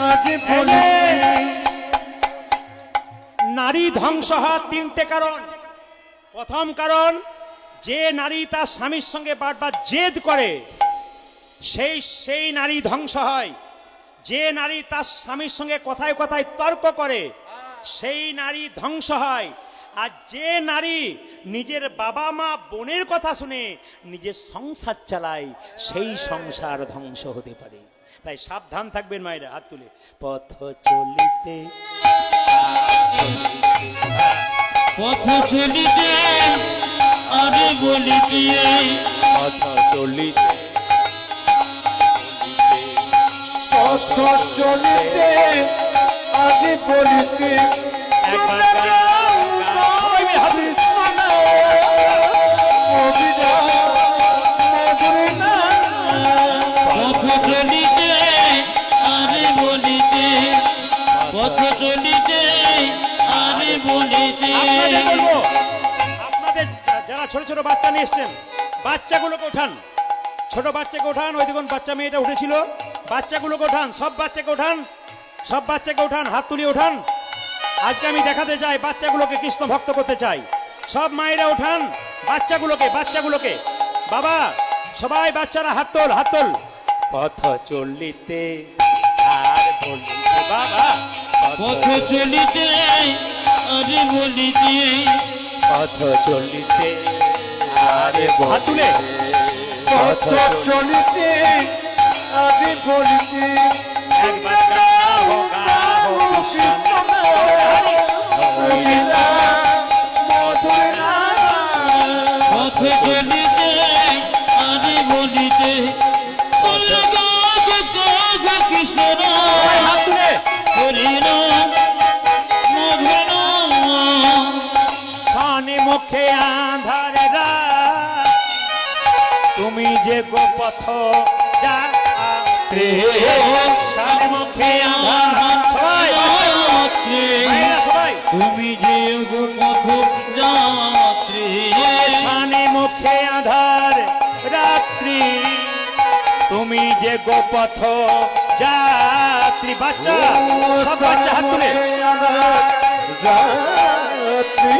Speaker 3: আজি বলিতে।
Speaker 4: নারী ধ্বংস হওয়ার 3টে কারণ। প্রথম কারণ, যে নারী তার স্বামীর সঙ্গে বারবার জেদ করে সেই নারী ধ্বংস হয়। যে নারী তার স্বামীর সঙ্গে কথায় কথায় তর্ক করে সেই নারী ধ্বংস হয়। আর যে নারী নিজের বাবা মা বোনের কথা শুনে নিজের সংসার চালায় সেই সংসার ধ্বংস হতে পারে। তাই সাবধান থাকবেন মায়েরা। হাত তুলে। পথ চলিতে
Speaker 2: পথ চলিতে আরে বলিতে,
Speaker 4: পথ চলিতে
Speaker 3: পথ চলিতে আজি বলিতে।
Speaker 4: একবার সবাই মিলে হাত তুলে।
Speaker 2: পথ চলিতে আরে বলিতে, পথ চলিতে আরে বলিতে।
Speaker 4: আপনাদের বলবো, আপনাদের যারা ছোট ছোট বাচ্চা নিয়ে এসছেন বাচ্চাগুলোকে ওঠান, ছোট বাচ্চাকে ওঠান। ওই দেখুন বাচ্চা মেয়েটা উঠেছিল, বাচ্চাগুলোকে ওঠান, সব বাচ্চাকে ওঠান, সব বাচ্চাকে ওঠান, হাত তুলিয়ে ওঠান। আজকে আমি দেখাতে চাই, বাচ্চাগুলোকে কৃষ্ণ ভক্ত করতে চাই। সব মায়েরা ওঠান বাচ্চাগুলোকে, বাচ্চাগুলোকে। বাবা সবাই বাচ্চারা হাত তোল, হাত তোল। পথ চলিতে আর বলিতে, বাবা
Speaker 2: পথ চলিতে আরে বলিতে,
Speaker 4: পথ চলিতে আরে হাত তুলে।
Speaker 3: পথ চলিতে আজি বলিতে।
Speaker 4: একবার গাহ গাহ কৃষ্ণ হরি
Speaker 3: মধুর নাম।
Speaker 2: পথ চলিতে আরে বলিতে, কৃষ্ণ
Speaker 4: হাত তুলে।
Speaker 2: হরি নাম মধুর নাম।
Speaker 4: শানে মুখে আঁধার রাত, তুমি যে গো পথ যাত্রী। শানে মুখে আঁধার, সবাই মায়েরা সবাই।
Speaker 2: তুমি যে গো পথ যাত্রী,
Speaker 4: শানে মুখে আঁধার রাত্রি, তুমি যে গো পথ যাত্রী।
Speaker 1: স্ত্রী বাচ্চা সব বাচ্চা হাত তুলে
Speaker 3: যাত্রী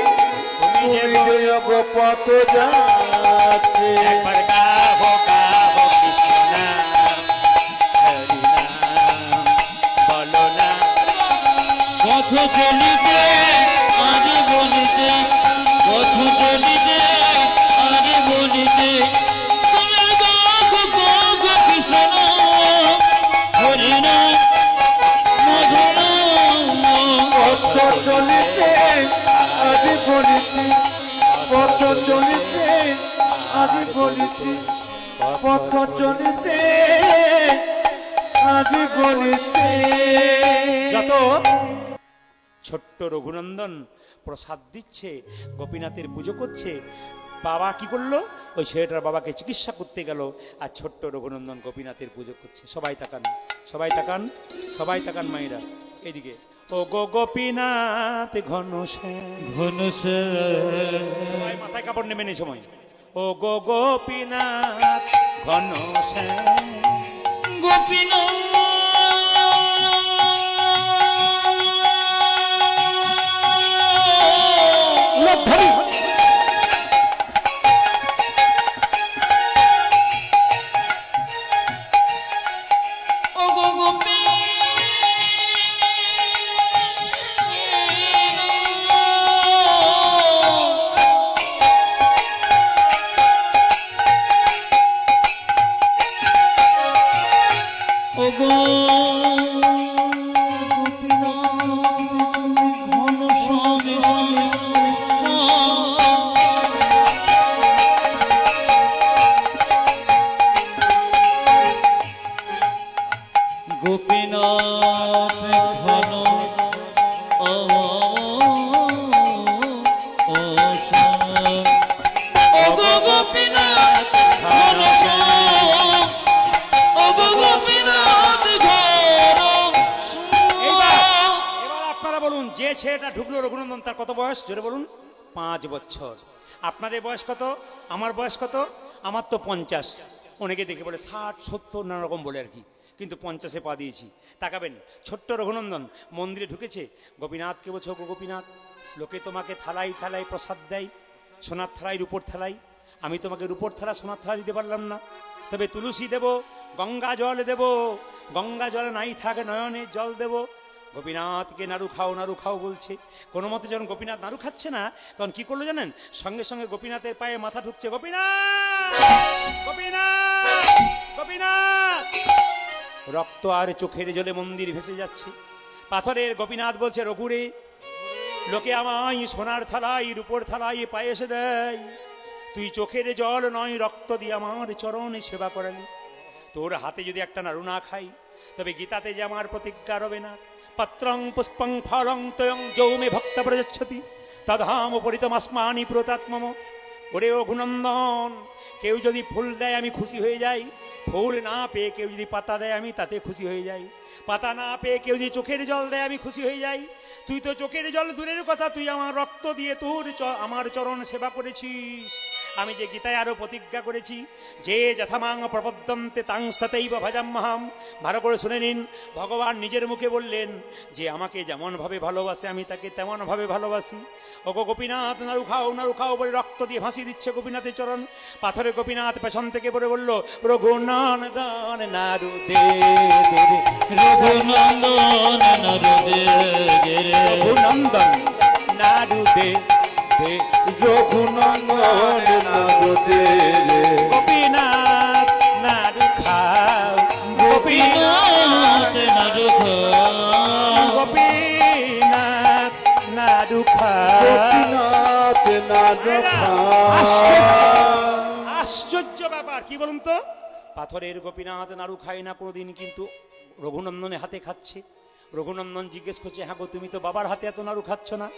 Speaker 1: তুমি যে
Speaker 3: তুমি যে পথ যাত্রী
Speaker 1: একবার গাবো গাবো কৃষ্ণ নাম, হরি নাম, বলো না
Speaker 2: পথ চলিতে আরে বলিতে, পথ চলিতে আরে বলিতে, তুমি গাও গাও কৃষ্ণ নাম, হরি নাম, মধু নাম।
Speaker 3: পথ চলিতে আদি বলিতে, পথ চলিতে আদি বলিতে, পথ চলিতে আদি বলিতে।
Speaker 1: যত ছোট্ট রঘুনন্দন প্রসাদ দিচ্ছে, গোপীনাথের পুজো করছে, বাবা কি করলো? ওই ছেলেটার বাবাকে চিকিৎসা করতে গেল, আর ছোট্ট রঘুনন্দন গোপীনাথের পুজো করছে। সবাই তাকান, সবাই তাকান, সবাই তাকান মায়েরা এদিকে। ও গো গোপীনাথ ঘনশ্যাম,
Speaker 2: ঘনশ্যাম
Speaker 1: সবাই মাথায় কাপড় নেবেন এই সময়। ও গো গোপীনাথ ঘনশ্যাম,
Speaker 2: গোপীনাথ ঘন গোপীনাথ গোপীনাথ
Speaker 1: এবার আপনারা বলুন, যে ছেলেটা ঢুকলো রঘুনন্দন তার কত বয়স? জোরে বলুন। 5 বছর। আপনাদের বয়স কত? আমার বয়স কত? আমার তো 50। অনেকে দেখে বলে 60 70 নানা রকম বলে আর কি, কিন্তু 50-এ পা দিয়েছি। তাকাবেন, ছোট্ট রঘুনন্দন মন্দিরে ঢুকেছে, গোপীনাথকে বলছে, গো গোপীনাথ, লোকে তোমাকে থালায় থালায় প্রসাদ দেয়, সোনার থালায় রূপোর থালায়। আমি তোমাকে রূপোর থালা সোনার থালা দিতে পারলাম না, তবে তুলসী দেব, গঙ্গা জল দেব, গঙ্গা জল নাই থাকে নয়নে জল দেব। গোপীনাথকে নাড়ু খাও বলছে। কোনো মতে যখন গোপীনাথ নাড়ু খাচ্ছে না, তখন কি করলো জানেন? সঙ্গে সঙ্গে গোপীনাথের পায়ে মাথা ঢুকছে। গোপীনাথ, গোপীনাথ, গোপীনাথ। রক্ত আর চোখের জলে মন্দির ভেসে যাচ্ছে। পাথরের গোপীনাথ বলছে, রঘুরে, লোকে আমায় সোনার থালায় রূপোর থালায় পায়েস দেয়, তুই চোখের জল নয় রক্ত দিয়ে আমার চরণে সেবা করালি। তোর হাতে যদি একটা নাড়ু না খাই, তবে গীতাতে যে আমার প্রতিজ্ঞা রবে না, পত্রং পুষ্পং ফলং তয়ং যৌমে ভক্ত প্রযচ্ছতি তধাম উপরিতমস্মানি প্রতাত্মম। ওরে রঘুনন্দন, কেউ যদি ফুল দেয় আমি খুশি হয়ে যাই, ফুল না পেয়ে কেউ যদি পাতা দেয় আমি তাতে খুশি হয়ে যাই, পাতা না পেয়ে কেউ যদি চোখের জল দেয় আমি খুশি হয়ে যাই। তুই তো চোখের জল দূরের কথা, তুই আমার রক্ত দিয়ে তোর আমার চরণ সেবা করেছিস। আমি যে গীতায় আরো প্রতিজ্ঞা করেছি, যে যথামাং প্রপদ্যন্তে তাংস্ততৈব ভজাম্যহম। ভালো করে শুনে নিন, ভগবান নিজের মুখে বললেন যে আমাকে যেমন ভাবে ভালোবাসে আমি তাকে তেমন ভাবে ভালোবাসি। ওগো গোপীনাথ, নাড়ু খাও বলে রক্ত দিয়ে ভাসিয়ে দিচ্ছে গোপীনাথের চরণ। পাথরে গোপীনাথ পেছন থেকে বলে বলল, রঘুনন্দন নাড়ু দে দে রে,
Speaker 2: রঘুনন্দন নাড়ু দে দে রে,
Speaker 1: রঘুনন্দন নাড়ু দে দে,
Speaker 3: রঘুনন্দন নাড়ু দে রে,
Speaker 1: গোপীনাথ নাড়ু খাও,
Speaker 2: গোপীনাথ নাড়ু খাও,
Speaker 1: গোপীনাথ নাড়ু খাও।
Speaker 3: গোপীনাথ নাড়ু
Speaker 1: আশ্চর্য,
Speaker 3: খাও।
Speaker 1: আশ্চর্য ব্যাপার কি বলুন তো? পাথরের গোপীনাথ নাড়ু খায় না কোনোদিন, কিন্তু রঘুনন্দনের হাতে খাচ্ছে। রঘুনন্দন জিজ্ঞেস করছে, হ্যাঁ গো, তুমি তো বাবার হাতে এত নাড়ু খাচ্ছ না,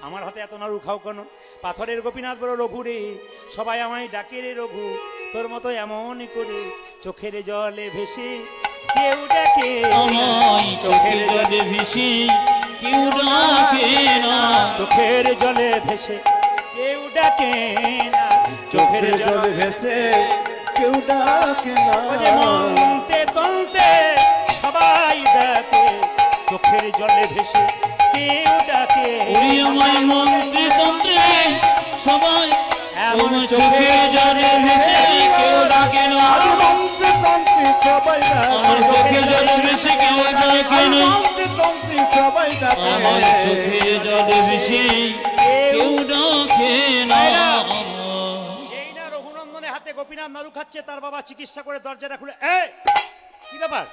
Speaker 1: আমার হাতে এত নাড়ু খাও কেন? পাথরের গোপীনাথ বলো, রঘু রে, সবাই আমায় ডাকে রে রঘু, তোর মতো এমন করে চোখের জলে ভেসে কেউ ডাকে
Speaker 2: আমায় চোখের জলে ভেসে কেউ ডাকে না,
Speaker 1: চোখের জলে ভেসে কেউ ডাকে না, চোখের
Speaker 3: চোখের
Speaker 1: জলে
Speaker 3: জল ভেসে কেউ ডাকে না।
Speaker 1: মনতে তন্তে সবাই ডাকে, চোখের জলে ভেসে কেউ ডাকে
Speaker 2: উড়িয়ময় মন্ত্রী তন্ত্রে সবাই
Speaker 1: এমন
Speaker 2: এমন চোখে জলে ভেসে কেউ ডাকে না
Speaker 3: তন্ত্রী তন্ত্রী সবাই
Speaker 2: আমার চোখে জলে ভেসে কেউ ডাকে না
Speaker 3: তন্ত্রী তন্ত্রী সবাই
Speaker 2: আমার চোখে জলে ভেসে কেউ ডাকে না
Speaker 1: সেই না রঘুনন্দনের হাতে গোপীনাথ নাড়ু খাচ্ছে, তার বাবা চিকিৎসা করে দরজাটা খুলে, কি ব্যাপার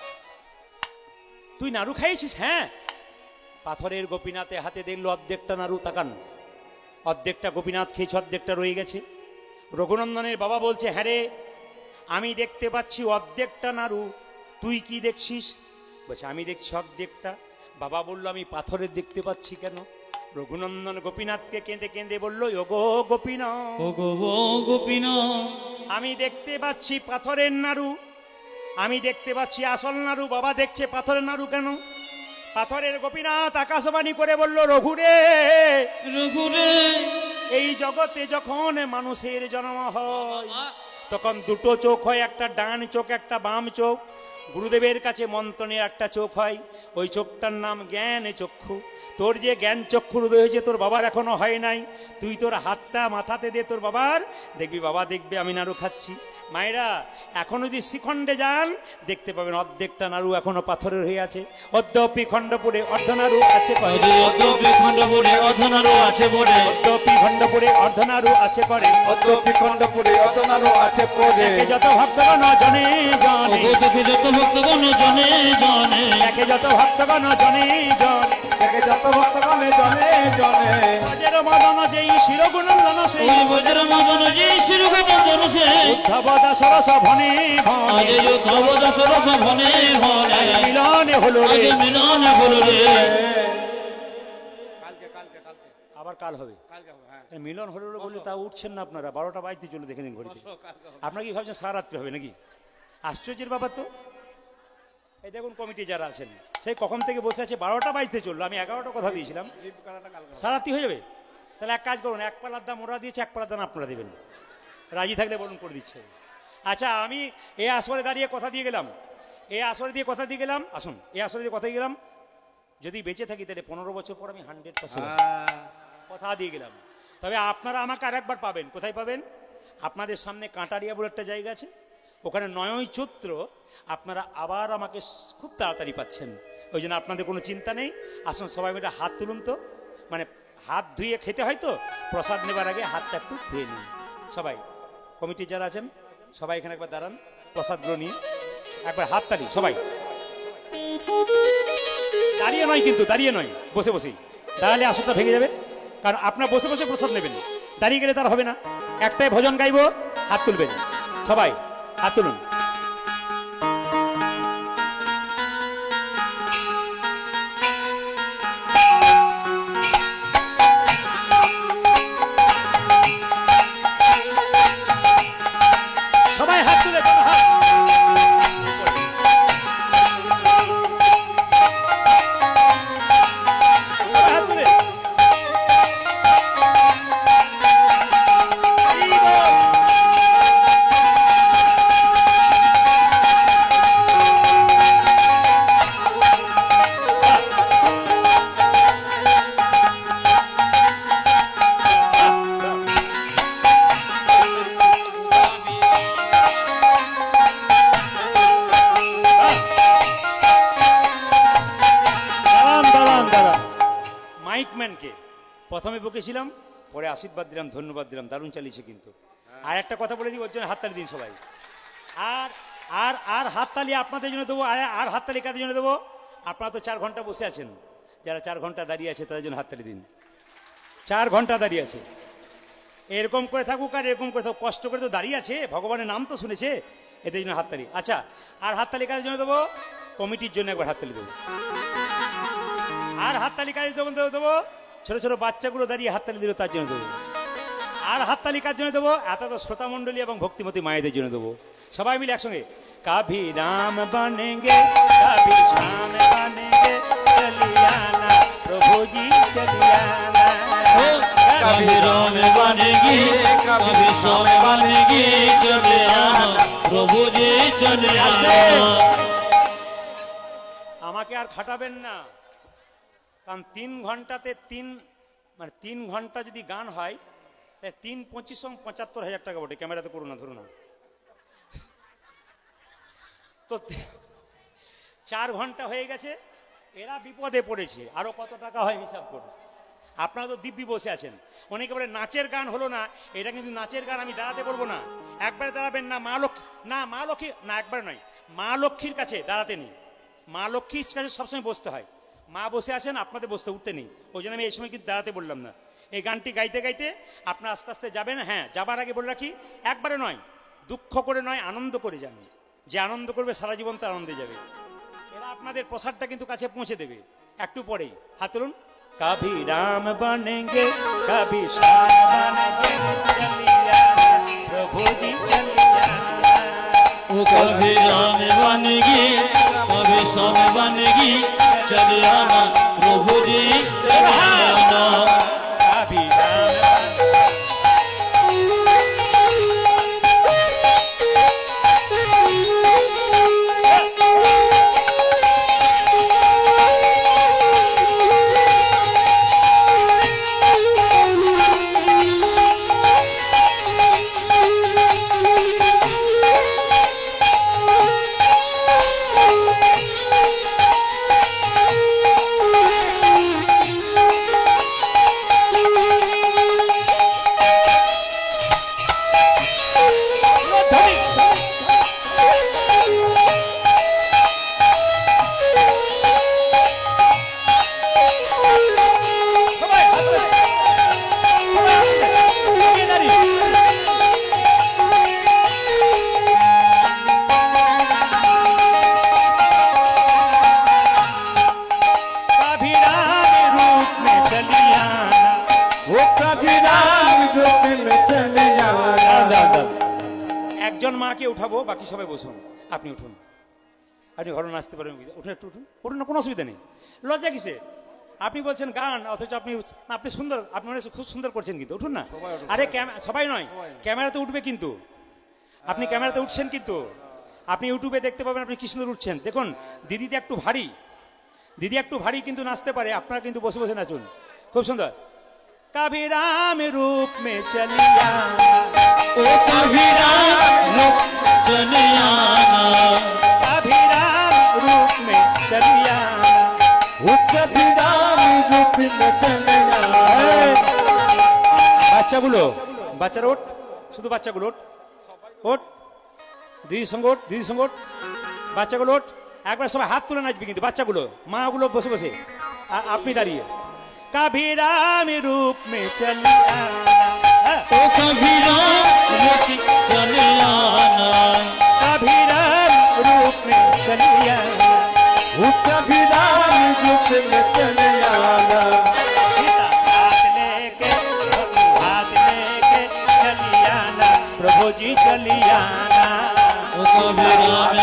Speaker 1: তুই নাড়ু খাইছিস? হ্যাঁ। পাথরের গোপীনাথে হাতে দেখলো অর্ধেকটা নাড়ু, তাকান, অর্ধেকটা গোপীনাথ খেয়েছে, অর্ধেকটা রয়ে গেছে। রঘুনন্দনের বাবা বলছে, হ্যাঁ রে, আমি দেখতে পাচ্ছি অর্ধেকটা নাড়ু, তুই কি দেখছিস? বলছে, আমি দেখছি অর্ধেকটা। বাবা বলল, আমি পাথরের দেখতে পাচ্ছি কেন? রঘুনন্দন গোপীনাথকে কেঁদে কেঁদে বলল, ওগো গোপীনাথ,
Speaker 2: ও গো গোপীনাথ,
Speaker 1: আমি দেখতে পাচ্ছি পাথরের নাড়ু, আমি দেখতে পাচ্ছি আসল নাড়ু। বাবা দেখছে পাথরের নাড়ু কেন? পাথরের গোপীনাথ আকাশবাণী করে বলল, রঘুরে,
Speaker 2: রঘুরে,
Speaker 1: এই জগতে যখন মানুষের জন্ম হয় তখন দুটো চোখ হয়, একটা ডান চোখ একটা বাম চোখ। গুরুদেবের কাছে মন্ত্রণের একটা চোখ হয়, ওই চোখটার নাম জ্ঞান চক্ষু। তোর যে জ্ঞান চক্ষুর উদয় হয়েছে তোর বাবার এখনো হয় নাই, তুই তোর হাতটা মাথাতে দে তোর বাবার, দেখবি বাবা দেখবে আমি নাড়ু খাচ্ছি। মায়েরা, এখন যদি শ্রীখণ্ডে যান দেখতে পাবেন অর্ধেকটা নাড়ু এখনো পাথরের হয়ে আছে। অদ্যপি খণ্ডপুরে অর্ধনাড়ু আছে করে,
Speaker 2: অদ্যপি খণ্ডপুরে অর্ধনাড়ু আছে পড়ে,
Speaker 1: অদ্যপি খণ্ডপুরে অর্ধনাড়ু আছে করে,
Speaker 3: অদ্যপি খণ্ডপুরে অতনারও আছে পড়ে
Speaker 1: একে যত ভক্তগণ জনে জনে,
Speaker 2: দেখে যত ভক্তগণ জনে জনে,
Speaker 1: একে যত ভক্তগণ জনে জনে,
Speaker 3: থেকে যত ভক্তগণে জনে জনে
Speaker 1: অজের মদন যেই শিরগুণন্দন সে,
Speaker 2: ওই বজ্র মদন যে শিরগোবর্ধন সে,
Speaker 1: উদ্ধব দাসরস ভনে ভনে,
Speaker 2: আজ যোদ্ধব দশরস ভনে ভনে,
Speaker 1: মিলনে হলো রে।
Speaker 2: আজ মিলন হলো রে।
Speaker 1: আবার কাল হবে, মিলন হলো রে বলে তা উঠছেন না আপনারা, 12টা বাজতে চলে দেখে নিন ঘড়িতে। আপনারা কি ভাবছেন সারা রাত্রি হবে নাকি? আশ্চর্যের ব্যাপার তো। এই দেখুন কমিটি যারা আছেন সেই কখন থেকে বসে আছে, 12টা বাজতে চললো, আমি 11টা কথা দিয়েছিলাম, সারা রাত্রি হয়ে যাবে। তাহলে এক কাজ করুন, এক পালার দাম ওরা দিয়েছে, এক পালার দাম আপনারা দেবেন, রাজি থাকলে বলুন করে দিচ্ছে। আচ্ছা, আমি এই আসরে দাঁড়িয়ে কথা দিয়ে গেলাম, এই আসরে দিয়ে কথা দিয়ে গেলাম, আসুন এই আসরে দিয়ে কথা দিয়ে গেলাম, যদি বেঁচে থাকি তাহলে 15 বছর পর আমি 100% কথা দিয়ে গেলাম। তবে আপনারা আমাকে আরেকবার পাবেন। কোথায় পাবেন? আপনাদের সামনে কাঁটারিয়া বলে একটা জায়গা আছে, ওখানে 9ই চৈত্র আপনারা আবার আমাকে খুব তাড়াতাড়ি পাচ্ছেন। ওই জন্য আপনাদের কোনো চিন্তা নেই। আসুন সবাই মিলে হাত তুলুন তো, মানে হাত ধুয়ে খেতে হয় তো, প্রসাদ নেবার আগে হাতটা একটু ধুয়ে নিন। সবাই কমিটি যারা আছেন সবাই এখানে একবার দাঁড়ান, প্রসাদগুলো নিয়ে একবার হাত তালি সবাই। দাঁড়িয়ে নয় কিন্তু, দাঁড়িয়ে নয়, বসে বসেই। দাঁড়ালে আসরটা ভেঙে যাবে, কারণ আপনার বসে বসে প্রসাদ নেবেন, দাঁড়িয়ে গেলে তার হবে না। একটাই ভজন গাইবো, হাত তুলবেন সবাই, হাত তুলুন। সবাই হাত তুলে হাত হাত তুলে মাইকম্যানকে প্রথমে বকেছিলাম, পরে আশীর্বাদ দিলাম, ধন্যবাদ দিলাম, দারুণ চালিয়েছে কিন্তু। আর একটা কথা বলে দিই, ওর জন্য হাততালি দিন সবাই। আর আর আর হাততালি আপনাদের জন্য দেবো, আর হাততালি কাদের জন্য দেবো? আপনারা তো 4 ঘন্টা বসে আছেন, যারা 4 ঘন্টা দাঁড়িয়ে আছে তাদের জন্য হাততালি দিন। 4 ঘন্টা দাঁড়িয়ে আছে, এরকম করে থাকুক আর এরকম করে থাকুক, কষ্ট করে তো দাঁড়িয়ে আছে, ভগবানের নাম তো শুনেছে, এদের জন্য হাততালি। আচ্ছা, আর হাততালি কাদের জন্য দেবো? কমিটির জন্য একবার হাততালি দেবো। আর হাততালি কাদের জন্য দেবো? ছোট ছোট বাচ্চাগুলো দাঁড়িয়ে হাততালি দিল তার জন্য দেবো। আর হাততালি কার জন্য দেবো? এত তো শ্রোতা মণ্ডলী এবং ভক্তিমতী মায়েদের জন্য দেবো। সবাই মিলে একসঙ্গে, কাভি রাম বনেঙ্গে কাভি শ্যাম বনেঙ্গে চলিয়ানা প্রভুজি চলিয়ানা,
Speaker 2: कभी राम बनेगी कभी श्याम बनेगी, चले आना प्रभु जी चले आना।
Speaker 1: আমাকে আর খাটাবেন না,
Speaker 4: কারণ 3 ঘন্টাতে 3 ঘন্টা যদি গান হয় তাই 3 25 75,000 টাকা বটে। ক্যামেরাতে করো না, ধরো না। তো 4 ঘন্টা হয়ে গেছে, এরা বিপদে পড়েছে, আরো কত টাকা হয় হিসাব করুন। আপনারা তো দিব্যি বসে আছেন। অনেকে বলে নাচের গান হলো না, এটা কিন্তু নাচের গান, আমি দাঁড়াতে বলবো না। একবারে দাঁড়াবেন না, মা লক্ষ্মী না, একবার নয়, মা লক্ষ্মীর কাছে দাঁড়াতে নেই, মা লক্ষ্মীর কাছে সবসময় বসতে হয়। মা বসে আছেন, আপনাদের বসতে উঠতে নেই, ওই জন্য আমি এই সময় কিন্তু দাঁড়াতে বললাম না। এই গানটি গাইতে গাইতে আপনারা আস্তে আস্তে যাবেন। হ্যাঁ, যাবার আগে বলে রাখি, একবারে নয়, দুঃখ করে নয়, আনন্দ করে যান। যে আনন্দ করবে সারা জীবন তার আনন্দে যাবে। এরা আপনাদের প্রসাদটা কিন্তু কাছে পৌঁছে দেবে একটু পরেই। হাত তুলুন। कभी राम बनेंगे कभी श्याम बनेंगे, चलिया प्रभु जी चलिया।
Speaker 2: वो कभी राम बनेगी कभी श्याम बनेगी, चले आना प्रभु जी चले आना।
Speaker 4: कभी राम একজন মাকে উঠাবো, বাকি সবাই বসুন। আপনি উঠুন, আপনি ভালো নাচতে পারেন, উঠুন, একটু উঠুন, উঠুন না, কোনো অসুবিধা নেই। লজ্জা কিসে? আপনি বলছেন গান, অথচ আপনি সুন্দর, আপনি মনে খুব সুন্দর করছেন, কিন্তু উঠুন না। আরে সবাই নয়, ক্যামেরাতে উঠবে কিন্তু, আপনি ক্যামেরাতে উঠছেন কিন্তু, আপনি ইউটিউবে দেখতে পাবেন আপনি কি সুন্দর উঠছেন। দেখুন দিদিটা একটু ভারী, দিদি একটু ভারী কিন্তু নাচতে পারে, আপনারা কিন্তু বসে বসে নাচুন, খুব সুন্দর। कभी राम रूप में चलिया,
Speaker 2: ओ कभी राम रूप चले आना,
Speaker 4: कभी राम रूप में चलिया,
Speaker 3: वो कभी राम रूप में चलिया।
Speaker 4: বাচ্চাগুলো, বাচ্চারা ওঠ, শুধু বাচ্চাগুলো ওঠ, ওঠ, দিদির সঙ্গে ওঠ, দিদির সঙ্গে ওঠ, বাচ্চাগুলো ওঠ, একবার সবাই হাত তুলে নাচবে কিন্তু, বাচ্চাগুলো, মাগুলো বসে বসে, আপনি দাঁড়িয়ে। कभी राम रूप में चलिया,
Speaker 2: ओ कभी राम रूप चले आना,
Speaker 4: कभी राम रूप में चलिया,
Speaker 3: वो कभी राम रूप में चलिया।
Speaker 4: सीता साथ लेके हाथ लेके चलिया ना, प्रभु जी चलिया ना।
Speaker 2: ओ कभी राम